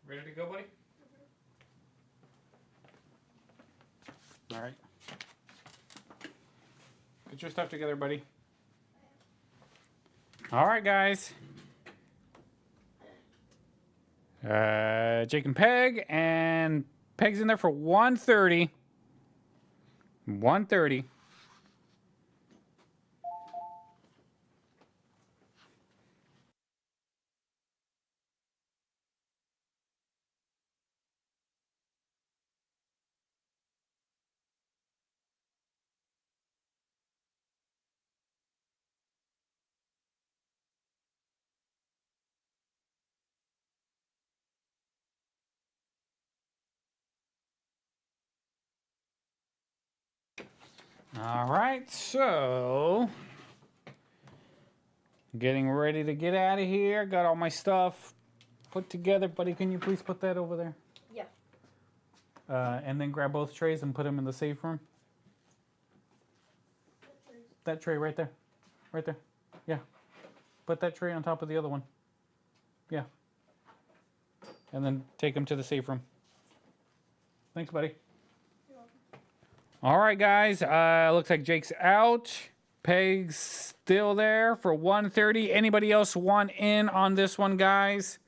Ready to go, buddy? All right. Get your stuff together, buddy. All right, guys. Jake and Peg's in there for 130. 130. All right, so getting ready to get out of here. Got all my stuff put together. Buddy, can you please put that over there? Yeah. And then grab both trays and put them in the safe room. That tray right there. Right there. Yeah. Put that tray on top of the other one. Yeah. And then take them to the safe room. Thanks, buddy. All right, guys. Looks like Jake's out. Peg's still there for 130. Anybody else want in on this one, guys?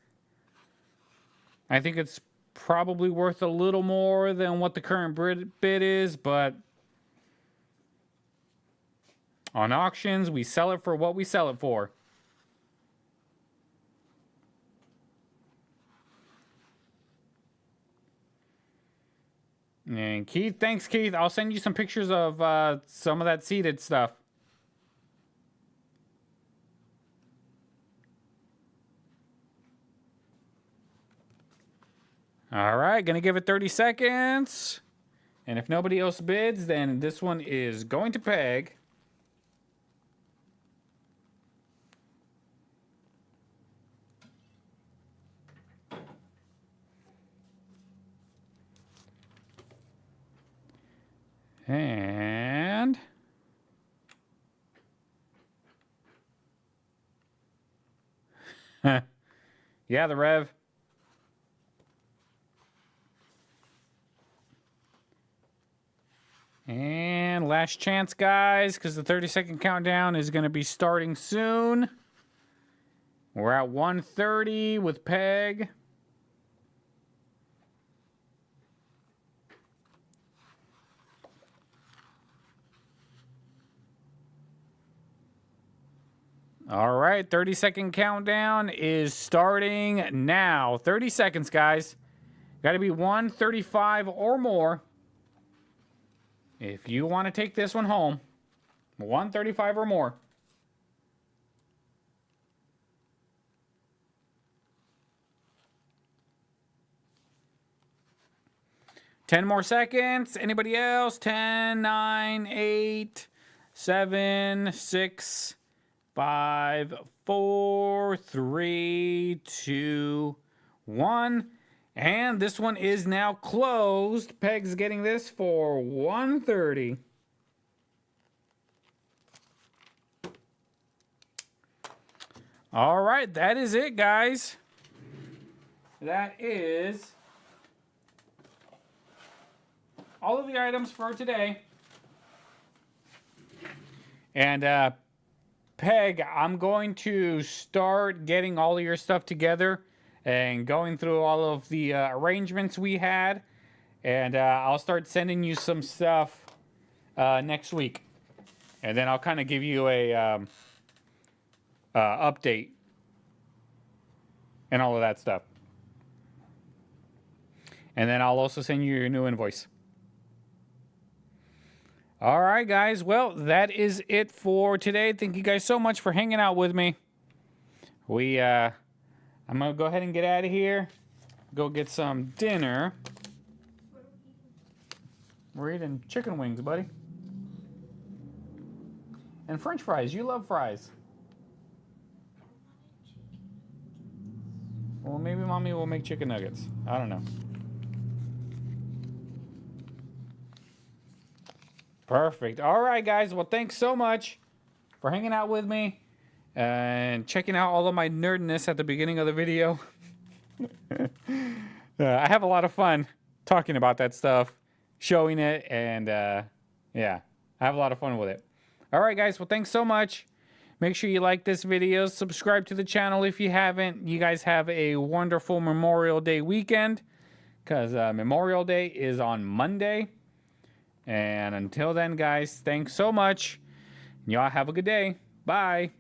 I think it's probably worth a little more than what the current bid is, but on auctions, we sell it for what we sell it for. And Keith, thanks, Keith. I'll send you some pictures of some of that seeded stuff. All right, gonna give it 30 seconds. And if nobody else bids, then this one is going to Peg. And yeah, the Rev. And last chance, guys, because the 30-second countdown is going to be starting soon. We're at 130 with Peg. All right, 30-second countdown is starting now. 30 seconds, guys. Got to be 135 or more. If you want to take this one home, 135 or more. Ten more seconds. Anybody else? 10, 9, 8, 7, 6, 5, 4, 3, 2, 1. And this one is now closed. Peg's getting this for 130. All right, that is it, guys. That is all of the items for today. And Peg, I'm going to start getting all of your stuff together and going through all of the arrangements we had. And I'll start sending you some stuff next week. And then I'll kind of give you a update and all of that stuff. And then I'll also send you your new invoice. All right, guys. Well, that is it for today. Thank you guys so much for hanging out with me. I'm going to go ahead and get out of here. Go get some dinner. We're eating chicken wings, buddy. And French fries. You love fries. Well, maybe Mommy will make chicken nuggets. I don't know. Perfect. All right, guys. Well, thanks so much for hanging out with me and checking out all of my nerdness at the beginning of the video. I have a lot of fun talking about that stuff, showing it, and yeah, I have a lot of fun with it. All right, guys. Well, thanks so much. Make sure you like this video, subscribe to the channel if you haven't. You guys have a wonderful Memorial Day weekend, because Memorial Day is on Monday. And until then, guys, thanks so much. Y'all have a good day. Bye.